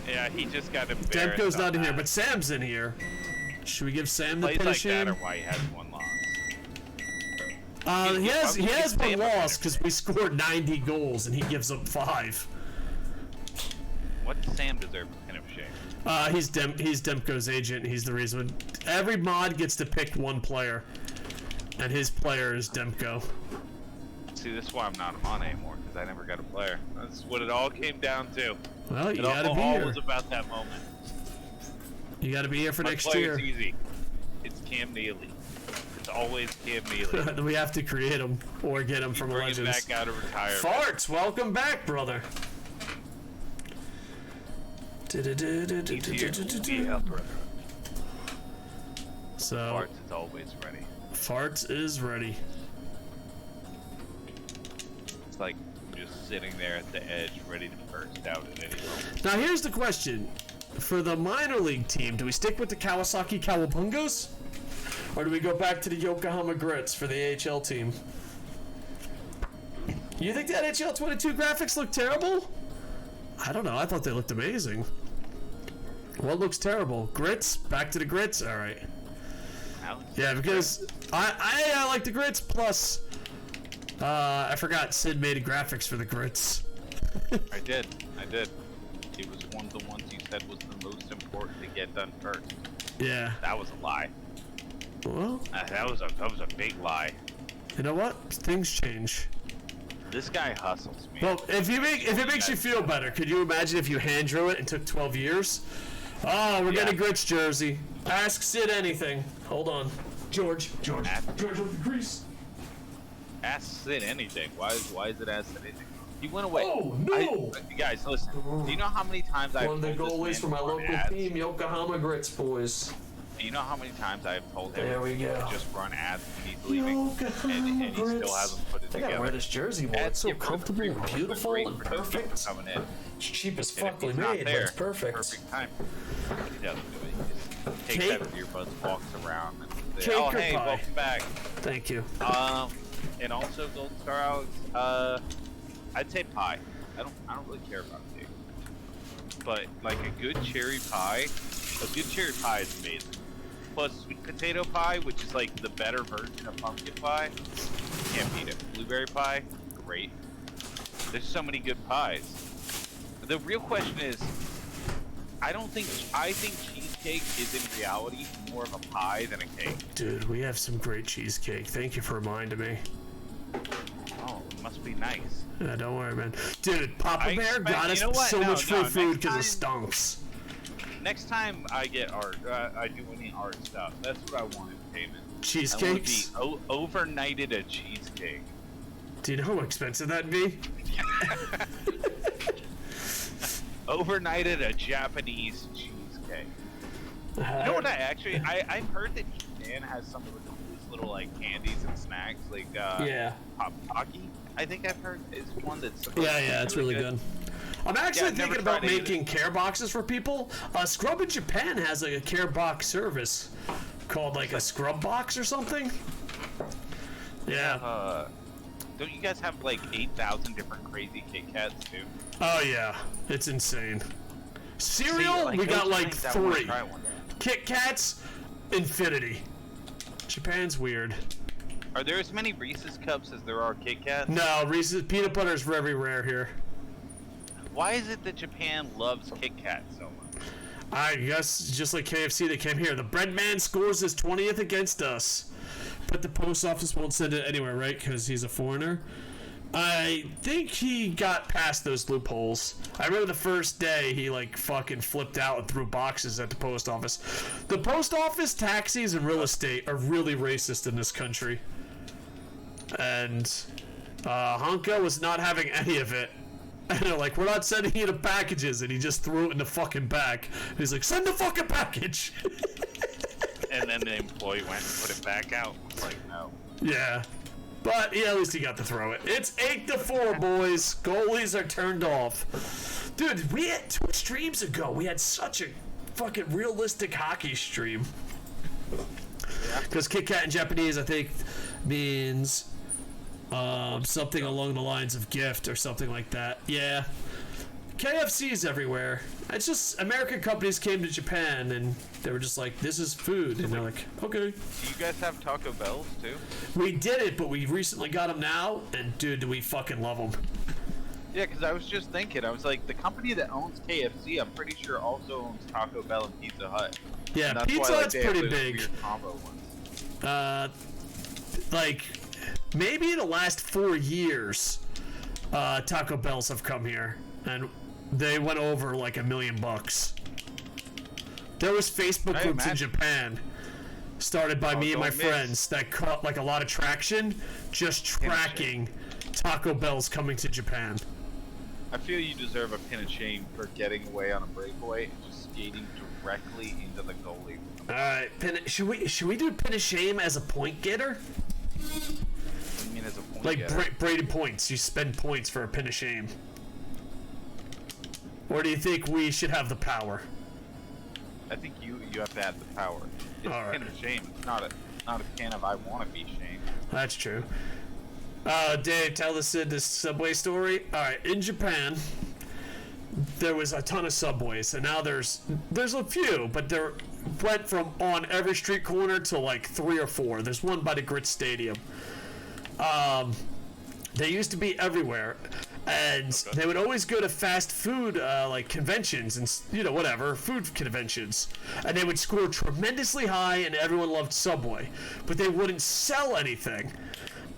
Yeah, he just got embarrassed. Demko's not on in here, that. but Sam's in here. Should we give Sam the Plays pen like of shame? that or why he has one loss. He has Why would you one say him a loss pen because we scored 90 goals and he gives up 5. What does Sam deserve a pin of shame? He's Demko's agent. He's the reason. Every mod gets to pick one player, and his player is Demko. See, this is why I'm not on anymore, because I never got a player. That's what it all came down to. Well, you It gotta all be here. was about that moment. You gotta be here for My next player's year. easy. It's Cam Neely. It's always Cam Neely. We have to create him or get him from Bring him Legends. back out of retirement. Farts, welcome back, brother. He's here. Be up, brother. So, Farts is always ready. Farts is ready. It's like just sitting there at the edge, ready to burst out at any moment. Now here's the question. For the minor league team, do we stick with the Kawasaki Cowabungos? Or do we go back to the Yokohama Grits for the AHL team? You think the NHL 22 graphics look terrible? I don't know. I thought they looked amazing. What looks terrible? Grits? Back to the Grits? Alright. Yeah, because I like the Grits, plus I forgot Sid made graphics for the Grits. I did. It was one of the ones you said was the most important to get done first. Yeah. That was a lie. Well, That was a big lie. you know what? Things change. This guy hustles, man. Well, if it makes you feel better, could you imagine if you hand drew it and took 12 years? Oh, we're getting a Grits jersey. Ask Sid anything. Hold on. George with the grease. Ask Sid anything. Why is it ask Sid anything? He went away. Oh, no! Guys, listen. Do you know how many times I've One of the told goalies this for man my to run local ads? team, Yokohama Grits boys. Do you know how many times I've told him There we go. to just run ads when he's leaving, Yokohama and he still Grits. hasn't put it I gotta together? wear this jersey more. It's so comfortable and beautiful and perfect. Coming in. It's cheap as And fuck if he's not made, but there, it's perfect. Perfect time. He doesn't do it. He just takes Cake- out his earbuds, walks around, and says, Cake "Oh, or hey, pie?" welcome back." Thank you. And also Golden Star Alex. I'd say pie. I don't really care about cake, but like a good cherry pie is amazing. Plus sweet potato pie, which is like the better version of pumpkin pie. Can't beat it. Blueberry pie, great. There's so many good pies. The real question is, I think cheesecake is in reality more of a pie than a cake. Dude, we have some great cheesecake. Thank you for reminding me. Oh, it must be nice. Yeah, don't worry, man. Dude, Papa I Bear expect- got you us know what? so No, much free no, food next because it time- stunks. Next time I get art, I do any art stuff. That's what I want in payment. Cheesecakes? I want to be overnighted a cheesecake. Do you know how expensive that'd be? Overnighted a Japanese cheesecake. You know what I've heard that Japan has some of the coolest little like candies and snacks, like Yeah. Pocky. I think I've heard is one that's Yeah, it's really good. I'm actually I've never thinking about tried it making care boxes for people. Scrub in Japan has like a care box service called like a scrub box or something. Yeah. Don't you guys have like 8,000 different crazy Kit Kats too? Oh yeah, it's insane. Cereal, See, like, we got those like things I wanna 3. try one day. Kit Kats, infinity. Japan's weird. Are there as many Reese's cups as there are Kit Kats? No, Reese's peanut butter is very rare here. Why is it that Japan loves Kit Kat so much? I guess just like KFC, they came here. The bread man scores his 20th against us, but the post office won't send it anywhere, right? Because he's a foreigner. I think he got past those loopholes. I remember the first day he like fucking flipped out and threw boxes at the post office. The post office, taxis, and real estate are really racist in this country. And Honka was not having any of it. And they're like, we're not sending you the packages. And he just threw it in the fucking bag. And he's like, send the fucking package. And then the employee went and put it back out. It's like, no. Yeah. But yeah, at least he got to throw it. It's 8-4, boys. Goalies are turned off. Dude, we had 2 streams ago. We had such a fucking realistic hockey stream. Because Kit Kat in Japanese, I think, means something along the lines of gift or something like that. Yeah. KFC's everywhere. It's just American companies came to Japan and they were just like, this is food. And they're like, okay. Do you guys have Taco Bells too? We did it, but we recently got them now. And dude, do we fucking love them. Yeah, because I was just thinking, I was like, the company that owns KFC, I'm pretty sure also owns Taco Bell and Pizza Hut. Yeah, And that's Pizza why, Hut's they have pretty those big. weird combo ones. Like, maybe in the last 4 years, Taco Bells have come here. And they went over like $1 million. There was Facebook I groups in imagine. Japan started by me and my don't miss. friends that caught like a lot of traction just tracking Taco Bell's coming to Japan. I feel you deserve a pin of shame for getting away on a breakaway and just skating directly into the goalie. All right, should we do pin of shame as a point getter? I mean, as a point Like getter. braided points. You spend points for a pin of shame. Or do you think we should have the power? I think you have to have the power. It's All a right. pin of shame. It's not a can of I want to be shamed. That's true. Dave, tell us this subway story. All right, in Japan, there was a ton of subways, and now there's a few, but there went from on every street corner to like 3 or 4. There's one by the Grit Stadium. They used to be everywhere, and they would always go to fast food like conventions and whatever food conventions, and they would score tremendously high, and everyone loved Subway, but they wouldn't sell anything.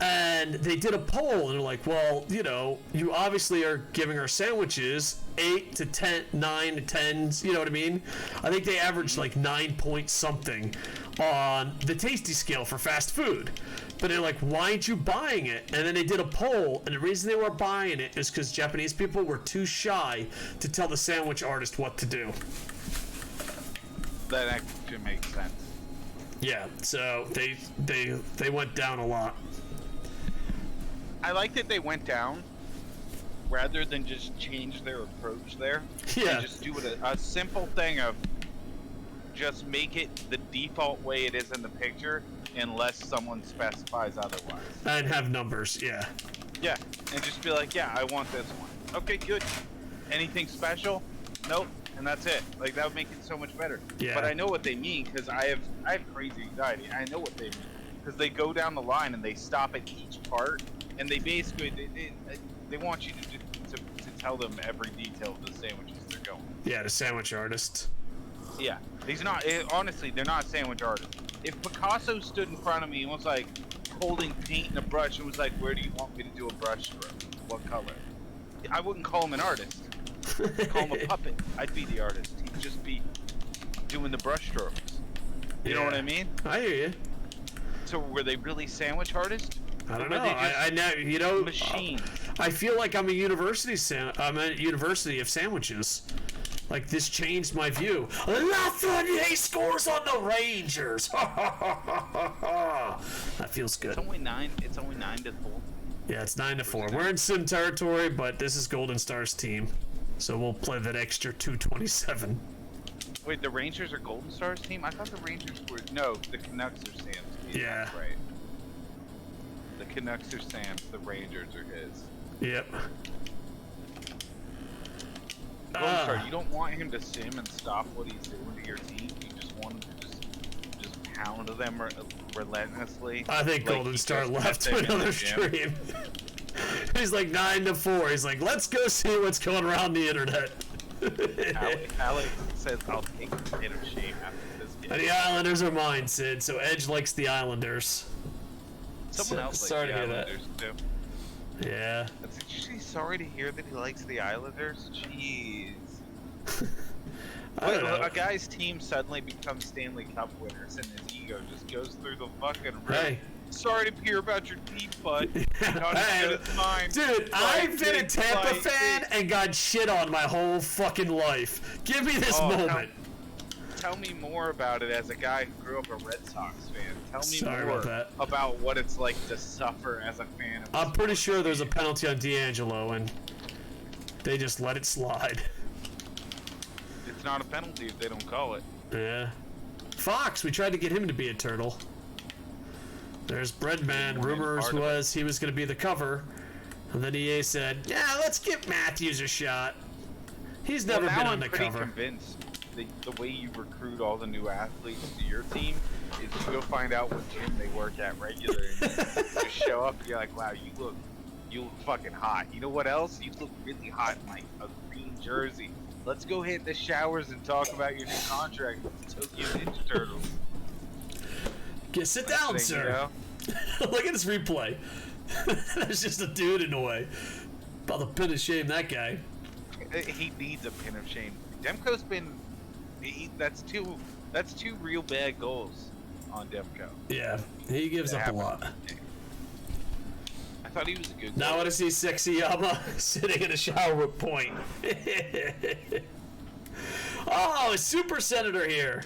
And they did a poll, and they're like, well, you obviously are giving our sandwiches 8 to 10, 9 to 10s, you know what I mean? I think they averaged like 9 point something on the tasty scale for fast food. But they're like, why aren't you buying it? And then they did a poll, and the reason they weren't buying it is because Japanese people were too shy to tell the sandwich artist what to do. That actually makes sense. Yeah, so they went down a lot. I like that they went down rather than just change their approach there. Yeah. And just do it a simple thing of just make it the default way it is in the picture unless someone specifies otherwise. And have numbers, yeah. Yeah, and just be like, yeah, I want this one. Okay, good. Anything special? Nope. And that's it. Like, that would make it so much better. Yeah. But I know what they mean because I have crazy anxiety. I know what they mean because they go down the line and they stop at each part, and they basically they want you to tell them every detail of the sandwiches they're going. Yeah, the sandwich artist. Yeah, honestly, they're not sandwich artists. If Picasso stood in front of me and was like holding paint and a brush and was like, "Where do you want me to do a brush stroke? What color?" I wouldn't call him an artist. I'd call him a puppet. I'd be the artist. He'd just be doing the brush strokes. You know what I mean? I hear you. So were they really sandwich artists? I don't Or know. were they just I know. machines? I feel like I'm a university of sandwiches. Like, this changed my view. Lafreniere scores on the Rangers. That feels good. It's only 9 to 4. Yeah, it's 9-4. We're in sim territory, but this is Golden Star's team, so we'll play that extra 227. Wait, the Rangers are Golden Stars team? I thought the Rangers were the Canucks are Sam's team. Yeah. That's right. The Canucks are Sam's, the Rangers are his. Yep. Golden Star, you don't want him to sim and stop what he's doing to your team. You just want him to just pound them relentlessly. I think Like, Golden he Star just left met them in another the gym. stream. He's like 9-4. He's like, let's go see what's going around the internet. Alex says, I'll take a hit of shame after this game. And the Islanders are mine, Sid. So Edge likes the Islanders. Someone else sorry likes to the hear that. Islanders, too. Yeah. Did you say sorry to hear that he likes the Islanders? Jeez. I don't know. A guy's team suddenly becomes Stanley Cup winners and his ego just goes through the fucking roof. Hey. Sorry to hear about your team, bud. Not as good as mine. Dude, I've been a Tampa fan and got shit on my whole fucking life. Give me this moment. Tell me more about it as a guy who grew up a Red Sox fan. Tell me Sorry more about that. about what it's like to suffer as a fan of I'm pretty sure there's a penalty on D'Angelo, and they just let it slide. It's not a penalty if they don't call it. Yeah. Fox, we tried to get him to be a turtle. There's Breadman. Rumors was he was going to be the cover. And then EA said, yeah, let's give Matthews a shot. He's never been on the cover. I'm pretty convinced the way you recruit all the new athletes to your team is you go find out what gym they work at regularly. And you show up and you're like, wow, you look fucking hot. You know what else? You look really hot in like a green jersey. Let's go hit the showers and talk about your new contract with the Tokyo Ninja Turtles. Sit down, sir. Look at this replay. There's just a dude in the way. About to pin of shame that guy. He needs a pin of shame. Demko's been. That's two real bad goals on Demko. Yeah, he gives up a lot. I thought he was a good. Now I want to see sexy Yama sitting in a shower with Point. Oh, a super senator here.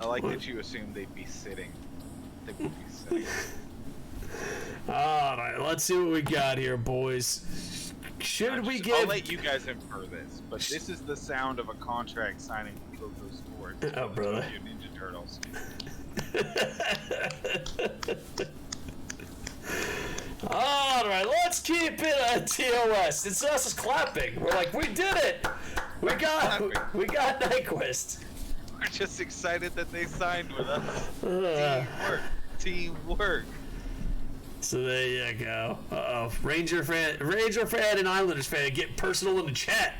I like that you assumed they'd be sitting. They would be sitting. All right, let's see what we got here, boys. Should we give? I'll let you guys infer this, but this is the sound of a contract signing with Koco Sports. Oh, brother. Your Ninja Turtles. All right, let's keep it at TOS. It's us clapping. We're like, we did it. We got Nyquist. We're just excited that they signed with us. Teamwork. So there you go. Uh-oh. Ranger fan and Islanders fan getting personal in the chat.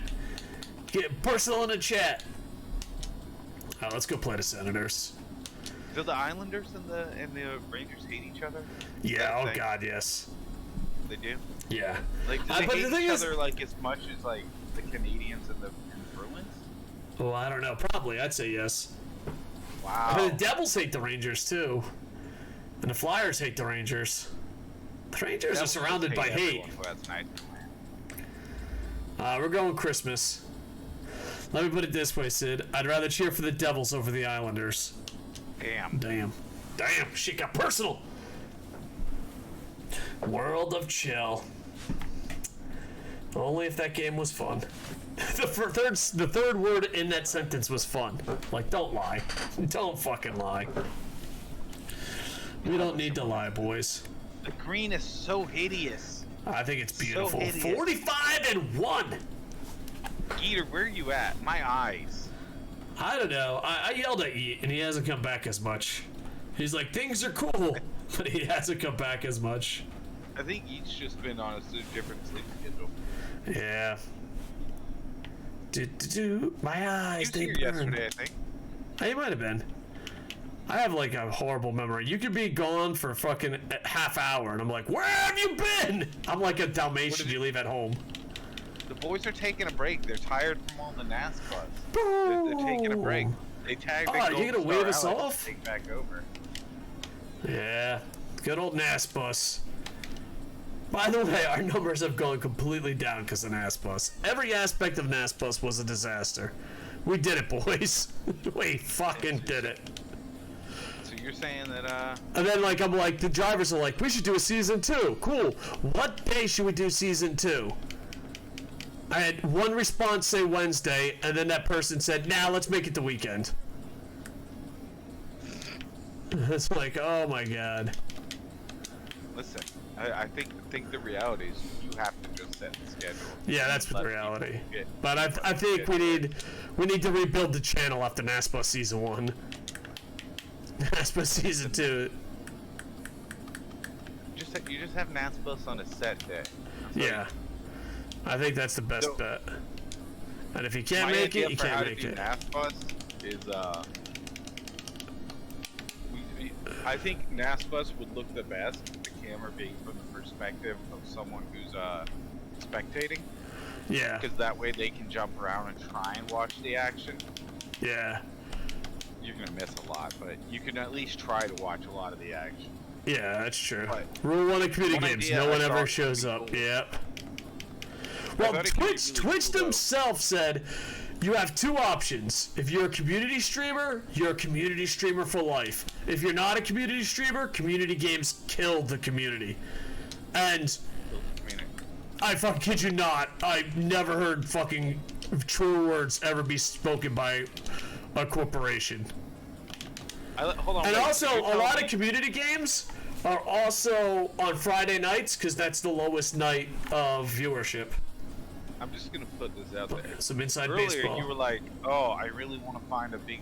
Getting personal in the chat. Oh, let's go play the Senators. Do the Islanders and the Rangers hate each other? Yeah, oh god, yes. They do? Yeah. Like, do they but hate the thing each is, other like as much as like the Canadians and the Bruins? well, I don't know. Probably, I'd say yes. Wow. But the Devils hate the Rangers too, and the Flyers hate the Rangers. The Rangers are surrounded by hate. That's nice. We're going Christmas. Let me put it this way, Sid. I'd rather cheer for the Devils over the Islanders. Damn. Shit got personal. World of chill. Only if that game was fun. The third word in that sentence was fun. Like, don't lie. Don't fucking lie. We don't need to lie, boys. The green is so hideous. I think it's beautiful. So hideous. 45-1. Geeter, where are you at? My eyes. I don't know. I yelled at Yeet, and he hasn't come back as much. He's like, things are cool, but he hasn't come back as much. I think Yeet's just been on a different sleep schedule. Yeah. My eyes, He they was here burn. yesterday, I think. He might have been. I have like a horrible memory. You could be gone for fucking a half hour, and I'm like, where have you been? I'm like a Dalmatian you leave at home. The boys are taking a break. They're tired from all the NAS buzz. They're taking a break. They tagged the you gonna wave us Alex off? to take back over. Yeah, good old NAS bus. By the way, our numbers have gone completely down because of NAS bus. Every aspect of NAS bus was a disaster. We did it, boys. We fucking did it. So you're saying that, And then, like, I'm like, the drivers are like, we should do a season 2. Cool. What day should we do season 2? I had one response say Wednesday, and then that person said, nah, let's make it the weekend. It's like, oh my god. listen, I think the reality is you have to just set the schedule. Yeah, that's the reality. Get, But I think we need to rebuild the channel after NASPA season 1. NASPA season 2. You just have NASPUS on a set day. Yeah. I think that's the best bet. And if you can't make it, you can't make it. NASPUS is I think NASPUS would look the best if the camera being from the perspective of someone who's spectating, Yeah. because that way they can jump around and try and watch the action. Yeah. You're gonna miss a lot, but you can at least try to watch a lot of the action. Yeah, that's true. But Rule 1 of computer one games: idea no I one thought ever would shows be up. cool. Yep. I Well, thought it could be Twitch really cool, though. themselves said you have 2 options. If you're a community streamer, you're a community streamer for life. If you're not a community streamer, community games killed the community. And I fucking kid you not, I've never heard fucking true words ever be spoken by a corporation. Hold on. And wait, also, you're a lot telling of community games are also on Friday nights because that's the lowest night of viewership. I'm just gonna put this out there. Some inside Earlier, baseball. you were like, "Oh, I really want to find a big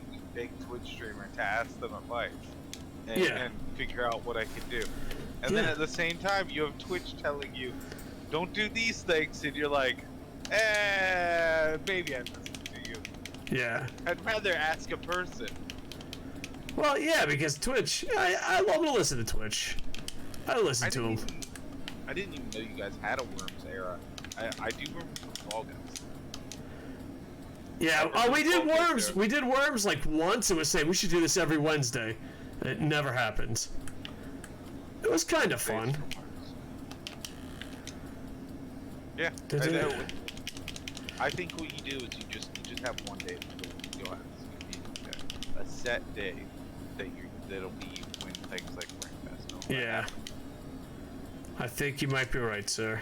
Twitch streamer to ask them advice and, Yeah. and figure out what I can do." And then Yeah. at the same time, you have Twitch telling you, "Don't do these things," and you're like, maybe I'm listening to you. Yeah. I'd rather ask a person." Well, yeah, because Twitch, I love to listen to Twitch. I listen to them. I didn't even know you guys had a Worms era. I do remember from Fall Guys. Yeah, we did Worms. We did Worms like once and was saying we should do this every Wednesday. It never happened. It was kind of fun. Yeah, Did I it? know. I think what you do is you just have one day. You'll have a set day that'll be when things like Breakfast. Yeah. I think you might be right, sir.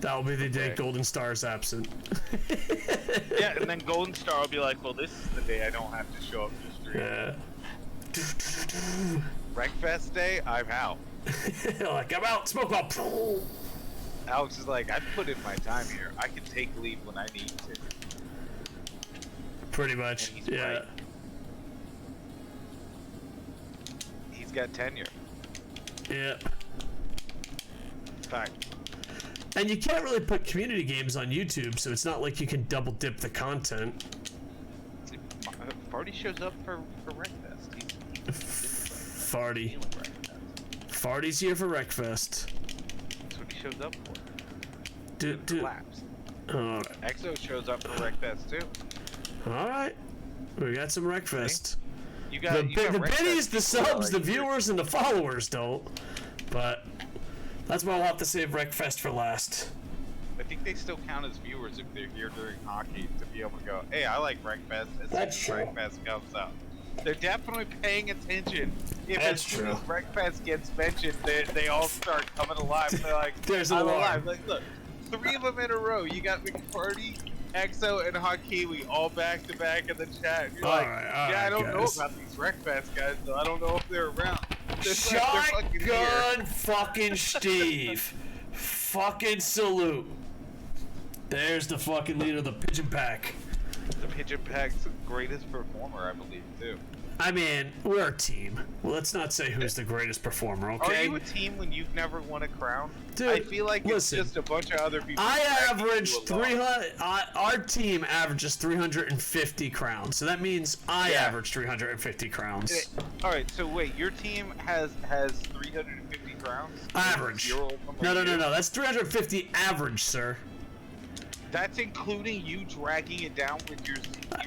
That'll be the day Okay. Golden Star's absent. Yeah, and then Golden Star will be like, "Well, this is the day I don't have to show up to stream." Yeah. Breakfast day, I'm out. Like, I'm out, smoke up. Alex is like, "I've put in my time here. I can take leave when I need to." Pretty much. And he's Yeah. right. He's got tenure. Yeah. Fact. And you can't really put community games on YouTube, so it's not like you can double dip the content. Farty shows up for Breakfast. Farty. Farty's here for Wreckfest. That's what he shows up for. Collapse. Alright. Exo shows up for Breakfast too. Alright. We got some Wreckfest. You got The Wreckfest biddies, the people subs, the like- viewers, and the followers don't. But that's why we'll have to save Wreckfest for last. I think they still count as viewers if they're here during hockey to be able to go, "Hey, I like Breakfast." As That's soon true. as Breakfast comes out, they're definitely paying attention. If That's as soon true. as Breakfast gets mentioned, they all start coming alive. They're like, There's an "I'm alarm." alive." Like, look, 3 of them in a row. You got McParty, Exo, and Hakiwi all back to back in the chat. And you're like, "Yeah, I don't know guys. about these Breakfast guys, so I don't know if they're around." It's like they're fucking here. Shotgun fucking Steve. Fucking salute. There's the fucking leader of the Pigeon Pack. The Pigeon Pack's greatest performer, I believe, too. I mean, we're a team. Well, let's not say who's the greatest performer, okay? Are you a team when you've never won a crown? Dude, I feel like listen, it's just a bunch of other people. I dragging you averaged along. 300. Our team averages 350 crowns, so that means I Yeah. average 350 crowns. All right, so wait, your team has 350 crowns. Average. Zero of them No, are no, no, you? no. That's 350 average, sir. That's including you dragging it down with your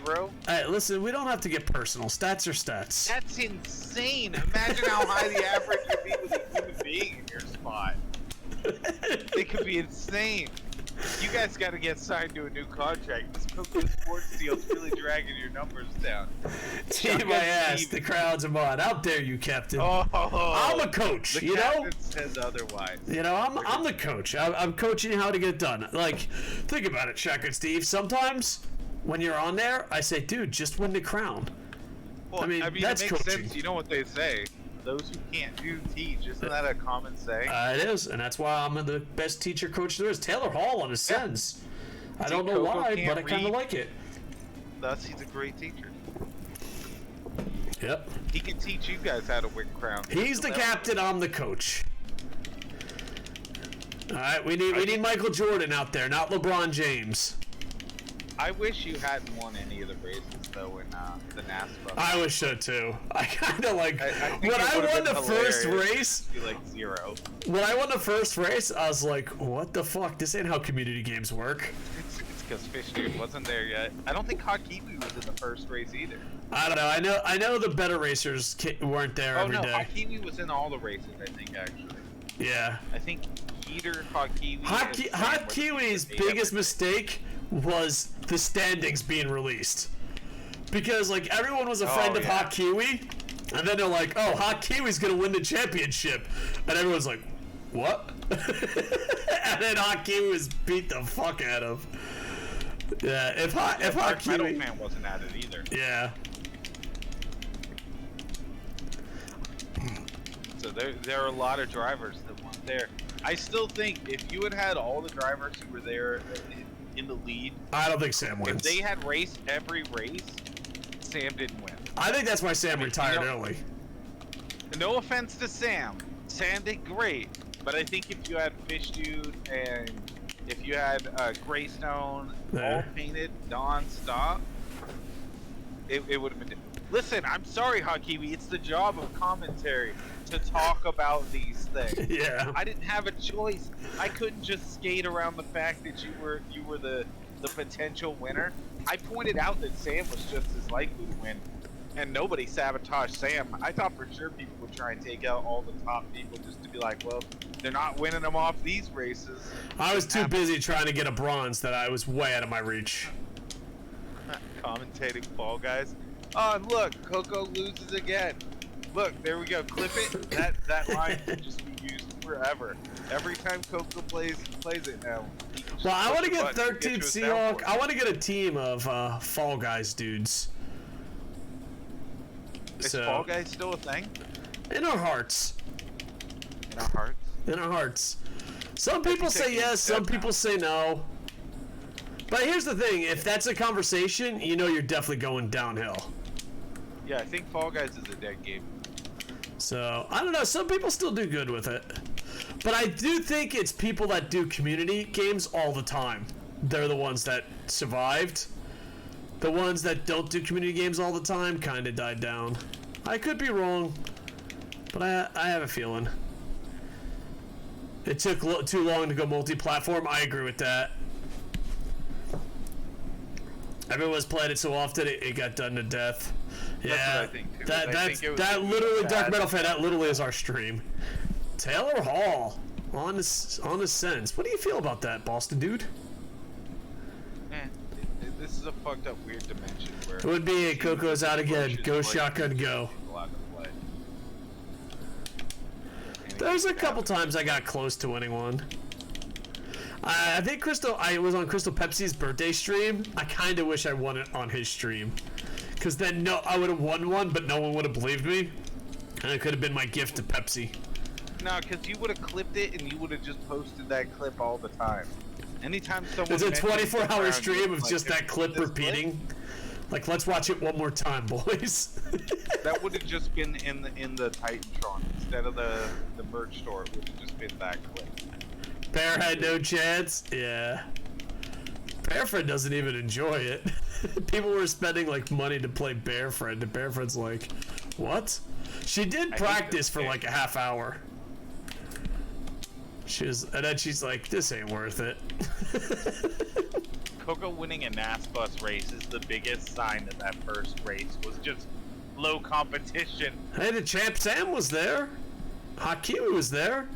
0. Hey, listen, we don't have to get personal. Stats are stats. That's insane. Imagine how high the average would be with a human being in your spot. It could be insane. You guys got to get signed to a new contract. This Koco Sports deal's really dragging your numbers down. Team Shotgun my ass. Steve. The crowds are mine. How dare you, Captain? Oh, I'm a coach, the you know? captain says otherwise. You know, I'm the coach. I'm coaching you how to get it done. Like, think about it, Shotgun Steve. Sometimes when you're on there, I say, dude, just win the crown. Well, I mean, that's it makes coaching. sense. You know what they say? Those who can't do teach. Isn't that a common saying? It is, and that's why I'm the best teacher coach there is. Taylor Hall on his sins. I don't know Koco why, can't but I kind of read. like it. Thus, he's a great teacher. Yep. He can teach you guys how to win crowns. He's the captain. I'm the coach. All right, we need Michael Jordan out there, not LeBron James. I wish you hadn't won any of the races though in the NASCAR. I wish so too. I kind of like I think when it I would've won been the first hilarious race. to be like 0. When I won the first race, I was like, "What the fuck? This ain't how community games work." It's because Fish Dude wasn't there yet. I don't think Hot Kiwi was in the first race either. I don't know. I know the better racers weren't there every Oh no, day. Hot Kiwi was in all the races. I think actually. Yeah. I think Heater, Hot Kiwi. Hot Kiwi's biggest mistake was the standings being released. Because, like, everyone was a friend of Hot Kiwi, and then they're like, oh, Hot Kiwi's gonna win the championship. And everyone's like, what? And then Hot Kiwi was beat the fuck out of. Yeah, if Hot Kiwi... Metal Man wasn't at it either. Yeah. So there are a lot of drivers that weren't there. I still think if you had all the drivers who were there in the lead, I don't think Sam wins. if they had raced every race, Sam didn't win. I think that's why Sam retired early. No offense to Sam. Sam did great, but I think if you had Fish Dude and if you had Greystone all painted non-stop, it would have been different. Listen, I'm sorry, Hot Kiwi. It's the job of commentary to talk about these things. Yeah. I didn't have a choice. I couldn't just skate around the fact that you were the potential winner. I pointed out that Sam was just as likely to win, and nobody sabotaged Sam. I thought for sure people would try and take out all the top people just to be like, well, they're not winning them off these races. I was too busy trying to get a bronze that I was way out of my reach. Commentating Fall Guys. Oh, and look, Koco loses again. Look, there we go. Clip it. That line can just be used forever. Every time Koco plays it now. Well, I want to get 13 Seahawk. I want to get a team of Fall Guys dudes. Is Fall Guys still a thing? In our hearts. In our hearts? In our hearts. Some people say yes, some people say no. But here's the thing, if that's a conversation, you know you're definitely going downhill. Yeah, I think Fall Guys is a dead game. So, I don't know, some people still do good with it. But I do think it's people that do community games all the time. They're the ones that survived. The ones that don't do community games all the time kind of died down. I could be wrong, but I have a feeling. It took too long to go multi-platform. I agree with that. Everyone's played it so often, it got done to death. Yeah, that's what I think too. That literally, Dark Metal Fan, that literally is our stream. Taylor Hall on the Sense. What do you feel about that, Boston dude? This is a fucked up weird dimension where It would be Coco's out again. Go shotgun, go. There's a couple times I got close to winning one. I think I was on Crystal Pepsi's birthday stream. I kind of wish I won it on his stream. Because then I would have won one, but no one would have believed me. And it could have been my gift to Pepsi. No, because you would have clipped it and you would have just posted that clip all the time. Anytime someone It's a mentions 24-hour it, stream of like, just that clip repeating. Like, let's watch it one more time, boys. That would have just been in the Titantron instead of the merch store. It would have just been that clip. Bear had no chance. Yeah. Bearfriend doesn't even enjoy it. People were spending like money to play Bearfriend, and Bearfriend's like, what? She did practice for like a half hour. And then she's like, this ain't worth it. Koco winning a NASBUS race is the biggest sign that that first race was just low competition. Hey, the champ Sam was there. Hot Kiwi was there.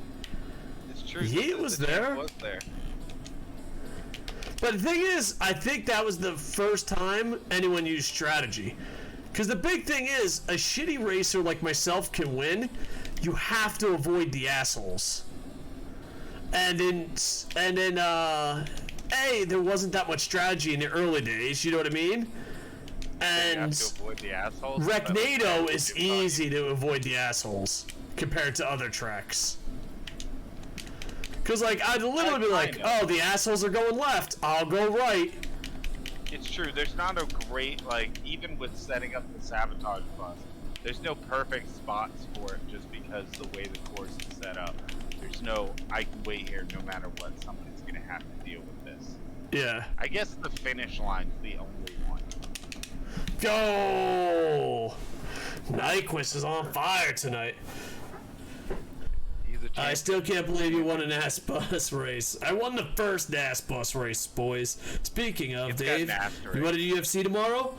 It's true. He was there. Was there. But the thing is, I think that was the first time anyone used strategy. Because the big thing is, a shitty racer like myself can win. You have to avoid the assholes. And then, there wasn't that much strategy in the early days, you know what I mean? And you have to avoid the assholes. Recnado is easy to avoid the assholes compared to other tracks. Because, like, I'd literally be like, oh, the assholes are going left, I'll go right. It's true, there's not a great, like, even with setting up the sabotage bus, there's no perfect spots for it just because the way the course is set up. There's no, I can wait here no matter what, somebody's gonna have to deal with this. Yeah. I guess the finish line's the only one. Go! Nyquist is on fire tonight. He's a I champion. still can't believe you won an ass bus race. I won the first ass bus race, boys. Speaking of, It's got Dave, an asterisk. you want to do UFC tomorrow?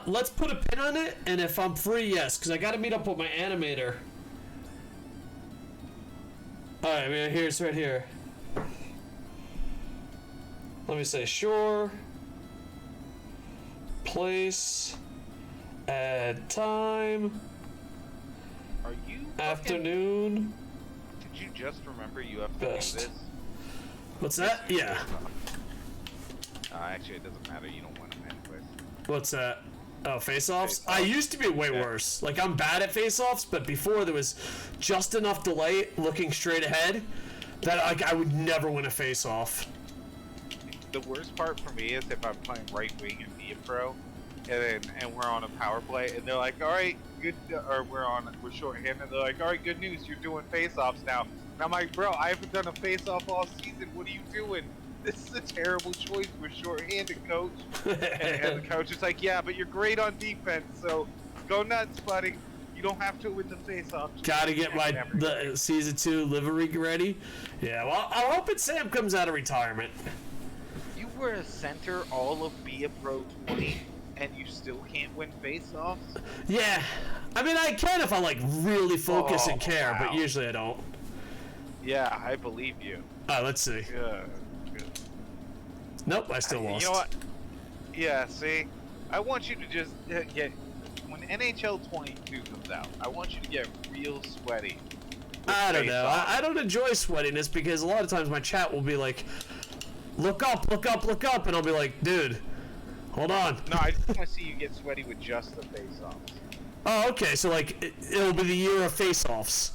Let's put a pin on it, and if I'm free, yes, because I got to meet up with my animator. Alright, man, here's right here. Let me say sure. Place. Add time. Are you fucking- Afternoon. Did you just remember you have to Best. do this? What's that? Yeah. Actually, it doesn't matter. You don't win them anyways. What's that? Oh, face-offs? Face-offs. I used to be way Yeah. worse. Like, I'm bad at face-offs, but before there was just enough delay looking straight ahead that I would never win a face-off. The worst part for me is if I'm playing right wing and be a pro, and we're on a power play, and they're like, "All right, good," or we're shorthanded. They're like, "All right, good news, you're doing face-offs now." And I'm like, "Bro, I haven't done a face-off all season. What are you doing? This is a terrible choice. We're shorthanded, coach." And the coach is like, "Yeah, but you're great on defense, so go nuts, buddy. You don't have to win the face-off." Just Gotta get everything." the Season 2 livery ready. Yeah, well, I'm hoping Sam comes out of retirement. You were a center all of Be a Pro 20, and you still can't win face-offs? Yeah. I mean, I can if I, like, really focus and care, but wow. usually I don't. Yeah, I believe you. Let's see. Good. Nope, I still lost. You know what? Yeah, see? I want you to just get... When NHL 22 comes out, I want you to get real sweaty. with I don't know. face-offs. I don't enjoy sweatiness because a lot of times my chat will be like, look up, look up, look up, and I'll be like, dude, hold on. No, I just want to see you get sweaty with just the face-offs. Oh, okay, so like, it'll be the year of face-offs.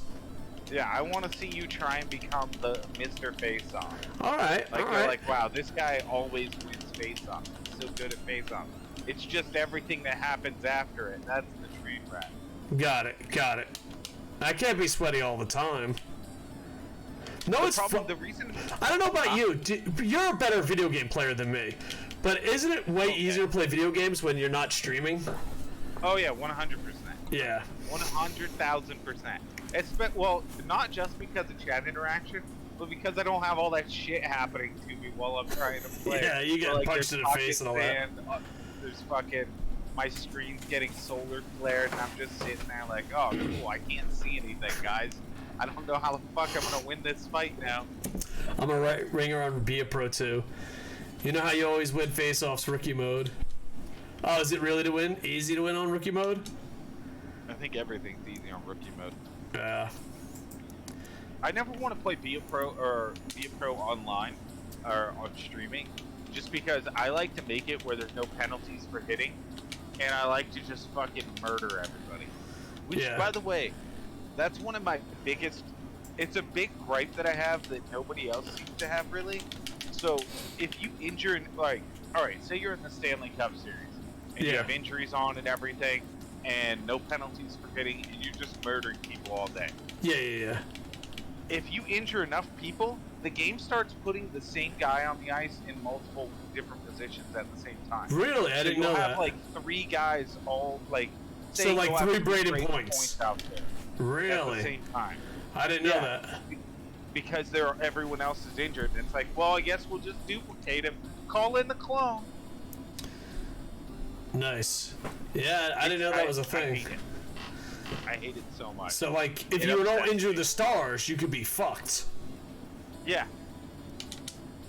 Yeah, I want to see you try and become the Mr. Face-Off. Alright, Like, alright. you're like, wow, this guy always wins face-offs. He's so good at face-offs. It's just everything that happens after it. That's the train wreck. Got it, got it. I can't be sweaty all the time. No, The it's problem, fu- the reason... I don't know about you. You're a better video game player than me. But isn't it way easier to play video games when you're not streaming? Oh, yeah, 100%. Yeah. 100,000%. Well, not just because of chat interaction, but because I don't have all that shit happening to me while I'm trying to play. Yeah, you get Or, punched there's in the pocket face and all that. sand, there's fucking... My screen's getting solar flared, and I'm just sitting there like, oh, cool, I can't see anything, guys. I don't know how the fuck I'm gonna win this fight now. I'm a right ringer on Be a Pro 2. You know how you always win face-offs rookie mode? Oh, is it really to win? Easy to win on rookie mode? I think everything's easy on rookie mode. Yeah. I never want to play Be a Pro or Be a Pro online or on streaming, just because I like to make it where there's no penalties for hitting, and I like to just fucking murder everybody. Which, Yeah. by the way, that's one of my biggest. It's a big gripe that I have that nobody else seems to have really. So if you injure, like, all right, say you're in the Stanley Cup Series and you Yeah. have injuries on and everything, and no penalties for hitting, and you're just murdering people all day. Yeah. If you injure enough people, the game starts putting the same guy on the ice in multiple different positions at the same time. Really? I So didn't you'll know have that. like 3 guys all like. So, say like, go out 3 and Braden trade points. out there at the Really? same time. I didn't know Yeah. that. Because everyone else is injured, and it's like, well, I guess we'll just duplicate him. Call in the clone. Nice. Yeah, I didn't know that was a I thing. hate it. I hate it so much. So, like, if It you don't upsets injure me. the stars, you could be fucked. Yeah.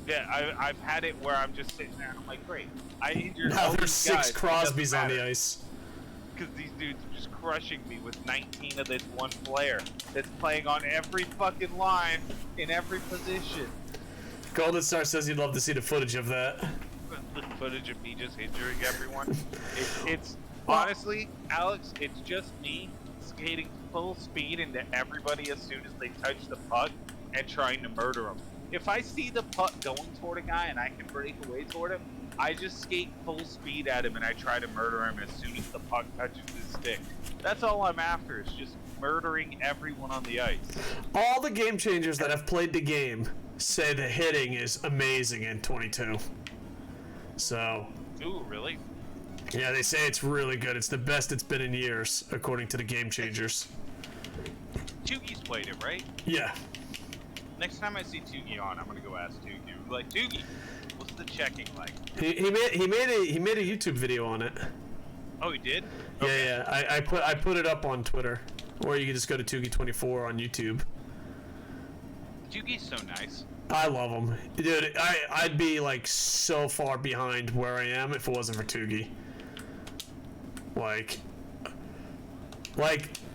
Yeah, I've had it where I'm just sitting there and I'm like, great, I injured Now all there's these 6 guys. Crosbys on the ice. Because these dudes are just crushing me with 19 of this one player that's playing on every fucking line in every position. Golden Star says he'd love to see the footage of that. The footage of me just injuring everyone. It's honestly, Alex, it's just me skating full speed into everybody as soon as they touch the puck and trying to murder them. If I see the puck going toward a guy and I can break away toward him, I just skate full speed at him and I try to murder him as soon as the puck touches his stick. That's all I'm after, is just murdering everyone on the ice. All the game changers that have played the game say the hitting is amazing in 22. So, Ooh, really? yeah, they say it's really good. It's the best it's been in years, according to the Game Changers. Tugi's played it, right? Yeah. Next time I see Tugi on, I'm gonna go ask Tugi. Like, Tugi, what's the checking like? He made a YouTube video on it. Oh, he did? Yeah, yeah. I put it up on Twitter, or you can just go to Tugi24 on YouTube. Tugi's so nice. I love him, dude. I'd be like so far behind where I am if it wasn't for Tugi. Like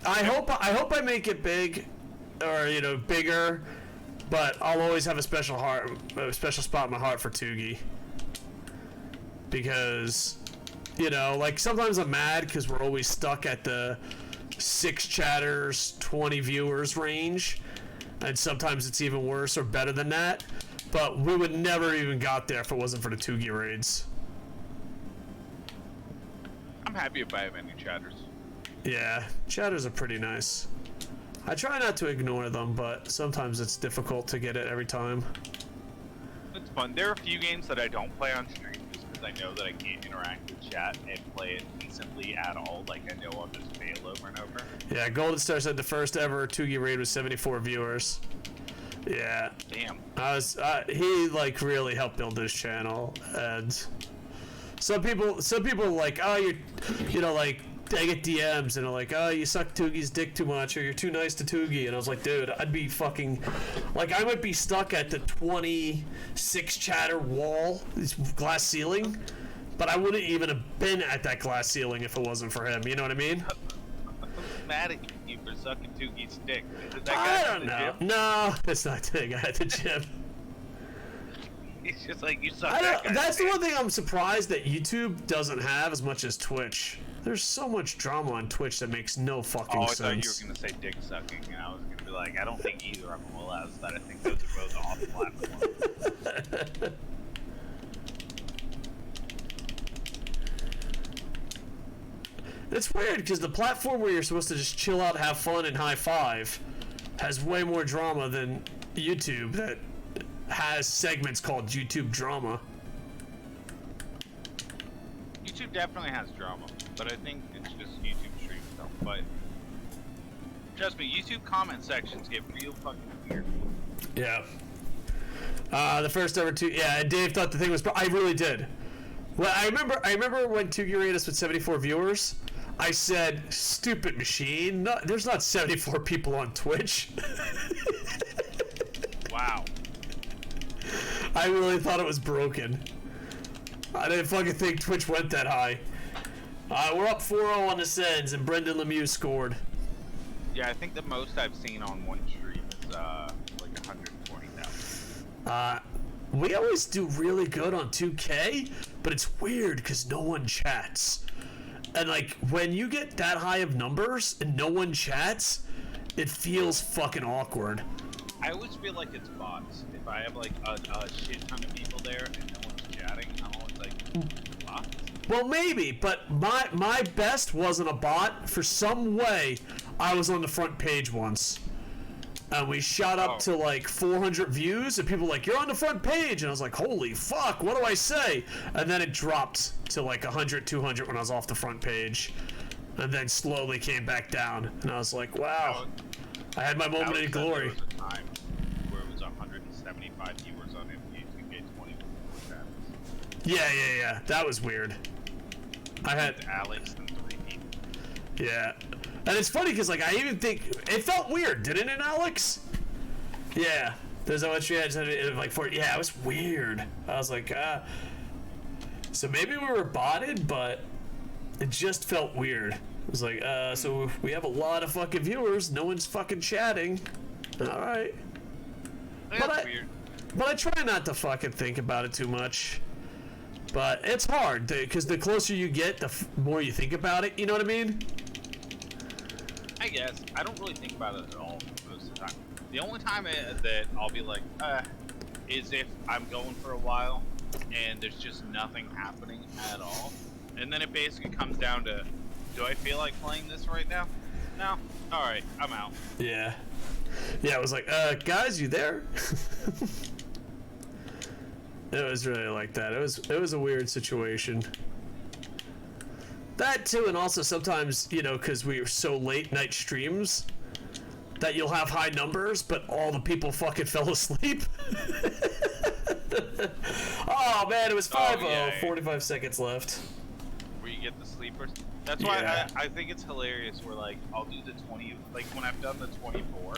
I hope I make it big, or bigger, but I'll always have a special spot in my heart for Tugi. Because, like sometimes I'm mad because we're always stuck at the 6 chatters, 20 viewers range. And sometimes it's even worse or better than that. But we would never even got there if it wasn't for the Tugi raids. I'm happy if I have any chatters. Yeah, chatters are pretty nice. I try not to ignore them, but sometimes it's difficult to get it every time. It's fun. There are a few games that I don't play on stream just because I know that I can't interact with chat and play it decently at all. Like, I know I'll just fail over and over. Yeah, Golden Star said the first ever Tugi raid was 74 viewers. Yeah. Damn. He like really helped build his channel, and some people are like, oh, like I get DMs and they're like, oh, you suck Tugi's dick too much, or you're too nice to Tugi, and I was like, dude, I'd be fucking, like, I might be stuck at the 26 chatter wall, this glass ceiling, but I wouldn't even have been at that glass ceiling if it wasn't for him. You know what I mean? I'm mad at you for sucking Tugi's dick. Is that I guy don't know. No, that's not the guy at the gym. He's just like, you suck that guy. That's the one thing I'm surprised that YouTube doesn't have as much as Twitch. There's so much drama on Twitch that makes no fucking sense. I thought you were gonna say dick sucking, and I was gonna be like, I don't think either of them will allow that. I think those are both off platform. It's weird because the platform where you're supposed to just chill out, have fun, and high five has way more drama than YouTube, that has segments called YouTube drama. YouTube definitely has drama, but I think it's just YouTube stream stuff. But trust me, YouTube comment sections get real fucking weird. Yeah. The first ever yeah, Dave thought the thing was, I really did. Well, I remember when Tugi rated us with 74 viewers, I said, stupid machine, there's not 74 people on Twitch. Wow. I really thought it was broken. I didn't fucking think Twitch went that high. We're up 4-0 on the Sens, and Brendan Lemieux scored. Yeah, I think the most I've seen on one stream is like 140,000. We always do really good on 2K, but it's weird because no one chats. And like, when you get that high of numbers and no one chats, it feels fucking awkward. I always feel like it's bots. If I have like a shit ton of people there and no one's chatting, I'm always like, bots? Well, maybe, but my best wasn't a bot. For some way, I was on the front page once. And we shot up to like 400 views, and people were like, you're on the front page. And I was like, holy fuck, what do I say? And then it dropped to like 100, 200 when I was off the front page. And then slowly came back down. And I was like, wow, I had my moment of glory. There was a time where it was 175 viewers on MPH and get 21 chats. Yeah. That was weird. I had Alex and 3 people. Yeah. And it's funny because, like, I even think it felt weird, didn't it, Alex? Yeah. There's how much you had like for. Yeah, it was weird. I was like, so maybe we were botted, but it just felt weird. It was like, so we have a lot of fucking viewers. No one's fucking chatting. All right. That's weird. But I try not to fucking think about it too much. But it's hard because the closer you get, the more you think about it. You know what I mean? I guess. I don't really think about it at all most of the time. The only time that I'll be like, is if I'm going for a while and there's just nothing happening at all. And then it basically comes down to, do I feel like playing this right now? No? Alright, I'm out. Yeah. Yeah, it was like, guys, you there? It was really like that. It was a weird situation. That too, and also sometimes, you know, because we were so late night streams, that you'll have high numbers, but all the people fucking fell asleep. Oh man, it was 5-0, yeah. 45 seconds left. Where you get the sleepers. That's why I think it's hilarious where, like, I'll do the 20, like, when I've done the 24,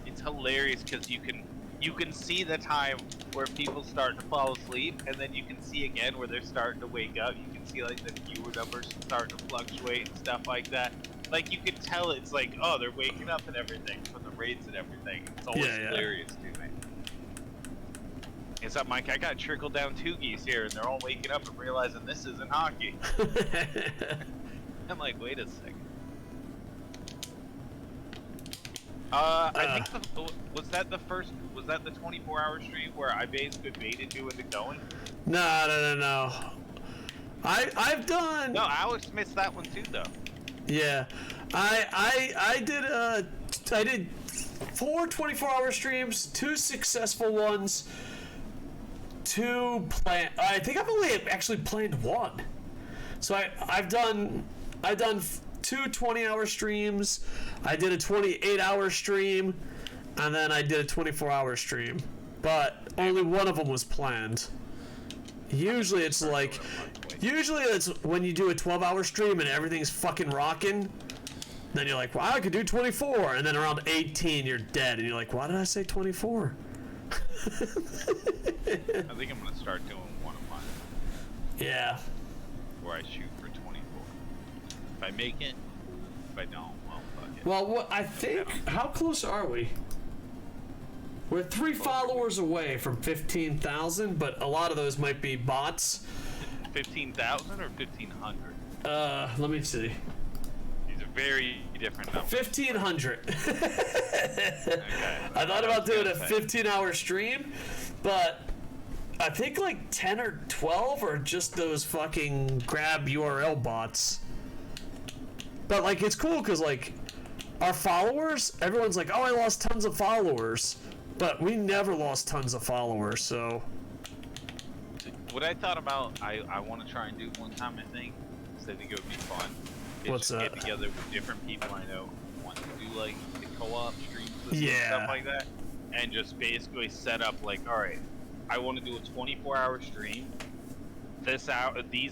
it's hilarious because you can see the time where people start to fall asleep, and then you can see again where they're starting to wake up. You can see, like, the viewer numbers starting to fluctuate and stuff like that. Like, you can tell it's like, oh, they're waking up and everything from the raids and everything. It's always hilarious to me. It's up, Mike. I got trickled down 2 geese here, and they're all waking up and realizing this isn't hockey. I'm like, wait a second. I think was that the 24-hour stream where I basically baited you into going? No. I've done. No, Alex missed that one too, though. Yeah, I did 4 24-hour streams, 2 successful ones, 2 planned. I think I've only actually planned 1. So I've done 2 20-hour streams. I did a 28-hour stream, and then I did a 24-hour stream. But only one of them was planned. Usually it's when you do a 12-hour stream and everything's fucking rocking, then you're like, wow, I could do 24, and then around 18 you're dead, and you're like, why did I say 24? I think I'm gonna start doing one a month. Yeah. Where I shoot for 24. If I make it, if I don't, well, fuck it. Well, what I think, how close are we? We're 3 followers away from 15,000, but a lot of those might be bots. 15,000 or 1,500? Let me see. These are very different numbers. 1,500. Okay. I thought about doing a 15-hour stream, but I think like 10 or 12 are just those fucking grab URL bots. But like, it's cool because like our followers, everyone's like, oh, I lost tons of followers, but we never lost tons of followers. So what I thought about, I want to try and do one time, I think, because I think it would be fun. What's just that? Get together with different people I know who want to do like the co-op streams and Yeah. stuff like that, and just basically set up like, all right, I want to do a 24-hour stream. These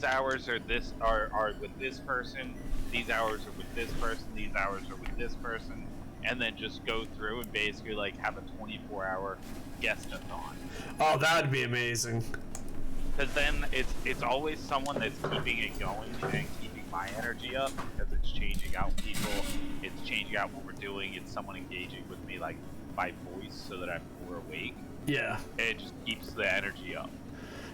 hours are with this person. These hours are with this person. These hours are with this person, and then just go through and basically like have a 24-hour guest-a-thon. oh, that would be amazing. Because then it's always someone that's keeping it going and keeping my energy up, because it's changing out people, it's changing out what we're doing, it's someone engaging with me like by voice so that I'm more awake. Yeah. It just keeps the energy up.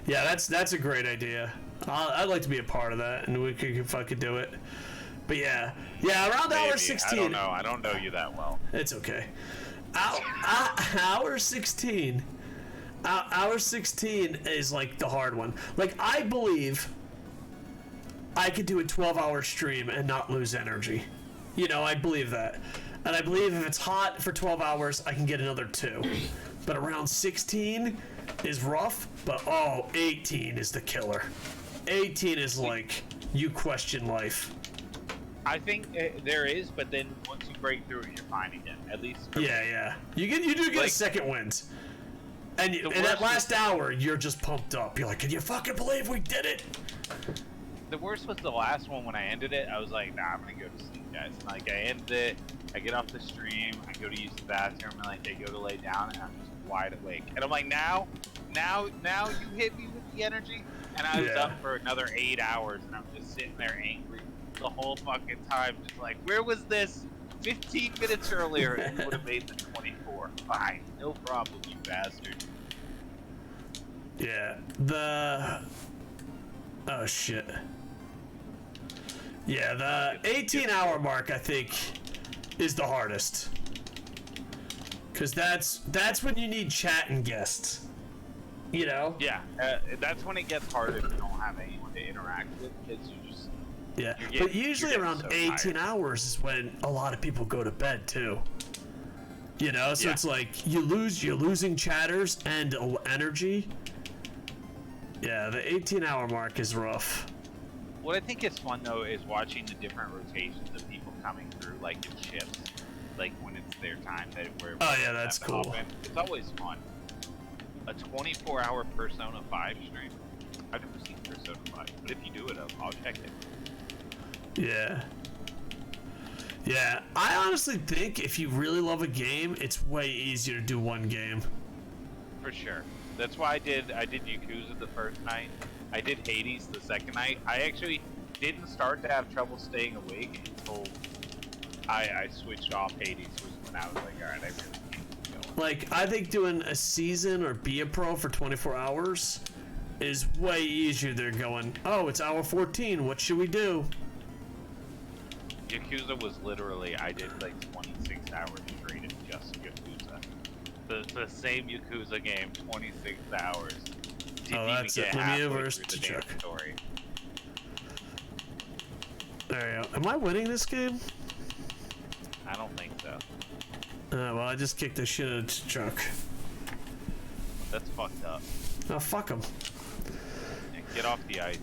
Yeah, that's a great idea. I'd like to be a part of that, and we could if I could do it. But yeah, around Maybe. hour 16. I don't know you that well. It's okay. Hour 16. Hour 16 is like the hard one. Like, I believe I could do a 12-hour stream and not lose energy. You know, I believe that. And I believe if it's hot for 12 hours, I can get another 2. But around 16 is rough, but 18 is the killer. 18 is like, you question life. I think there is, but then once you break through it, you're fine again. At least for me. Yeah. You do get Like, a second wind. And that last hour, you're just pumped up. You're like, can you fucking believe we did it? The worst was the last one. When I ended it, I was like, nah, I'm gonna go to sleep, guys. And, like, I ended it, I get off the stream, I go to use the bathroom, and like I go to lay down, and I'm just wide awake. And I'm like, now you hit me with the energy. And I was up for another 8 hours, and I'm just sitting there angry the whole fucking time, just like, where was this 15 minutes earlier? And you would have made the 24. Fine, no problem, you bastard. Yeah, oh shit. Yeah, the 18-hour mark, I think, is the hardest. Because that's when you need chat and guests. You know? Yeah, that's when it gets harder if you don't have anyone to interact with, because you just... Yeah, but usually around 18 hours is when a lot of people go to bed, too. You know, so it's like, you're losing chatters and energy. Yeah, the 18-hour mark is rough. What I think is fun though is watching the different rotations of people coming through, like in shifts, like when it's their time. Oh yeah, that's cool. It's always fun. A 24-hour Persona 5 stream. I've never seen Persona 5, but if you do it, I'll check it. Yeah. Yeah, I honestly think if you really love a game, it's way easier to do one game. For sure. That's why I did Yakuza the first night. I did Hades the second night. I actually didn't start to have trouble staying awake until I switched off Hades, was when I was like, alright, I really can't keep going. Like, I think doing a season or be a pro for 24 hours is way easier than going, oh, it's hour 14, what should we do? Yakuza was literally, I did like 26 hours straight of just Yakuza. The same Yakuza game, 26 hours. Oh, that's it. Let me reverse the truck. Story. There you go. Am I winning this game? I don't think so. Well, I just kicked the shit out of the truck. That's fucked up. Oh, fuck him. Yeah, get off the ice.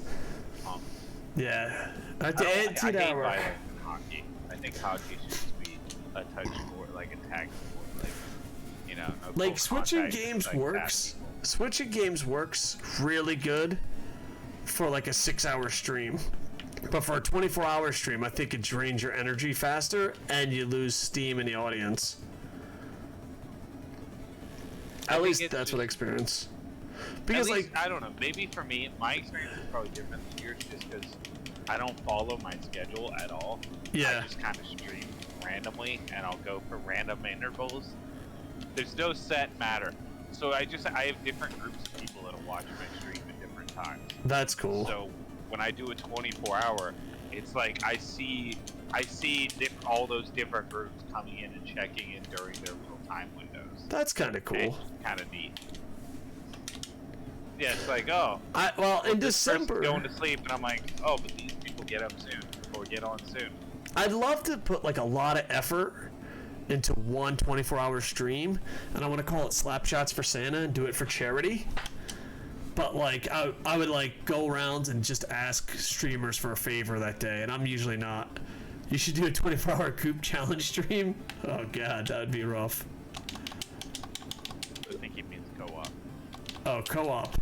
Yeah. I hate violence in hockey. I think hockey should just be a touch sport, like a tag sport, like, you know. No like switching games like works. Switching games works really good for like a 6-hour stream. But for a 24-hour stream, I think it drains your energy faster and you lose steam in the audience. At least that's what I experience. Because like, I don't know, maybe for me, my experience is probably different than yours just because I don't follow my schedule at all. Yeah. I just kind of stream randomly and I'll go for random intervals. There's no set matter. So I have different groups of people that'll watch my stream at different times. That's cool. So when I do a 24-hour, it's like I see all those different groups coming in and checking in during their little time windows. That's kind of cool. Kind of neat. Yeah, it's like, oh. In December, going to sleep, and I'm like, oh, but these people get up soon or get on soon. I'd love to put like a lot of effort into one 24-hour stream, and I want to call it Slap Shots for Santa and do it for charity. But like, I would like go around and just ask streamers for a favor that day, and I'm usually not. You should do a 24-hour Coop Challenge stream. Oh god, that would be rough. I think he means co-op. Oh, co-op.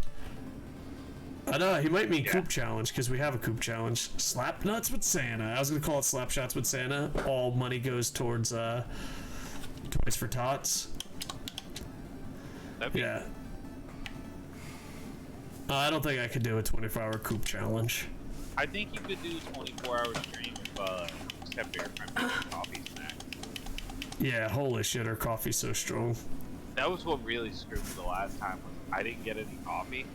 I know, he might mean Coop Challenge, because we have a Coop Challenge. Slap Nuts with Santa. I was going to call it Slap Shots with Santa. All money goes towards Toys for Tots. That'd be I don't think I could do a 24-hour Coop Challenge. I think you could do a 24-hour stream if except for your friend making coffee snacks. Yeah, holy shit, our coffee's so strong. That was what really screwed me the last time. Was I didn't get any coffee,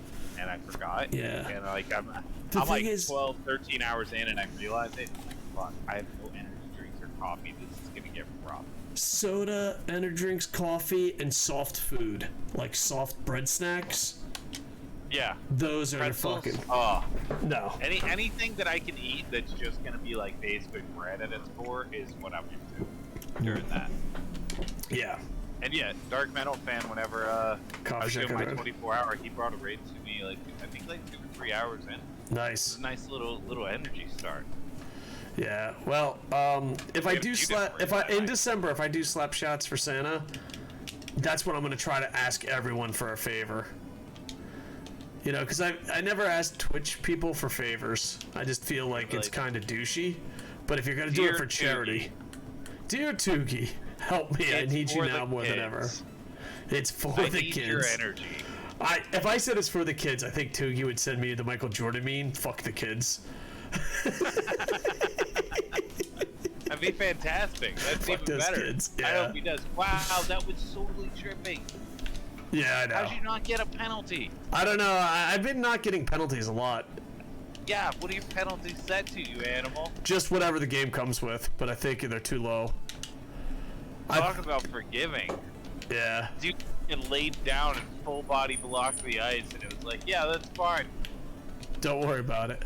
and I forgot. Yeah. And like I'm like 12, 13 hours in, and I realized it. I'm like, fuck, I have no energy drinks or coffee. This is gonna get rough. Soda, energy drinks, coffee, and soft food, like soft bread snacks. Yeah. Those are Pretzels? fucking. Oh. No. Anything that I can eat that's just gonna be like basically bread at its core is what I'm into during that. Yeah. And yeah, Dark Metal fan. Whenever I was doing my 24-hour, he brought a raid to me like I think like 2 or 3 hours in. Nice. It was a nice little energy start. Yeah. Well, if I do in December, if I do Slap Shots for Santa, that's what I'm gonna try to ask everyone for a favor. You know, because I never asked Twitch people for favors. I just feel like it's kind of douchey. But if you're gonna do it for charity, dear Toogie, help me! I need you now more than ever. It's for the kids. Your energy. If I said it's for the kids, I think Toogie would send me the Michael Jordan meme. Fuck the kids. That'd be fantastic. That's Fuck even better. Kids. Yeah. I hope he does. Wow, that was totally tripping. Yeah, I know. How'd you not get a penalty? I don't know. I've been not getting penalties a lot. Yeah, what are your penalties set to, you animal? Just whatever the game comes with, but I think they're too low. Talk about forgiving. Yeah. Dude laid down and full body blocked the ice, and it was like, yeah, that's fine. Don't worry about it.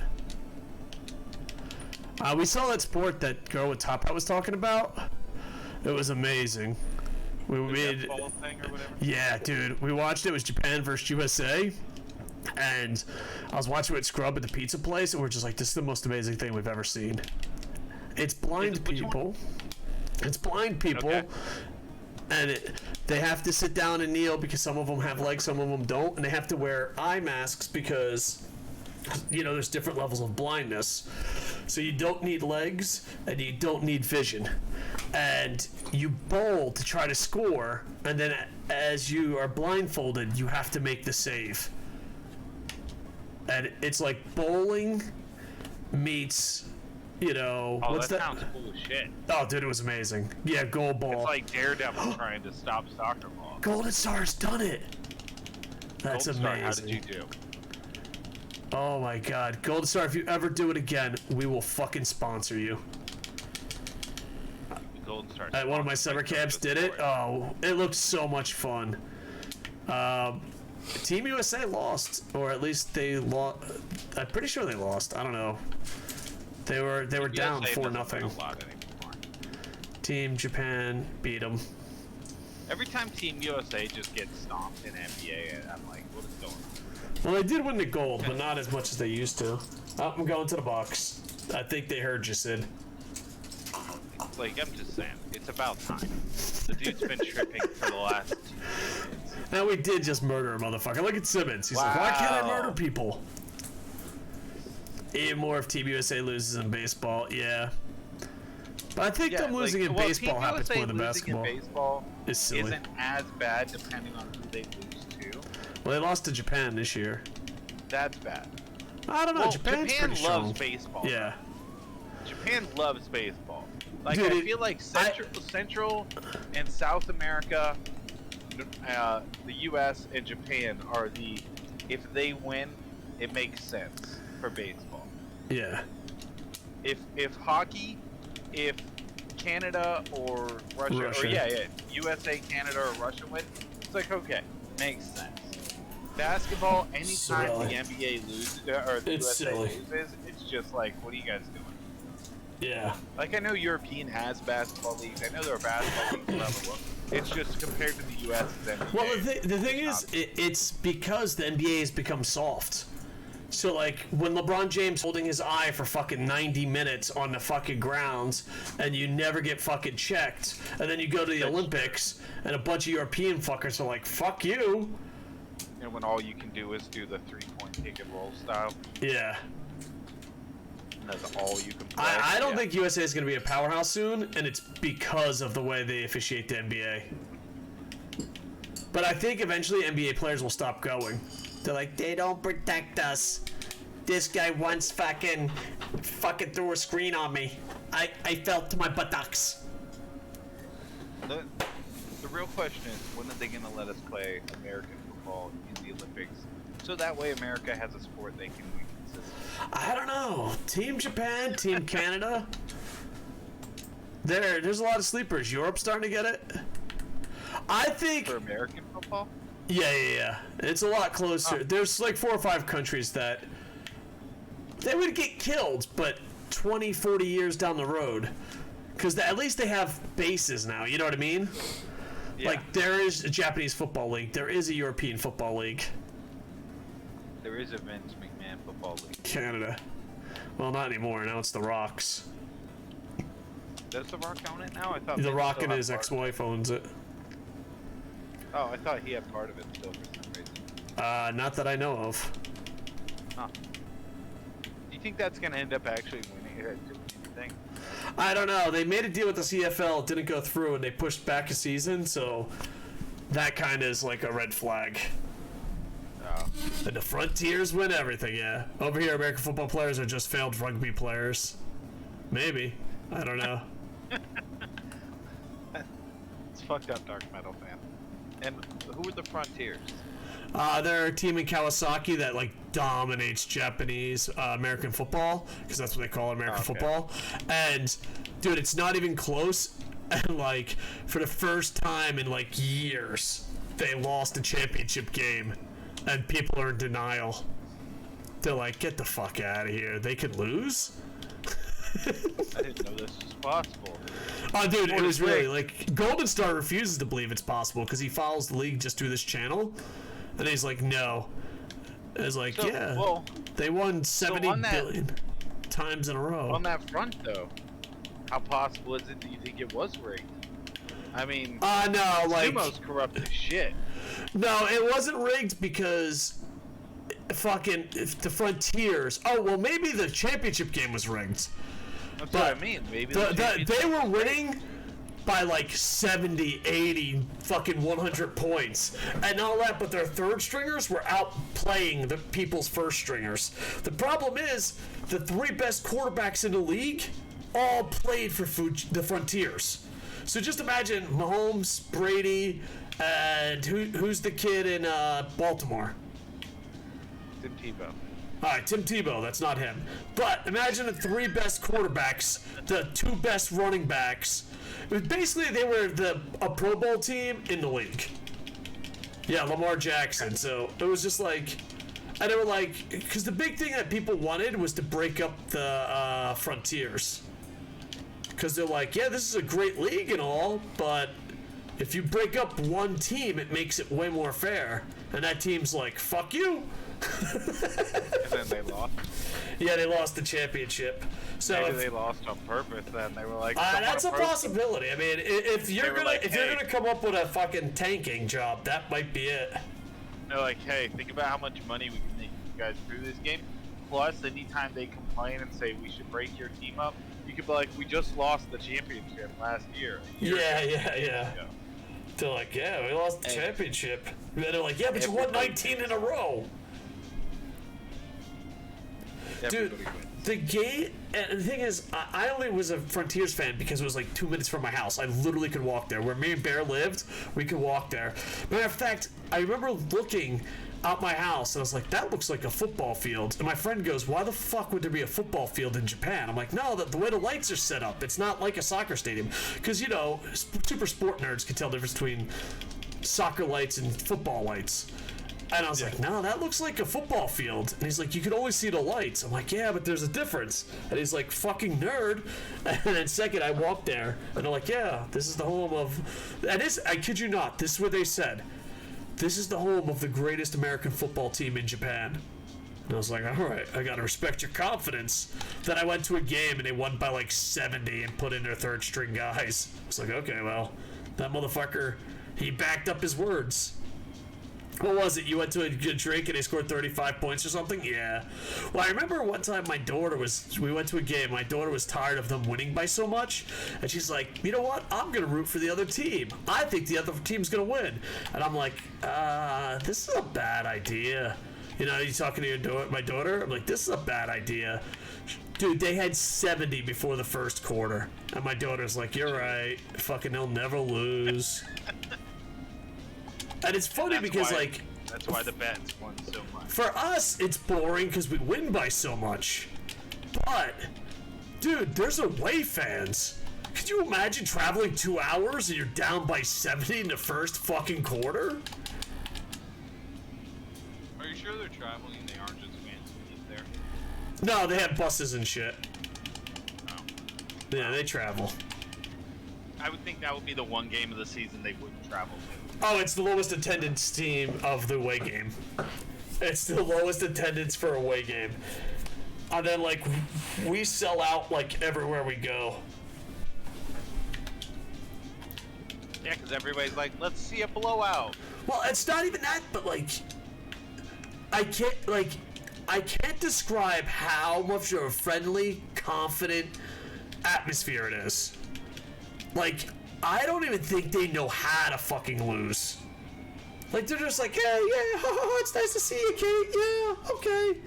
We saw that sport that girl with Top Hat was talking about. It was amazing. We made ball thing or whatever? Yeah, dude. We watched it. It was Japan versus USA. And I was watching it Scrub at the pizza place, and we're just like, this is the most amazing thing we've ever seen. It's blind people. It's blind people. Okay. And they have to sit down and kneel because some of them have legs, some of them don't. And they have to wear eye masks because, you know, there's different levels of blindness. So you don't need legs and you don't need vision. And you bowl to try to score, and then as you are blindfolded, you have to make the save. And it's like bowling meets, you know, Oh, what's that sounds cool as shit. Oh, dude, it was amazing. Yeah, goal ball. It's like Daredevil trying to stop soccer ball. Golden Star's done it. That's Golden Star, amazing. how did you do? Oh my God, Golden Star! If you ever do it again, we will fucking sponsor you. Golden Star. One of my summer camps did it. Oh, it looked so much fun. Team USA lost, or at least they lost. I'm pretty sure they lost. I don't know. They were down 4-0. Team Japan beat them. Every time Team USA just gets stomped in NBA, I'm like, what is going on? Well, they did win the gold, but not as much as they used to. Oh, I'm going to the Bucks. I think they heard you, Sid. Like, I'm just saying, it's about time. The dude's been tripping for the last 2 minutes. Now we did just murder a motherfucker. Look at Simmons. He's like, why can't I murder people? Even more if Team USA loses in baseball. Yeah. But I think them losing in baseball happens more than basketball. Baseball is silly. Isn't as bad depending on who they lose to. Well, they lost to Japan this year. That's bad. I don't know. Well, Japan's Japan pretty loves strong. baseball. Yeah. Japan loves baseball. Like, Dude, I feel like Central and South America, the U.S. and Japan are the. If they win, it makes sense for baseball. Yeah. If hockey, if Canada or Russia. Or USA, Canada, or Russia win, it's like, okay, makes sense. Basketball, anytime the NBA loses or the USA loses, it's just like, what are you guys doing? Yeah. Like, I know European has basketball leagues. I know there are basketball leagues around the world. It's just compared to the U.S. and NBA. Well, the thing is, it's because the NBA has become soft. So, like, when LeBron James holding his eye for fucking 90 minutes on the fucking grounds, and you never get fucking checked, and then you go to the Olympics, and a bunch of European fuckers are like, fuck you. And when all you can do is do the three-point pick and roll style. Yeah. And that's all you can play. I don't think USA is going to be a powerhouse soon, and it's because of the way they officiate the NBA. But I think eventually NBA players will stop going. They're like, they don't protect us. This guy once fucking threw a screen on me. I fell to my buttocks. The real question is, when are they going to let us play American football in the Olympics? So that way America has a sport they can win consistently. I don't know. Team Japan, Team Canada. There's a lot of sleepers. Europe's starting to get it. I think... For American football? Yeah. It's a lot closer. Oh. There's like 4 or 5 countries that they would get killed, but 20, 40 years down the road. Because at least they have bases now, you know what I mean? Yeah. Like, there is a Japanese football league. There is a European football league. There is a Vince McMahon football league. Canada. Well, not anymore. Now it's the Rocks. Does The Rock own it now? I thought The Vince Rock still and had his part ex-wife owns it. Oh, I thought he had part of it still for some reason. Not that I know of. Huh. Do you think that's going to end up actually winning anything? I don't know. They made a deal with the CFL. It didn't go through, and they pushed back a season, so that kind of is like a red flag. Oh. And the Frontiers win everything, yeah. Over here, American football players are just failed rugby players. Maybe. I don't know. It's fucked up, Dark Metal fan. And who are the Frontiers? They're a team in Kawasaki that like dominates Japanese American football, because that's what they call American football. And dude, it's not even close. And like for the first time in like years, they lost a championship game, and people are in denial. They're like, get the fuck out of here. They could lose? I didn't know this was possible. Oh, dude, it was really like Golden Star refuses to believe it's possible because he follows the league just through this channel, and he's like, no. It was like, So, yeah, well, they won 70 on that- billion times in a row. on that front, though, how possible is it? Do you think it was rigged? I mean, No, like, Sumo's corrupt as shit. no, it wasn't rigged because fucking the Frontiers. Oh, well, maybe the championship game was rigged. That's But what I mean. Maybe they were winning by like 70, 80, fucking 100 points. And all that, but their third stringers were outplaying the people's first stringers. The problem is, the three best quarterbacks in the league all played for the Frontiers. So just imagine Mahomes, Brady, and who's the kid in Baltimore? Tim Tebow. All right, Tim Tebow, that's not him. But imagine the three best quarterbacks, the two best running backs. Basically, they were a Pro Bowl team in the league. Yeah, Lamar Jackson. So it was just like, and they were like, because the big thing that people wanted was to break up the Frontiers. Because they're like, yeah, this is a great league and all, but if you break up one team, it makes it way more fair. And that team's like, fuck you. And then they lost. Yeah, they lost the championship. So Maybe they lost on purpose. Then they were like, that's a "Someone approached possibility. I mean, if you're were gonna like, if you're "Hey." gonna come up with a fucking tanking job, that might be it. They're like, hey, think about how much money we can make you guys through this game. Plus, anytime they complain and say we should break your team up, you could be like, we just lost the championship last year. Yeah. Ago. They're like, yeah, we lost the Hey. championship. And then they're like, yeah, but you won Everybody 19 in a row. Dude, Everybody wins. the game, and the thing is, I only was a Frontiers fan because it was like 2 minutes from my house. I literally could walk there. Where me and Bear lived, we could walk there. Matter of fact, I remember looking out my house and I was like, that looks like a football field. And my friend goes, why the fuck would there be a football field in Japan? I'm like, no, the way the lights are set up, it's not like a soccer stadium. Because, you know, super sport nerds can tell the difference between soccer lights and football lights. And I was like, no, that looks like a football field. And he's like, you can only see the lights. I'm like, yeah, but there's a difference. And he's like, fucking nerd. And then second, I walked there, and they're like, yeah, this is the home of... And this, I kid you not, this is what they said. This is the home of the greatest American football team in Japan. And I was like, all right, I gotta respect your confidence. Then I went to a game, and they won by like 70 and put in their third string guys. I was like, okay, well, that motherfucker, he backed up his words. What was it? You went to a drink and they scored 35 points or something? Yeah. Well, I remember one time we went to a game. My daughter was tired of them winning by so much. And she's like, you know what? I'm going to root for the other team. I think the other team's going to win. And I'm like, this is a bad idea. You know, you talking to my daughter? I'm like, this is a bad idea. Dude, they had 70 before the first quarter. And my daughter's like, you're right. Fucking, they'll never lose. And it's funny because, like... That's why the Bats won so much. For us, it's boring because we win by so much. But, dude, there's away fans. Could you imagine traveling 2 hours and you're down by 70 in the first fucking quarter? Are you sure they're traveling and they aren't just fans who live there? No, they have buses and shit. No. Yeah, they travel. I would think that would be the one game of the season they wouldn't travel to. Oh, it's the lowest attendance team of the away game. It's the lowest attendance for away game. And then, like, we sell out, like, everywhere we go. Yeah, because everybody's like, let's see a blowout. Well, it's not even that, but, like, I can't describe how much of a friendly, confident atmosphere it is. Like, I don't even think they know how to fucking lose. Like, they're just like, yeah, it's nice to see you, Kate. Yeah, okay.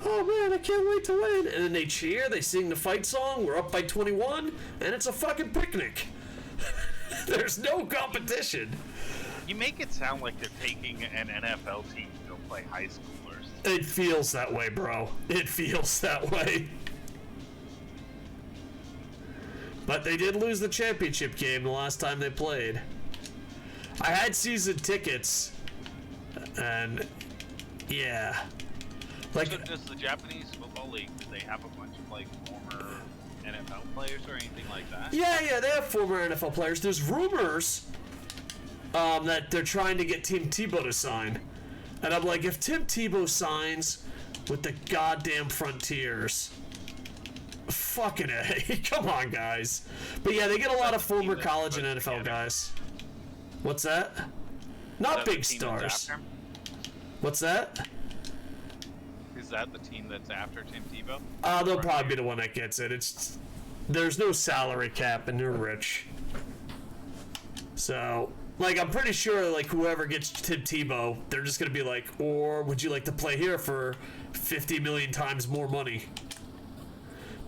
Oh, man, I can't wait to win. And then they cheer, they sing the fight song, we're up by 21, and it's a fucking picnic. There's no competition. You make it sound like they're taking an NFL team to go play high schoolers. It feels that way, bro. It feels that way. But they did lose the championship game the last time they played. I had season tickets, and yeah, like, So does the Japanese Football League, do they have a bunch of like former NFL players or anything like that? yeah, they have former NFL players. There's rumors that they're trying to get Team Tebow to sign, And I'm like, if Tim Tebow signs with the goddamn Frontiers, fucking A. Come on, guys. But yeah, they get a lot of former college and NFL guys. What's that? Not big stars. What's that? Is that the team that's after Tim Tebow? They'll probably be the one that gets it. There's no salary cap and they're rich. So, like, I'm pretty sure, like, whoever gets Tim Tebow, they're just gonna be like, or would you like to play here for 50 million times more money?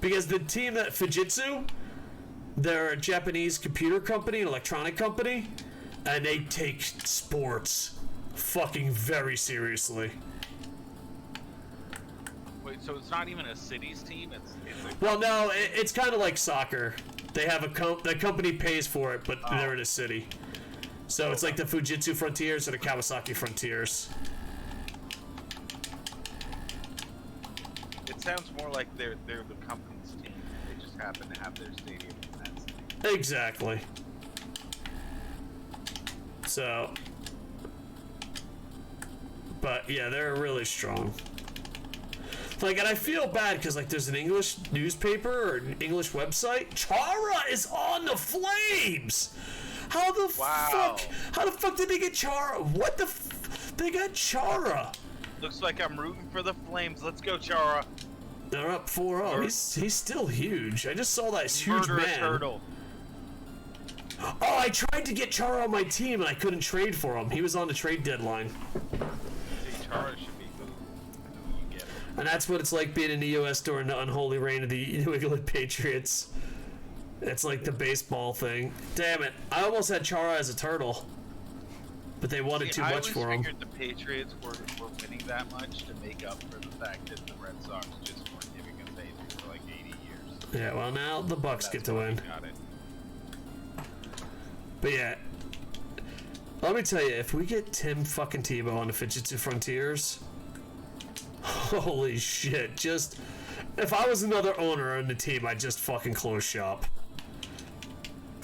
Because the team that Fujitsu, they're a Japanese computer company, an electronic company, and they take sports fucking very seriously. Wait, so it's not even a city's team? It's Well, no, it's kind of like soccer. They have the company pays for it, but they're in a city. So it's like the Fujitsu Frontiers or the Kawasaki Frontiers. It sounds more like they're the company's team. They just happen to have their stadium in that city. Exactly. So, but yeah, they're really strong. Like, and I feel bad because, like, there's an English newspaper or an English website. Chara is on the Flames. How the fuck? How the fuck did they get Chara? What the? They got Chara. Looks like I'm rooting for the Flames. Let's go, Chara. They're up 4-0. He's still huge. I just saw that huge Murderous man. turtle. Oh, I tried to get Chara on my team and I couldn't trade for him. He was on the trade deadline. See, Chara should be who you get. And that's what it's like being in the U.S. during the unholy reign of the New England Patriots. It's like the baseball thing. Damn it. I almost had Chara as a turtle. But they wanted too much for him. I figured the Patriots were winning that much to make up for the fact that the Red Sox just weren't giving us anything for like 80 years. Yeah, well, now the Bucks get to win. Got it. But yeah, let me tell you, if we get Tim fucking Tebow on the Fujitsu Frontiers, holy shit, just, if I was another owner on the team, I'd just fucking close shop.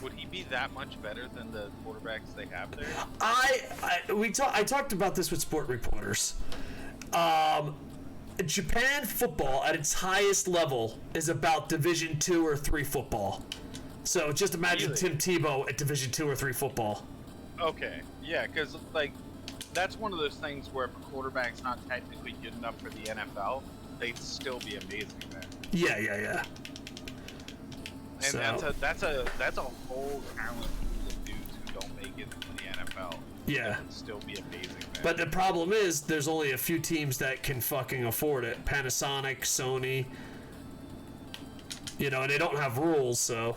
Would he be that much better than the quarterbacks they have there? I talked about this with sport reporters. Japan football at its highest level is about Division 2 or 3 football. So just imagine Really? Tim Tebow at Division 2 or 3 football. Okay, yeah, because like that's one of those things where if a quarterback's not technically good enough for the NFL, they'd still be amazing there. Yeah. And So- that's a whole talent pool of dudes who don't make it into the NFL. Yeah. That would still be amazing there. But the problem is, there's only a few teams that can fucking afford it. Panasonic, Sony. You know, and they don't have rules, so.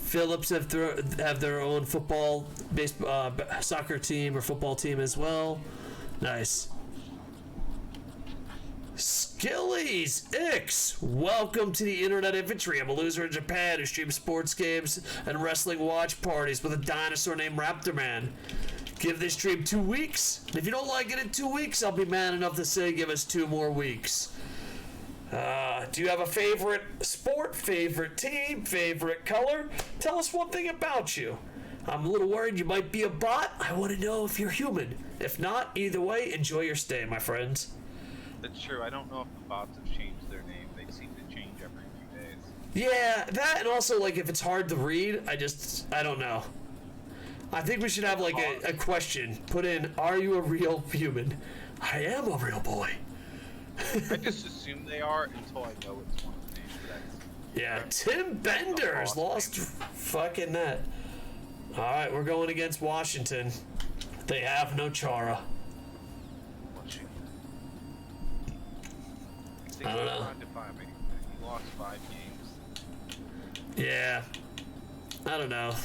Phillips have their own football, soccer team or football team as well. Nice. Skillies Ix, welcome to the Internet Infantry. I'm a loser in Japan who streams sports games and wrestling watch parties with a dinosaur named Raptor Man. Give this stream 2 weeks. If you don't like it in 2 weeks, I'll be man enough to say give us 2 more weeks. Do you have a favorite sport, favorite team, favorite color? Tell us one thing about you. I'm a little worried you might be a bot. I want to know if you're human. If not, either way, enjoy your stay, my friends. That's true. I don't know if the bots have changed their name. They seem to change every few days. Yeah, that, and also, like, if it's hard to read, I don't know. I think we should have, like, a question. Put in, are you a real human? I am a real boy. I just assume they are until I know it's one of the names. Yeah, Tim Benders lost fucking that. Alright, we're going against Washington. They have no Chara. I don't know. He lost 5 games. Yeah. I don't know.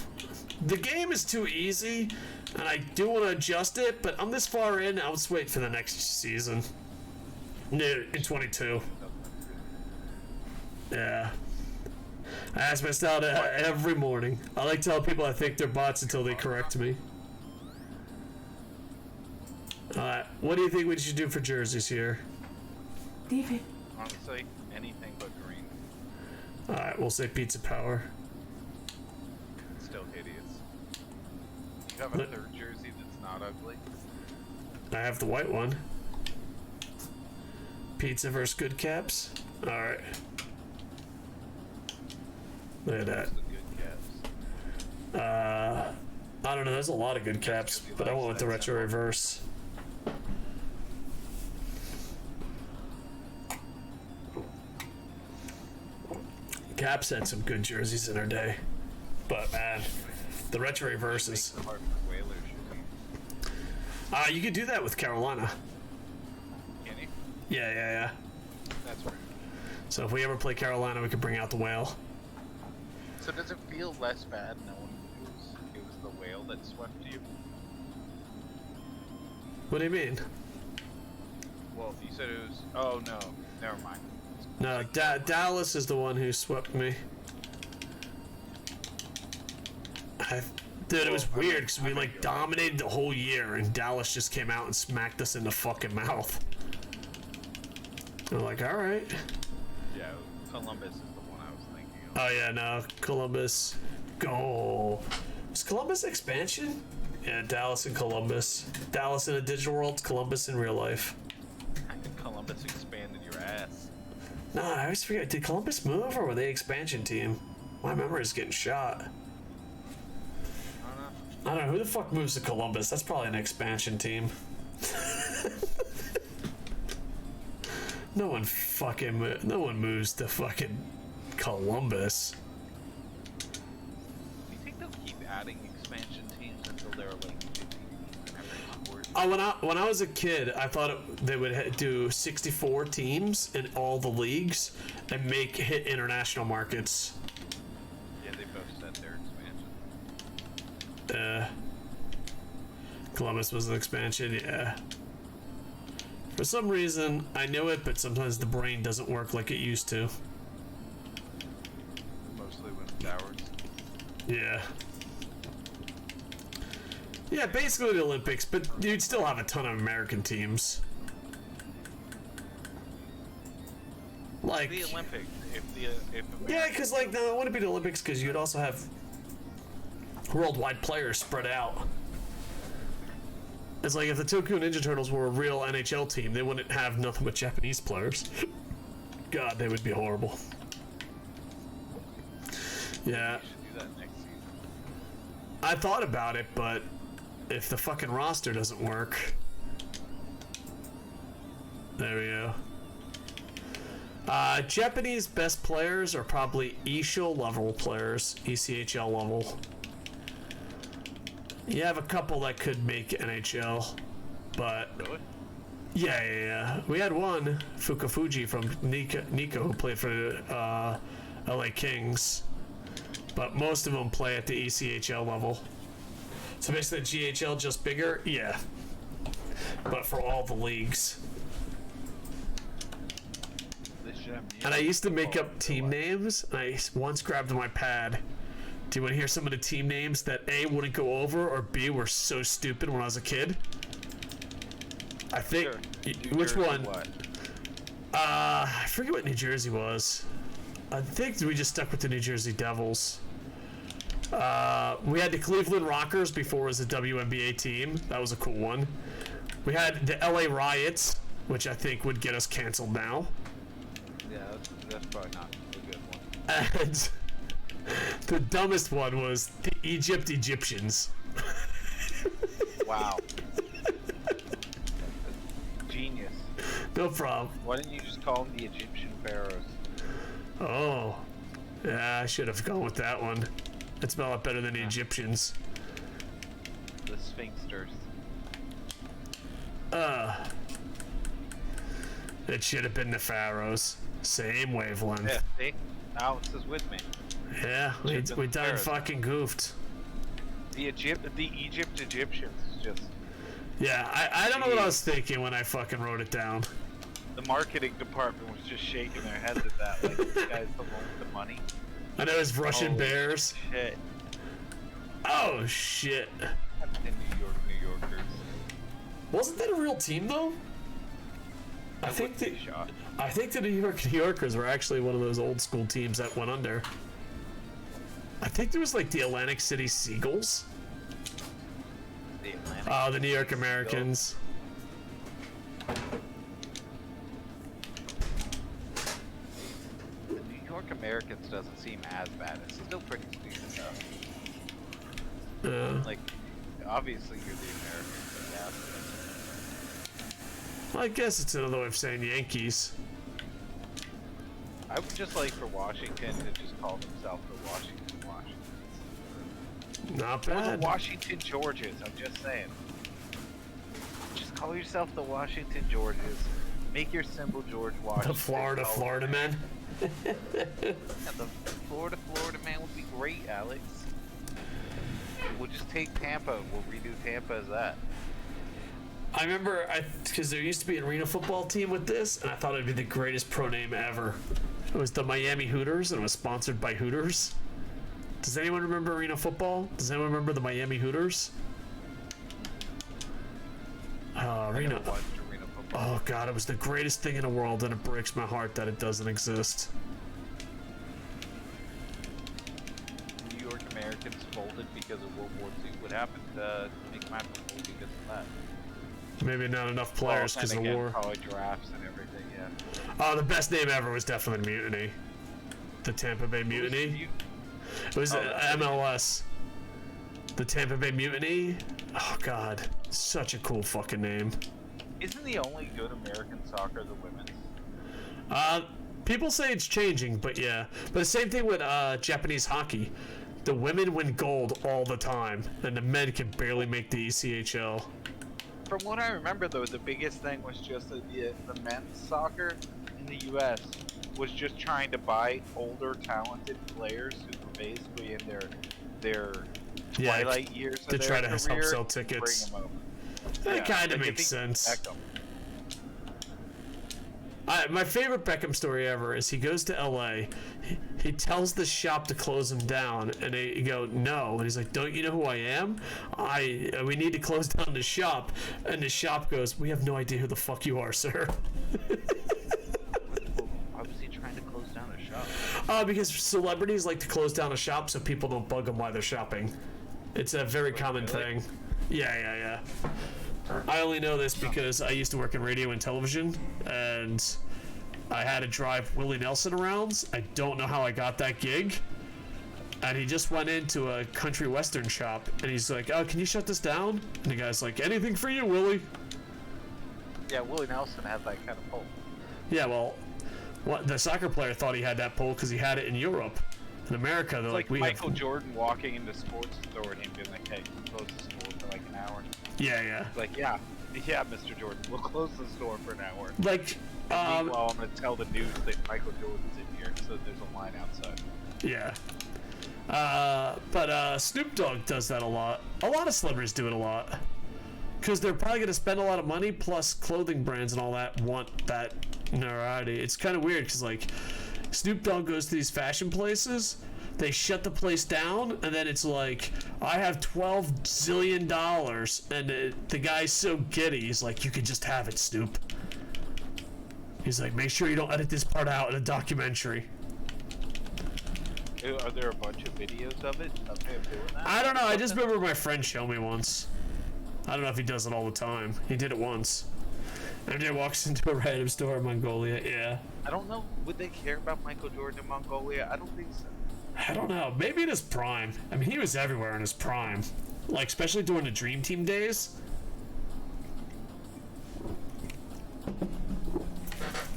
The game is too easy, and I do want to adjust it, but I'm this far in, I'll just wait for the next season. In 22. Yeah. I ask myself every morning. I like telling people I think they're bots until they correct me. What do you think we should do for jerseys here? David. Honestly, anything but green. Alright, we'll say Pizza Power. Still hideous. You have a third jersey that's not ugly? I have the white one. Pizza versus Good Caps. All right. Look at that. The good caps. I don't know. There's a lot of good caps, but I went with the retro reverse. Caps had some good jerseys in their day, but man, the retro reverses. Hard for Whalers, should we? You could do that with Carolina. Can you? Yeah. That's right. So if we ever play Carolina, we could bring out the whale. So does it feel less bad knowing it was the whale that swept you? What do you mean? Well, you said it was. Oh no, never mind. No, Dallas is the one who swept me. Dude, it was weird because we like dominated the whole year, and Dallas just came out and smacked us in the fucking mouth. We're like, all right. Yeah, Columbus is the one I was thinking of. Oh yeah, no, Columbus. Go. Was Columbus expansion? Yeah, Dallas and Columbus. Dallas in a digital world, Columbus in real life. Columbus expanded your ass. No, I always forget. Did Columbus move or were they expansion team? My memory's getting shot. I don't know. Who the fuck moves to Columbus? That's probably an expansion team. No one moves to fucking Columbus. Do you think they'll keep adding expansion teams until they're like 50 in every sport? When I was a kid, I thought they would do 64 teams in all the leagues and hit international markets. Yeah, they both set their expansion. Columbus was an expansion, yeah. For some reason, I knew it, but sometimes the brain doesn't work like it used to. Mostly when it's ours. Yeah. Yeah, basically the Olympics, but you'd still have a ton of American teams. Like The Olympics, yeah, because like no, it wouldn't be the Olympics because you'd also have worldwide players spread out. It's like if the Tokyo Ninja Turtles were a real NHL team, they wouldn't have nothing but Japanese players. God, they would be horrible. Yeah. we should do that next season. I thought about it, but if the fucking roster doesn't work. There we go. Japanese best players are probably ECHL level players, ECHL level. You have a couple that could make NHL, but Really? yeah. We had one, Fukafuji from Nico, who played for the LA Kings, but most of them play at the ECHL level. So basically, GHL just bigger, yeah, but for all the leagues. They should have And I used to make up team names. And I once grabbed my pad. Do you want to hear some of the team names that A, wouldn't go over, or B, were so stupid when I was a kid? I think. Sure. Which New Jersey one? what? I forget what New Jersey was. I think we just stuck with the New Jersey Devils. We had the Cleveland Rockers before it was a WNBA team. That was a cool one. We had the LA Riots, which I think would get us canceled now. Yeah, that's probably not a good one. And the dumbest one was the Egyptians. Wow. Genius. No problem. Why didn't you just call them the Egyptian pharaohs? Oh. Yeah, I should have gone with that one. It's a lot better than the Egyptians. The Sphinxters. It should have been the Pharaohs. Same wavelength. Yeah, see? Alex is with me. Yeah, we done fucking goofed. The Egyptians is just Yeah, I don't know what I was thinking when I fucking wrote it down. the marketing department was just shaking their heads at that. Like, this guy's the one with the money. I know it's Russian Holy bears. Shit. Oh shit. In New Yorkers. Wasn't that a real team though? I think wouldn't be shocked. the New Yorkers were actually one of those old school teams that went under. I think there was like the Atlantic City Seagulls. The Atlantic The New York City Americans. Americans doesn't seem as bad. It's still pretty stupid though. Yeah. Like, obviously you're the Americans, I guess it's another way of saying Yankees. I would just like for Washington to just call themselves the Washington Washingtons. Not Or the bad. Washington Georges, I'm just saying. Just call yourself the Washington Georges. Make your symbol George Washington. The Florida man. Yeah, the Florida man would be great, Alex. We'll just take Tampa. We'll redo Tampa as that. I remember, because there used to be an arena football team with this, and I thought it'd be the greatest pro name ever. It was the Miami Hooters, and it was sponsored by Hooters. Does anyone remember arena football? Does anyone remember the Miami Hooters? Arena. Watched arena football. Oh god, it was the greatest thing in the world, and it breaks my heart that it doesn't exist. New York Americans folded because of World War II. What happened to make them have to fold because of that? Maybe not enough players because of the war. College drafts and everything, yeah. Oh, the best name ever was definitely Mutiny. The Tampa Bay Mutiny. It was MLS. The Tampa Bay Mutiny. Oh god, such a cool fucking name. Isn't the only good American soccer the women's? People say it's changing, but yeah. But the same thing with Japanese hockey. The women win gold all the time, and the men can barely make the ECHL. From what I remember, though, the biggest thing was just that the men's soccer in the U.S. was just trying to buy older, talented players who were basically in their twilight years of to their try to help career, sell tickets. Bring them over. That kind of like, makes sense. Beckham. My favorite Beckham story ever is he goes to LA, he tells the shop to close him down, and they go, no, and he's like, don't you know who I am? We need to close down the shop, and the shop goes, we have no idea who the fuck you are, sir. Why was he trying to close down a shop? Because celebrities like to close down a shop so people don't bug them while they're shopping. It's a very common thing. Yeah. I only know this because I used to work in radio and television, and I had to drive Willie Nelson around. I don't know how I got that gig. And he just went into a country western shop, and he's like, oh, can you shut this down? And the guy's like, anything for you, Willie. Yeah, Willie Nelson had that kind of pull. Yeah, well, the soccer player thought he had that pull because he had it in Europe. In America, they're It's like we Michael have... Jordan walking into sports store and him being like, hey, close the store for like an hour. Yeah. Like, yeah, Mr. Jordan, we'll close the store for an hour. Like, Meanwhile, I'm gonna tell the news that Michael Jordan's in here, so there's a line outside. yeah. But Snoop Dogg does that a lot. A lot of celebrities do it a lot. Because they're probably going to spend a lot of money, plus clothing brands and all that want that notoriety. It's kind of weird, because, like, Snoop Dogg goes to these fashion places, they shut the place down, and then it's like, I have $12 zillion, and the guy's so giddy, he's like, you can just have it, Snoop. He's like, make sure you don't edit this part out in a documentary. Are there a bunch of videos of it? Of him doing that? I don't know, I just remember my friend showed me once. I don't know if he does it all the time. He did it once. MJ walks into a random store in Mongolia, yeah. I don't know. Would they care about Michael Jordan in Mongolia? I don't think so. I don't know. Maybe in his prime. I mean, he was everywhere in his prime. Like, especially during the Dream Team days.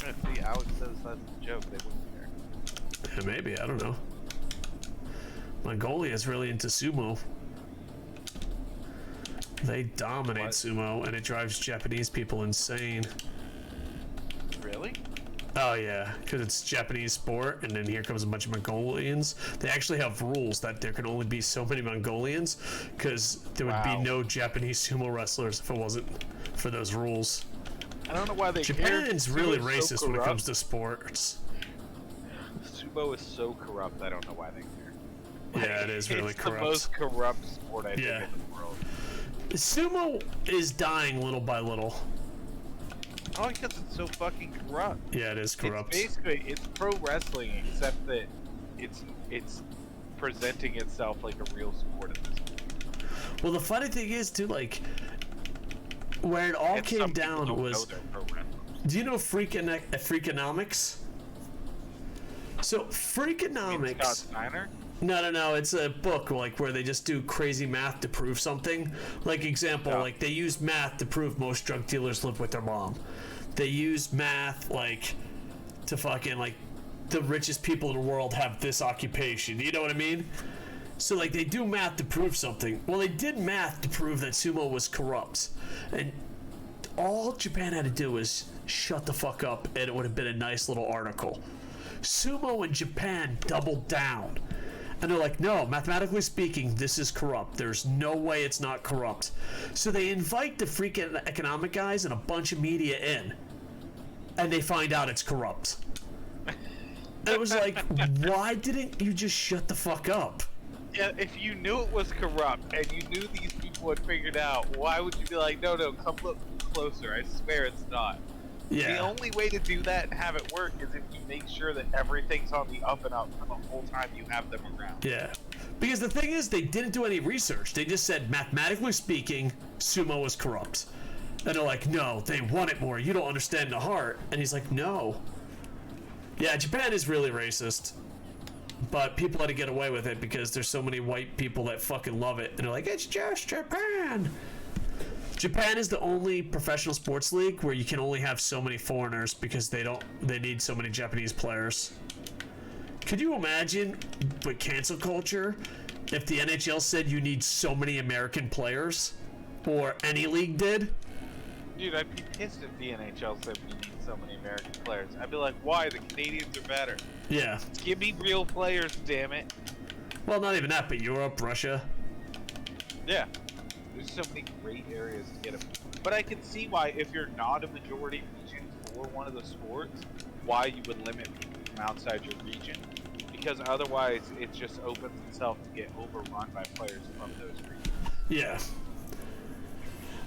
See, Alex says that's a joke. They wouldn't care. Yeah, maybe. I don't know. Mongolia is really into sumo. They dominate sumo, and it drives Japanese people insane. Really? Oh yeah, because it's Japanese sport, and then here comes a bunch of Mongolians. They actually have rules that there can only be so many Mongolians, because there would be no Japanese sumo wrestlers if it wasn't for those rules. I don't know why they care. Japan's really Sumo is racist so when it corrupt. comes to sports. Sumo is so corrupt. I don't know why they care. Yeah, it is really it's corrupt. the most corrupt sport I think in the world. Sumo is dying little by little. Oh, because it's so fucking corrupt. Yeah, it is corrupt. It's basically, it's pro wrestling, except that it's presenting itself like a real sport at this point. Well, the funny thing is, too, like, where it all And came some people down don't was... know they're pro wrestlers. Do you know Freakonomics? So Scott Freakonomics. Steiner? No. It's a book like where they just do crazy math to prove something. Like example, Yeah. like they use math to prove most drug dealers live with their mom. They use math like to fucking like the richest people in the world have this occupation. You know what I mean? So like they do math to prove something. Well, they did math to prove that sumo was corrupt, and all Japan had to do was shut the fuck up, and it would have been a nice little article. Sumo in Japan doubled down. And they're like, no, mathematically speaking, this is corrupt. There's no way it's not corrupt. So they invite the freaking economic guys and a bunch of media in. And they find out it's corrupt. And it was like, why didn't you just shut the fuck up? Yeah, if you knew it was corrupt and you knew these people had figured out, why would you be like, no, come look closer? I swear it's not. Yeah. The only way to do that and have it work is if you make sure that everything's on the up and up for the whole time you have them around. Yeah. Because the thing is, they didn't do any research. They just said, mathematically speaking, sumo is corrupt. And they're like, no, they want it more. You don't understand the heart. And he's like, no. Yeah, Japan is really racist. But people had to get away with it because there's so many white people that fucking love it. And they're like, it's just Japan. Japan is the only professional sports league where you can only have so many foreigners because they need so many Japanese players. Could you imagine with cancel culture if the NHL said you need so many American players, or any league did? Dude, I'd be pissed if the NHL said we need so many American players. I'd be like, why? The Canadians are better. Yeah. Give me real players, damn it. Well, not even that, but Europe, Russia. Yeah. There's so many great areas to get them. But I can see why, if you're not a majority region for one of the sports, why you would limit people from outside your region. Because otherwise, it just opens itself to get overrun by players from those regions. Yeah.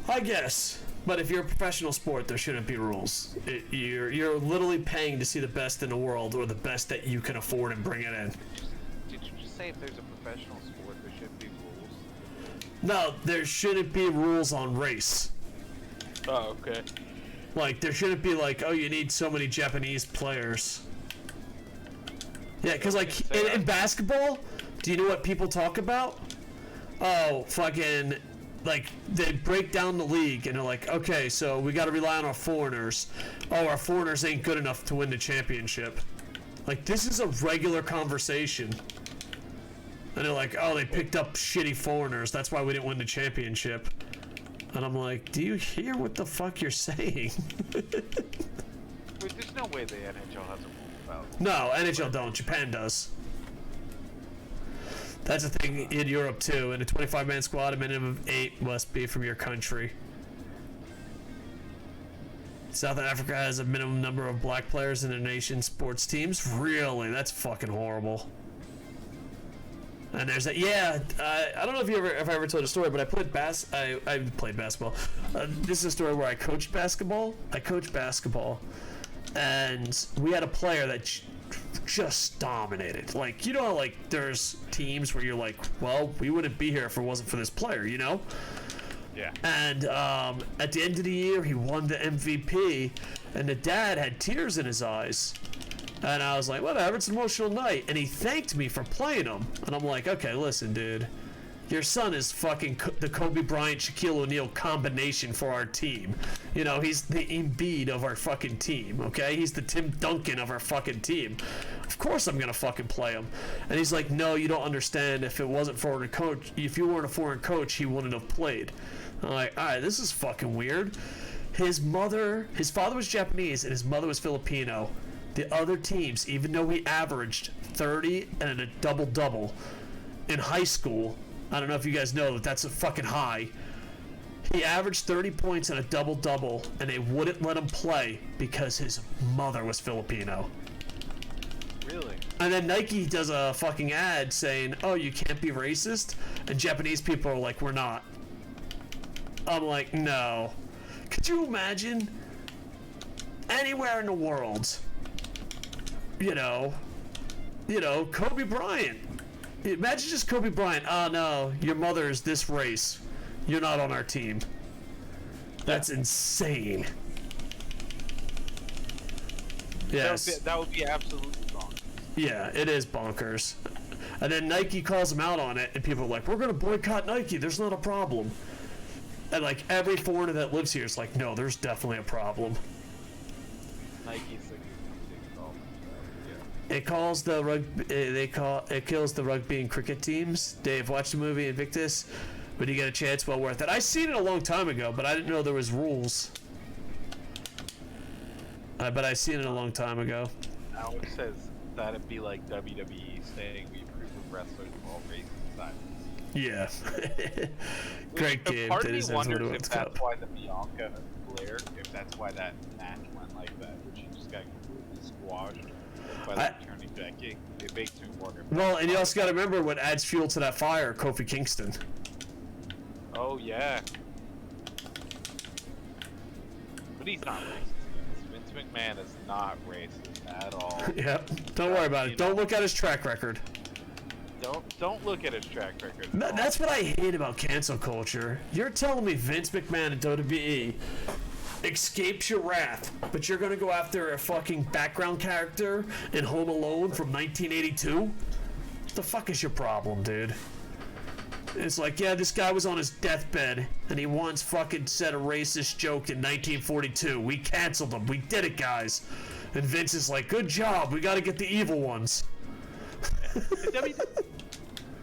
I guess. But if you're a professional sport, there shouldn't be rules. You're literally paying to see the best in the world, or the best that you can afford, and bring it in. Did you just say if there's a professional sport, there shouldn't be rules? No, there shouldn't be rules on race. Oh, okay. Like, there shouldn't be like, oh, you need so many Japanese players. Yeah, because like in basketball, do you know what people talk about? Oh, fucking, like, they break down the league and they're like, okay, so we got to rely on our foreigners. Oh, our foreigners ain't good enough to win the championship. Like, this is a regular conversation. And they're like, oh, they picked up shitty foreigners. That's why we didn't win the championship. And I'm like, do you hear what the fuck you're saying? But there's no way the NHL has a rule about. No, NHL don't. Japan does. That's a thing in Europe too. In a 25-man squad, a minimum of 8 must be from your country. South Africa has a minimum number of black players in the nation's sports teams. Really? That's fucking horrible. And there's that. Yeah, I don't know if I ever told a story, but I played I played basketball. This is a story where I coached basketball. And we had a player that just dominated. Like, you know how, like, there's teams where you're like, well, we wouldn't be here if it wasn't for this player, you know? Yeah. And at the end of the year, he won the MVP, and the dad had tears in his eyes. And I was like, whatever, it's an emotional night. And he thanked me for playing him. And I'm like, okay, listen, dude. Your son is fucking the Kobe Bryant, Shaquille O'Neal combination for our team. You know, he's the Embiid of our fucking team, okay? He's the Tim Duncan of our fucking team. Of course I'm gonna fucking play him. And he's like, no, you don't understand. If it wasn't for a coach, if you weren't a foreign coach, he wouldn't have played. I'm like, all right, this is fucking weird. His father was Japanese and his mother was Filipino. The other teams, even though he averaged 30 and a double-double in high school, I don't know if you guys know that that's a fucking high. He averaged 30 points and a double-double, and they wouldn't let him play because his mother was Filipino. Really? And then Nike does a fucking ad saying, oh, you can't be racist? And Japanese people are like, we're not. I'm like, no. Could you imagine anywhere in the world, you know, Kobe Bryant. Imagine just Kobe Bryant. Oh, no, your mother is this race. You're not on our team. That's insane. Yes. That would be absolutely wrong. Yeah, it is bonkers. And then Nike calls them out on it, and people are like, we're going to boycott Nike. There's not a problem. And, like, every foreigner that lives here is like, no, there's definitely a problem. Nike's like It calls the it kills the rugby and cricket teams. Dave, watch the movie Invictus. When you get a chance, well worth it. I seen it a long time ago, but I didn't know there was rules. But I seen it a long time ago. Alex says that'd be like WWE saying we approve of wrestlers of all races and sizes. Yeah. Great game. Part of That me is wonders World if Cup. that's why the Bianca Blair, if that's why that match went like that, where she just got completely squashed by the returning Becky. It makes me wonder. Well, and you also got to remember what adds fuel to that fire, Kofi Kingston. Oh yeah. But he's not racist. Vince McMahon is not racist at all. Yep. Don't worry about it. Don't look at his track record. Don't look at his track record. That's what I hate about cancel culture. You're telling me Vince McMahon and WWE escapes your wrath, but you're gonna go after a fucking background character in Home Alone from 1982? What the fuck is your problem, dude? It's like, yeah, this guy was on his deathbed and he once fucking said a racist joke in 1942. We canceled him. We did it, guys. And Vince is like, good job. We gotta get the evil ones.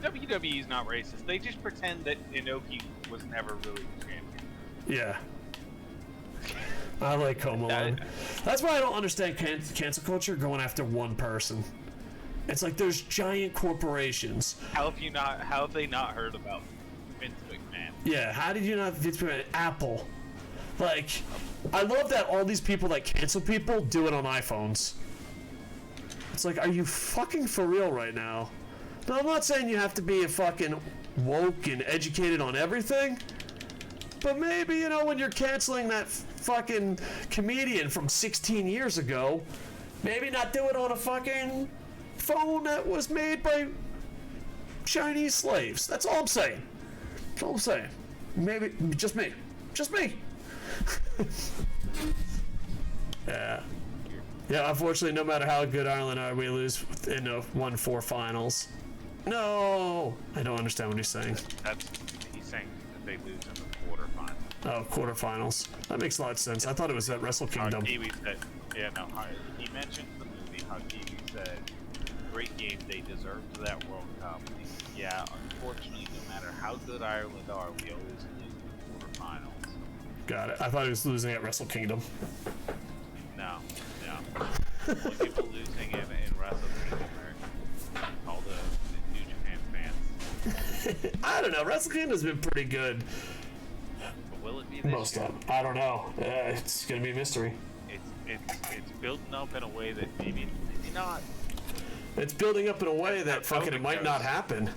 WWE's not racist. They just pretend that Inoki was never really the champion. Yeah. I like Home Alone. That's why I don't understand cancel culture going after one person. It's like there's giant corporations. How have they not heard about Vince McMahon? Yeah, how did you not Vince McMahon? Apple. Like, I love that all these people that cancel people do it on iPhones. It's like, are you fucking for real right now? No, I'm not saying you have to be a fucking woke and educated on everything. But maybe, you know, when you're canceling that fucking comedian from 16 years ago, maybe not do it on a fucking phone that was made by Chinese slaves. That's all I'm saying. That's all I'm saying. Maybe, just me. Just me. Yeah. Yeah, unfortunately, no matter how good Ireland are, we lose in the 1-4 finals. No! I don't understand what he's saying. He's saying that they lose in the quarterfinals. Oh, quarterfinals. That makes a lot of sense. I thought it was at Wrestle Kingdom. Kiwi said, he mentioned the movie, how Kiwi said, great game, they deserved that World Cup. He said, yeah, unfortunately, no matter how good Ireland are, we always lose in the quarterfinals. Got it. I thought he was losing at Wrestle Kingdom. No. Only people losing in Wrestle Kingdom are all the New Japan fans. I don't know. Wrestle Kingdom's been pretty good. But will it be this Most year? of them. I don't know. It's going to be a mystery. It's building up in a way that maybe not. It's building up in a way that That's how fucking it COVID might goes. not happen.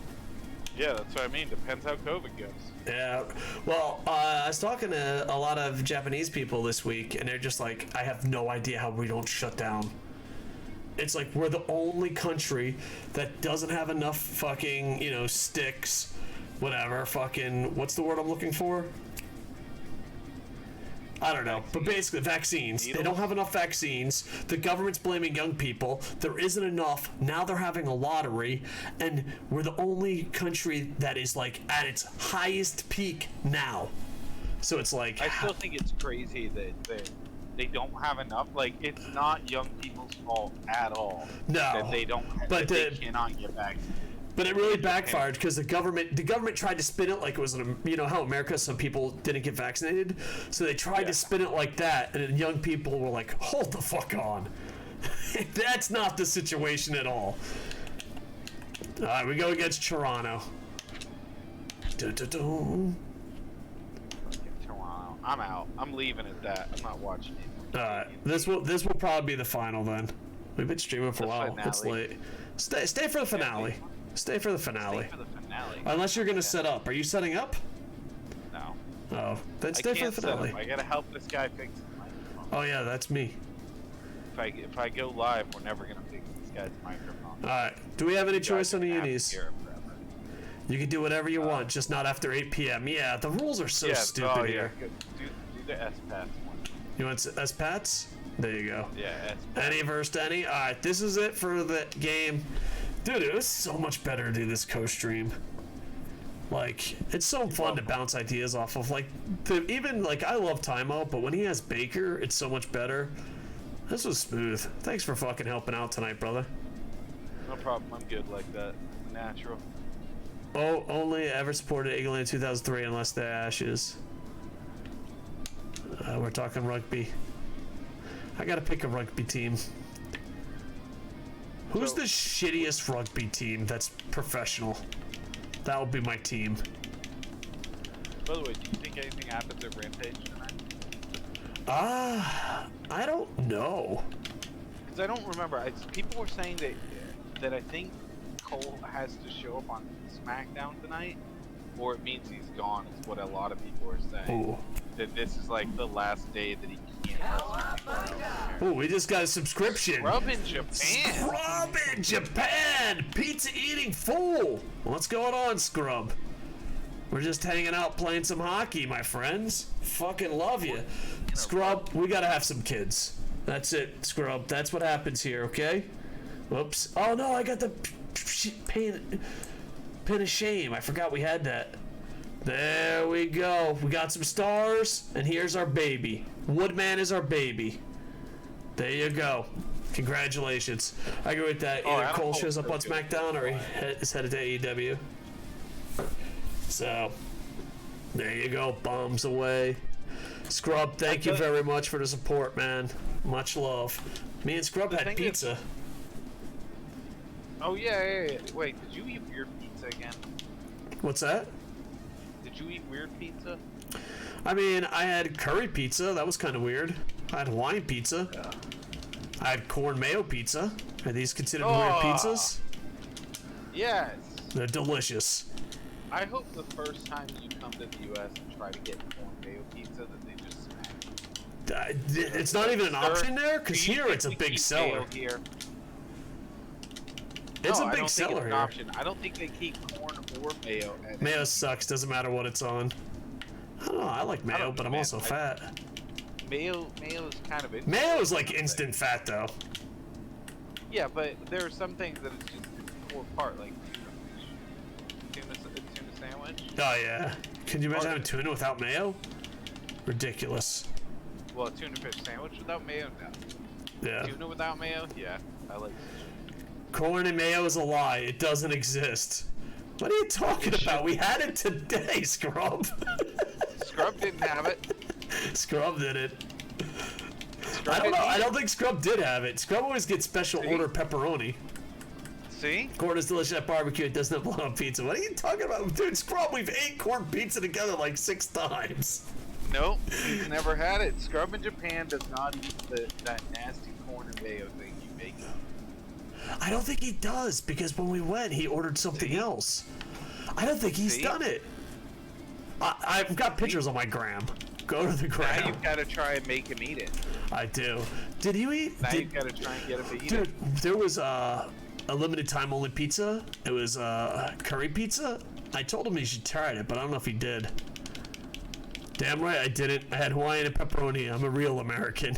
Yeah, that's what I mean. Depends how COVID goes. Yeah. Well, I was talking to a lot of Japanese people this week, and they're just like, I have no idea how we don't shut down. It's like we're the only country that doesn't have enough fucking, you know, sticks, whatever, fucking, what's the word I'm looking for? I don't know, but basically vaccines. They don't have enough vaccines. The government's blaming young people. There isn't enough. Now they're having a lottery, and we're the only country that is like at its highest peak now. So it's like I still think it's crazy that they don't have enough. Like, it's not young people's fault at all. No, that they don't. but they cannot get vaccinated. But it really backfired because the government tried to spin it like it was, you know how America, some people didn't get vaccinated, so they tried to spin it like that, and then young people were like, hold the fuck on. That's not the situation at all. All right, we go against Toronto. Toronto. I'm out. I'm leaving at that. I'm not watching it. All right, this will probably be the final then. We've been streaming for a while. finale. It's late. Stay for the finale. Stay for the finale. Stay for the finale. Unless you're gonna set up. Are you setting up? No. Oh, then I stay for can't the set up. finale. I gotta help this guy fix his microphone. Oh yeah, that's me. If I go live, we're never gonna fix this guy's microphone. Alright, do we have any You guys choice on the are gonna have to unis? hear it forever. You can do whatever you want, just not after 8 p.m. Yeah, the rules are so stupid here. Do the S-Pass one. You want S-Pats? There you go. Yeah, that's Any versus any. All right, this is it for the game. Dude, it was so much better to do this co-stream. Like, it's so fun to bounce ideas off of. Like, even, like, I love Timeout, but when he has Baker, it's so much better. This was smooth. Thanks for fucking helping out tonight, brother. no problem. I'm good like that. Natural. Oh, only ever supported England in 2003 unless they're Ashes. We're talking rugby. I gotta pick a rugby team. Who's the shittiest rugby team that's professional? That would be my team. By the way, do you think anything happens at Rampage tonight? I don't know. Because I don't remember. People were saying that I think Cole has to show up on SmackDown tonight, or it means he's gone. Is what a lot of people are saying. Ooh. That this is like the last day that he can't. Ooh, we just got a subscription. Scrub in Japan. Scrub in Japan! Pizza eating fool! What's going on, Scrub? We're just hanging out playing some hockey, my friends. Fucking love you. Scrub, we gotta have some kids. That's it, Scrub. That's what happens here, okay? Whoops. Oh no, I got the pin of shame. I forgot we had that. There we go. We got some stars, and here's our baby. Woodman is our baby. There you go. Congratulations. I agree with that. Either Cole shows up on SmackDown or he is headed to AEW. So, there you go. Bombs away. Scrub, thank you very much for the support, man. Much love. Me and Scrub had pizza. Oh yeah. Wait, did you eat weird pizza again? What's that? Did you eat weird pizza? I mean, I had curry pizza. That was kind of weird. I had Hawaiian pizza. Yeah. I had corn mayo pizza. Are these considered weird pizzas? Yes. They're delicious. I hope the first time you come to the U.S. and try to get corn mayo pizza that they just smack. It's not even an option there, because here it's a big seller. Here? It's No, a big seller an here. option. I don't think they keep corn or mayo. Mayo sucks. Doesn't matter what it's on. I don't know. I like mayo, but I'm also fat. Mayo is kind of interesting. Mayo is like instant fat, though. Yeah, but there are some things that it's just a core part, like tuna sandwich. Oh yeah. Can you imagine having tuna without mayo? Ridiculous. Well, a tuna fish sandwich without mayo, no. Yeah. Tuna without mayo, yeah. I like. Corn and mayo is a lie. It doesn't exist. What are you talking about? We had it today, Scrub. Scrub didn't have it. Scrub did it. Scrub I don't know. didn't I eat don't think Scrub did have it. Scrub always gets special See? order pepperoni. See? Corn is delicious at barbecue. It does not belong on pizza. What are you talking about? Dude, Scrub, we've ate corn pizza together like 6 times. Nope, he's never had it. Scrub in Japan does not eat that nasty corn and mayo thing you make. I don't think he does, because when we went, he ordered something else. I don't think he's done it. I've got pictures on my gram. Go to the gram. Now you've got to try and make him eat it. I do. Did you eat? Now you've got to try and get him to eat Dude, it. there was a limited time only pizza. It was curry pizza. I told him he should try it, but I don't know if he did. Damn right I didn't. I had Hawaiian and pepperoni. I'm a real American.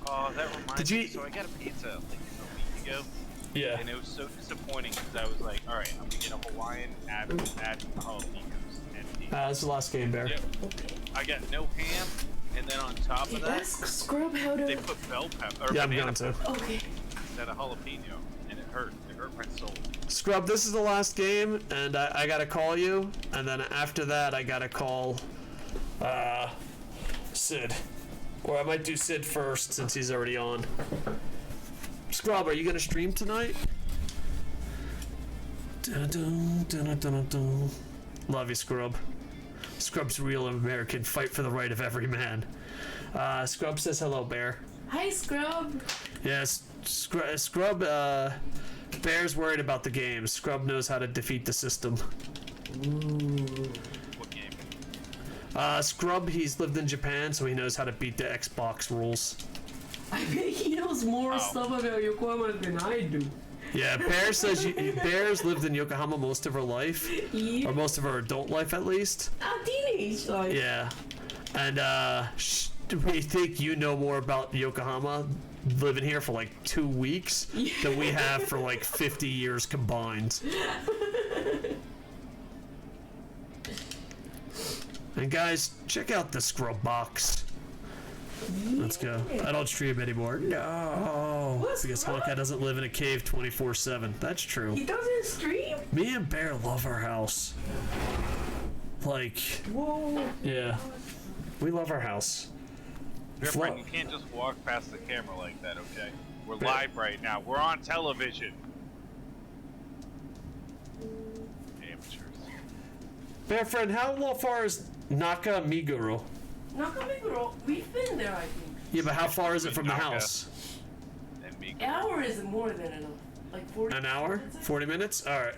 Oh, that reminds Did you me. So I got a pizza like a week ago. Yeah. And it was so disappointing because I was like, all right, I'm gonna get a Hawaiian, add jalapenos, and That's the last game, Bear. yep. I got no ham, and then on top of that, Ask Scrub how they to. put bell pepper or Yeah, I'm banana going to. pepper Okay. instead of jalapeno, and it hurt. It hurt my soul. Scrub, this is the last game, and I gotta call you, and then after that, I gotta call Sid. Or I might do Sid first, since he's already on. Scrub, are you gonna stream tonight? Dun-dun, dun-dun-dun-dun. Love you, Scrub. Scrub's real American. Fight for the right of every man. Scrub says hello, Bear. Hi, Scrub. Yes, Scrub, Bear's worried about the game. Scrub knows how to defeat the system. What game? Scrub, he's lived in Japan, so he knows how to beat the Xbox rules. I bet he knows more stuff about Yokohama than I do. Yeah, Bear says Bear's lived in Yokohama most of her life, Yeah. or most of her adult life at least. A teenage life. Yeah, and we think you know more about Yokohama living here for like 2 weeks than we have for like 50 years combined. And guys, check out the scrub box. Let's go. I don't stream anymore. No. Because Honka doesn't live in a cave 24/7. That's true. He doesn't stream? Me and Bear love our house. Like, Whoa. yeah. We love our house. Your friend, you can't just walk past the camera like that, okay? We're live right now. We're on television. Amateurs. Bear friend, how far is Nakamiguro? Nakamiguro, we've been there, I think. Yeah, but how far is it from the Naka. house? And An Migos. hour is more than enough. Like 40 An hour? minutes, I think? 40 minutes? Alright.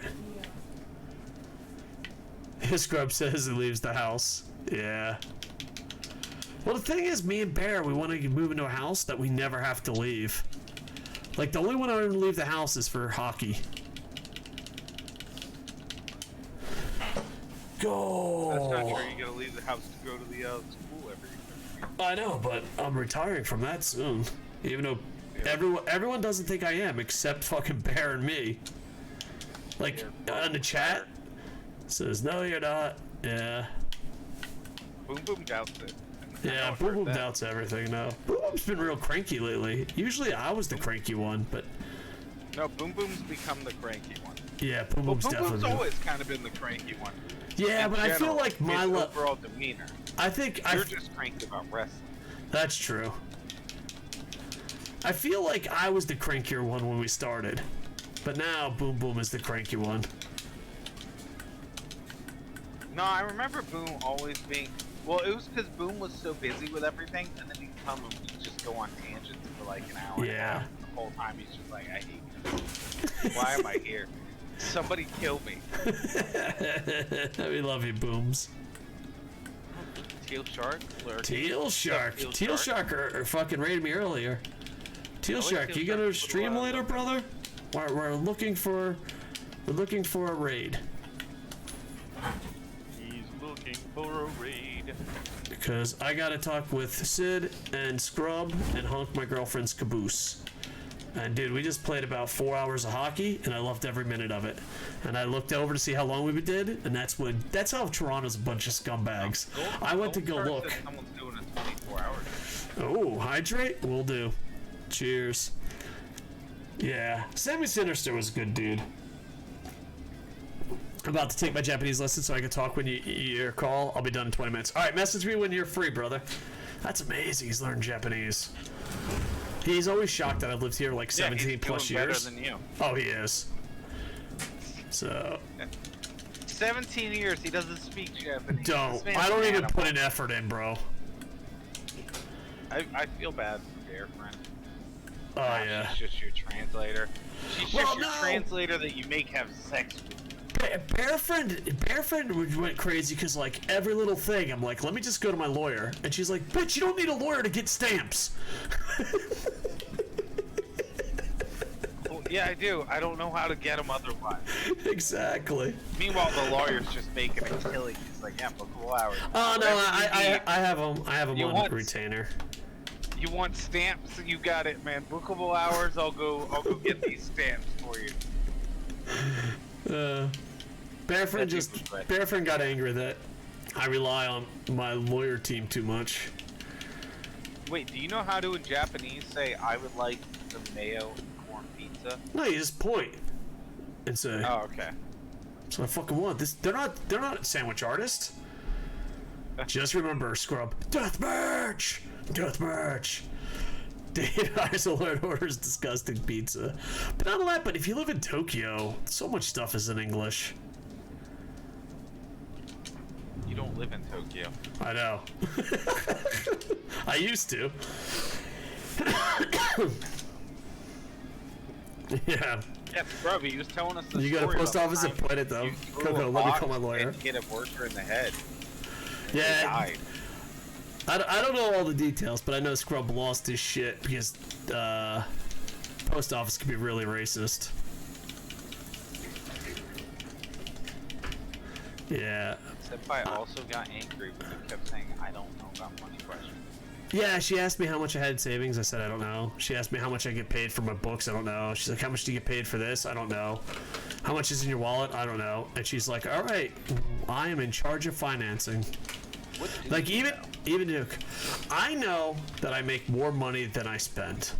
Yeah. His scrub says he leaves the house. Yeah. Well, the thing is, me and Bear, we want to move into a house that we never have to leave. Like, the only one I want to leave the house is for hockey. Go! That's not true. You gotta leave the house to go to the school every I know, but I'm retiring from that soon. Even though everyone doesn't think I am, except fucking Bear and me. Like, on the chat, says, no, you're not. Yeah. Boom Boom doubts it. Yeah, Boom Boom doubts everything now. Boom Boom's been real cranky lately. Usually I was the cranky one, but... No, Boom Boom's become the cranky one. Yeah, Boom Well, Boom's Boom definitely... Boom's always kind of been the cranky one. Yeah, In but I feel general, like my... his overall demeanor. I think... You're just cranky about wrestling. That's true. I feel like I was the crankier one when we started. But now Boom Boom is the cranky one. No, I remember Boom always being... Well, it was because Boom was so busy with everything, and then he'd come and we'd just go on tangents for like an hour and a Yeah. half. The whole time he's just like, I hate you. Why am I here? Somebody kill me. We love you, Booms. Teal Shark? Teal Shark. Teal Shark are fucking raided me earlier. Teal like Shark, Teal you Shark. gonna Put a stream lot of later, brother? We're looking for a raid. He's looking for a raid. Because I gotta talk with Sid and Scrub and honk my girlfriend's caboose. And dude, we just played about 4 hours of hockey, and I loved every minute of it. And I looked over to see how long we did, and that's how Toronto's a bunch of scumbags. I went to go look. Someone's doing a 24-hour. Oh, hydrate? Will do. Cheers. Yeah, Sammy Sinister was a good dude. I'm about to take my Japanese lesson so I can talk when you call. I'll be done in 20 minutes. All right, message me when you're free, brother. That's amazing. He's learned Japanese. He's always shocked that I've lived here like 17 plus doing years. Better than you. Oh, he is. So 17 years. He doesn't speak Japanese. don't. This man's I don't an even animal. put an effort in, bro. I feel bad for Bear Friend. Oh yeah. She's just your translator. She's Well, just your no. translator that you make have sex with. Bear friend went crazy because like every little thing I'm like, let me just go to my lawyer, and she's like, bitch, you don't need a lawyer to get stamps. Well, yeah, I do. I don't know how to get them otherwise. Exactly. Meanwhile, the lawyer's just making a killing. He's like, yeah, bookable hours. Oh no, Whatever you need. I have him. I have him You on want- retainer. You want stamps? You got it, man. Bookable hours. I'll go get these stamps for you. Bear friend got angry that I rely on my lawyer team too much. Wait, do you know how to in Japanese say I would like some mayo and corn pizza? No, you just point and say, Oh, okay. "That's what I fucking want." They're not sandwich artists. Just remember, Scrub. Deathmatch! Deathmatch! Dave Isolate orders disgusting pizza. But not only that, but if you live in Tokyo, so much stuff is in English. You don't live in Tokyo. I know. I used to. Yeah. Yeah, bro, he was telling us the You go to story post about office and time point it though. you threw Coco, a let me box call my lawyer. and hit a worker in the head. He Yeah. died. I don't know all the details, but I know Scrub lost his shit because post office can be really racist. Yeah. Senpai also got angry when he kept saying, I don't know about money questions. Yeah, she asked me how much I had in savings. I said, I don't know. She asked me how much I get paid for my books. I don't know. She's like, how much do you get paid for this? I don't know. How much is in your wallet? I don't know. And she's like, all right, I am in charge of financing. Like, even Duke, I know that I make more money than I spend.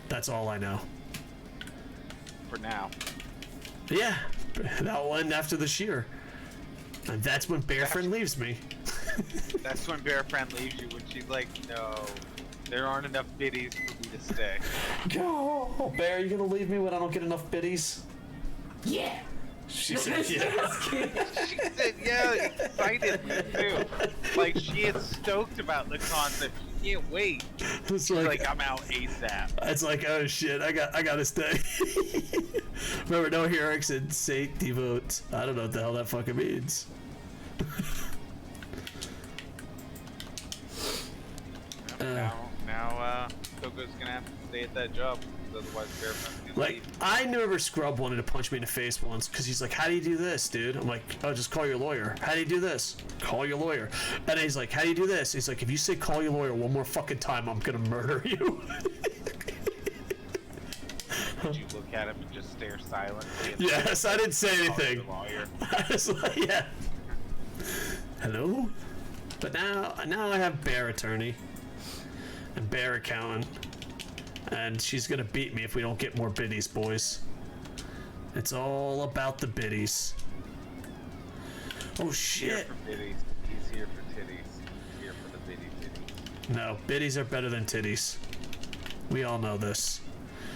That's all I know. For now. Yeah, that will end after this year. And that's when Bear Friend leaves me. That's when Bear Friend leaves you, when she's like, no, there aren't enough biddies for me to stay. Oh, Bear, you gonna leave me when I don't get enough biddies? Yeah. She said, yeah. She said, yeah, excitedly, too. Like, she is stoked about the concept. She can't wait. It's She's like, I'm out ASAP. It's like, oh shit, I gotta stay. Remember, no heroics and Saint devote. I don't know what the hell that fucking means. Now, Coco's gonna have to stay at that job, because otherwise Bear Friend's gonna Like, leave. I remember Scrub wanted to punch me in the face once, because he's like, how do you do this, dude? I'm like, oh, just call your lawyer. How do you do this? Call your lawyer. And he's like, how do you do this? He's like, if you say call your lawyer one more fucking time, I'm gonna murder you. Did you look at him and just stare silently? And Yes, I didn't say call anything. your lawyer? I was like, yeah. Hello? But now I have Bear attorney and Bear accountant, and she's gonna beat me if we don't get more biddies, boys. It's all about the biddies. Oh He's here shit! for biddies. He's here for titties. He's here for the titties. No, biddies are better than titties. We all know this.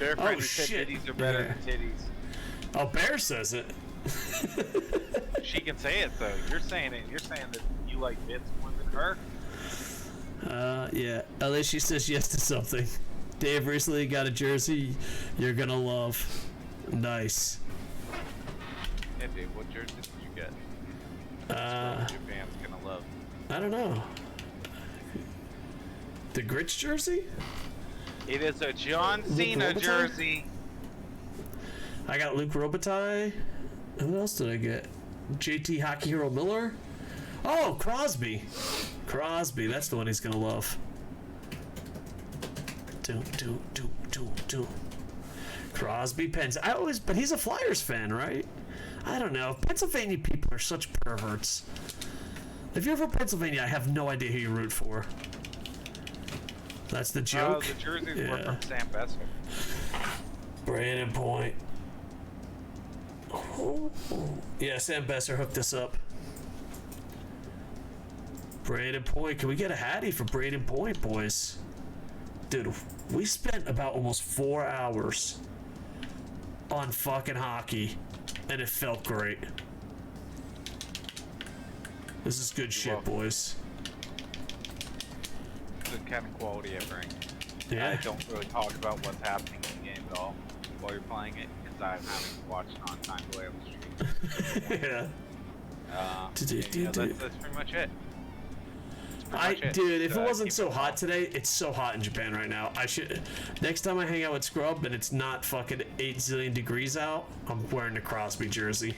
Bear Oh, Friend said shit. titties are better Yeah. than titties. Oh, Bear says it. She can say it though. You're saying it. You're saying that you like bits more than her. Yeah. At least she says yes to something. Dave recently got a jersey you're gonna love. Nice. Yeah, Dave. What jersey did you get? Japan's gonna love. I don't know. The Grits jersey? It is a John Luke Cena Robitaille? jersey. I got Luke Robitaille. Who else did I get? JT Hockey Hero Miller? Oh, Crosby. Crosby, that's the one he's gonna love. Do. Crosby Pens. But he's a Flyers fan, right? I don't know. Pennsylvania people are such perverts. If you're from Pennsylvania, I have no idea who you root for. That's the joke. The jerseys were Yeah. from Sam Besser. Brandon Point. Oh. Yeah, Sam Besser hooked us up. Brandon Point. Can we get a hattie for Brandon Point, boys? Dude, we spent about almost 4 hours on fucking hockey, and it felt great. This is good shit, welcome. boys. The kind of quality I bring. Yeah. I don't really talk about what's happening in the game at all while you're playing it, because I'm having to watch it on time delay on the stream. Yeah. That's pretty much it. Dude, if it wasn't keep so it hot today, it's so hot in Japan right now. Next time I hang out with Scrub and it's not fucking 8 zillion degrees out, I'm wearing the Crosby jersey.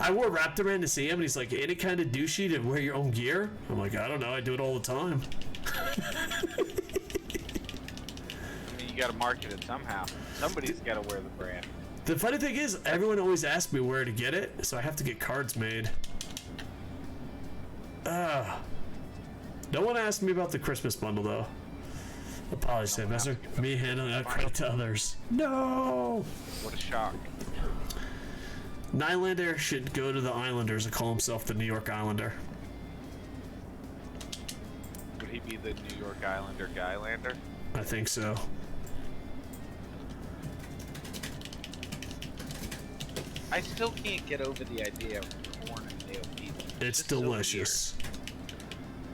I wore Raptor Man to see him, and he's like, ain't it kind of douchey to wear your own gear? I'm like, I don't know, I do it all the time. I mean, you gotta market it somehow. Somebody's gotta wear the brand. The funny thing is, everyone always asks me where to get it, so I have to get cards made. No one asked me about the Christmas bundle, though. Apologies, Sam Messer. Me handing out credit to others. No! What a shock. Nylander should go to the Islanders and call himself the New York Islander. Would he be the New York Islander Guylander? I think so. I still can't get over the idea of corn and mayo pizza. It's just so delicious. weird.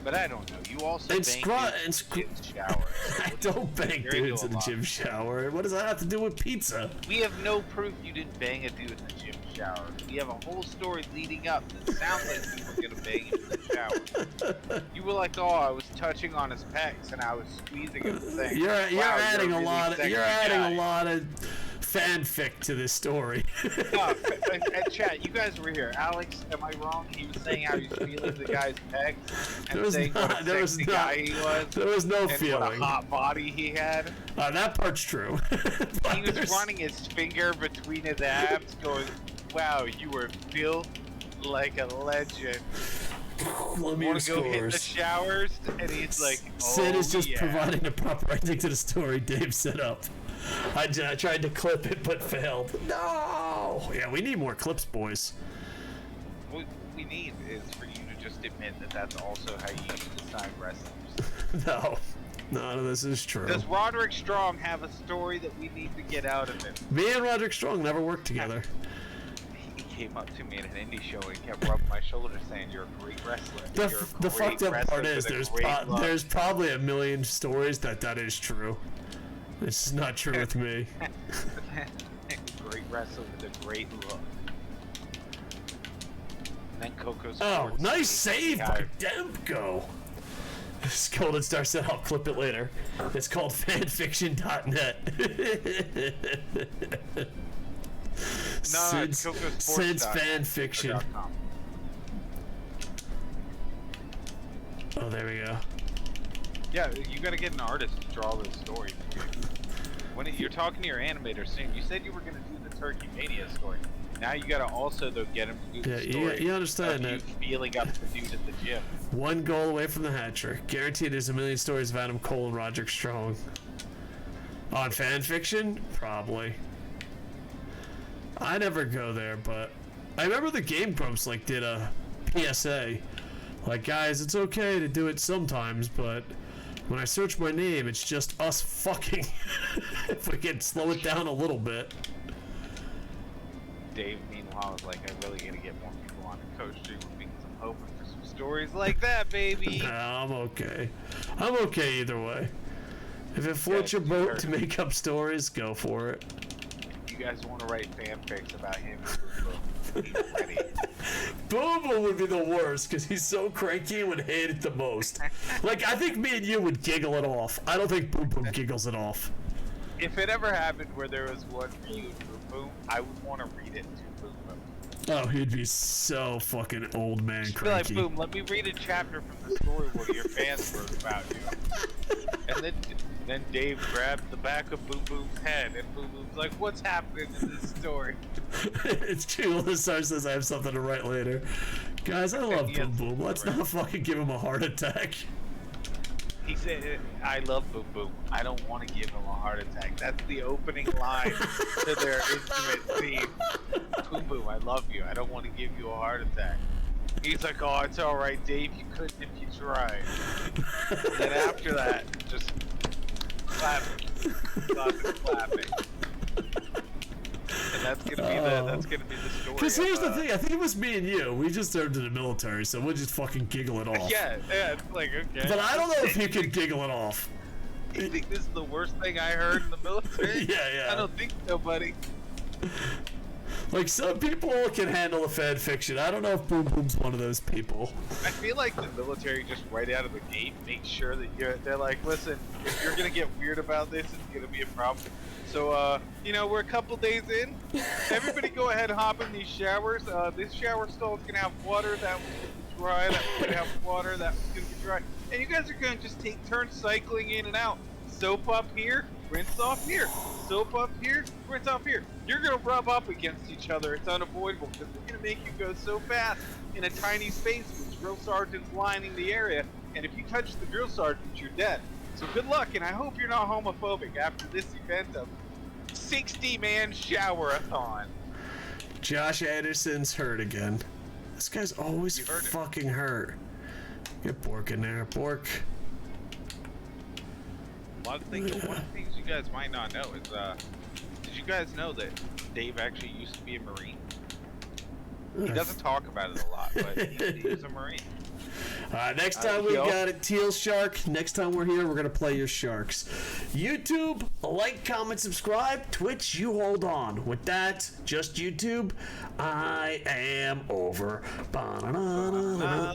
But I don't know. You also And bang dudes in the shower. I don't bang dudes in the gym shower. What does that have to do with pizza? We have no proof you didn't bang a dude in the gym shower. We have a whole story leading up that sounds like you were gonna bang him in the shower. You were like, "Oh, I was touching on his pecs and I was squeezing him." Saying, You're wow, adding you're a really lot. sexy You're adding guy." a lot of fanfic to this story. No, and chat, you guys were here. Alex, am I wrong? He was saying how he was feeling the guy's pecs and saying what a sexy guy he was. There was no and feeling. what a hot body he had. That part's true. He was running his finger between his abs, going, "Wow, you were built like a legend." Let me Want to go hit the scores. showers? And he's like, "Oh, Sid is just yeah." providing a proper ending to the story Dave set up. I tried to clip it, but failed. No! Yeah, we need more clips, boys. What we need is for you to just admit that that's also how you decide wrestlers. No. None of this is true. Does Roderick Strong have a story that we need to get out of him? Me and Roderick Strong never worked together. He came up to me at an indie show and kept rubbing my shoulder saying, "You're a great wrestler." The You're a fucked great up wrestler part is with a great look." there's probably a million stories that is true. This is not true with me. Great wrestler with a great look. And then Koco's. Oh, nice save by Demko. This Golden Star said I'll clip it later. It's called fanfiction.net. Sid's fanfiction. Oh, there we go. Yeah, you gotta get an artist to draw this story. You're talking to your animator soon. You said you were gonna do the Turkey Mania story. Now you gotta also though get him to do the story. You understand of that. you feeling up the dude at the gym. One goal away from the hat trick. Guaranteed there's a million stories of Adam Cole and Roderick Strong. On fanfiction? Probably. I never go there, but I remember the Game Grumps like did a PSA. Like, guys, it's okay to do it sometimes, but when I search my name, it's just us fucking. If we can slow it down a little bit. Dave, meanwhile, is like, I really gotta get more people on the coach stream because I'm hoping for some stories like that, baby. Nah, I'm okay. I'm okay either way. If it floats your boat to make up stories, go for it. If you guys want to write fanfics about him, he's ready. Boom Boom would be the worst because he's so cranky and would hate it the most. Like, I think me and you would giggle it off. I don't think Boom Boom giggles it off. If it ever happened where there was one for you, Boom Boom, I would want to read it to Boom Boom. Oh, he'd be so fucking old man Just cranky. be like, Boom, let me read a chapter from the story one of your fans wrote about you. And then Dave grabbed the back of Boom Boom's head, and Boom Boom's like, "What's happening in this story?" It's true. The star says I have something to write later. Guys, I love Boom Boom. Let's not fucking give him a heart attack. He said, "I love Boom Boom. I don't want to give him a heart attack." That's the opening line to their intimate scene. Boom Boom, I love you. I don't want to give you a heart attack. He's like, "Oh, it's all right, Dave. You couldn't if you tried." And then after that, just clapping, clapping. And that's gonna be the story. Because here's the thing. I think it was me and you. We just served in the military, so we'll just fucking giggle it off. Yeah, it's like, okay. But I don't know if you could giggle it off. You think this is the worst thing I heard in the military? Yeah. I don't think so, buddy. Like, some people can handle a fan fiction. I don't know if Boom Boom's one of those people. I feel like the military just right out of the gate makes sure that they're like, listen, if you're gonna get weird about this, it's gonna be a problem. So, we're a couple days in. Everybody go ahead and hop in these showers. This shower stall is gonna have water. That one's gonna be dry. That one's gonna have water. That one's gonna be dry. And you guys are gonna just take turns cycling in and out. Soap up here, rinse off here. Soap up here, rinse off here. You're gonna rub up against each other. It's unavoidable because we're gonna make you go so fast in a tiny space with drill sergeants lining the area. And if you touch the drill sergeant, you're dead. So good luck, and I hope you're not homophobic after this event of 60-man shower-a-thon. Josh Anderson's hurt again. This guy's always fucking hurt. Get Bork in there, Bork. One of the things you guys might not know is, did you guys know that Dave actually used to be a Marine? He doesn't talk about it a lot, but he was a Marine. Next time we got it, Teal Shark. Next time we're here, we're going to play your Sharks. YouTube, like, comment, subscribe. Twitch, you hold on. With that, just YouTube, I am over. Ba-na-na-na-na.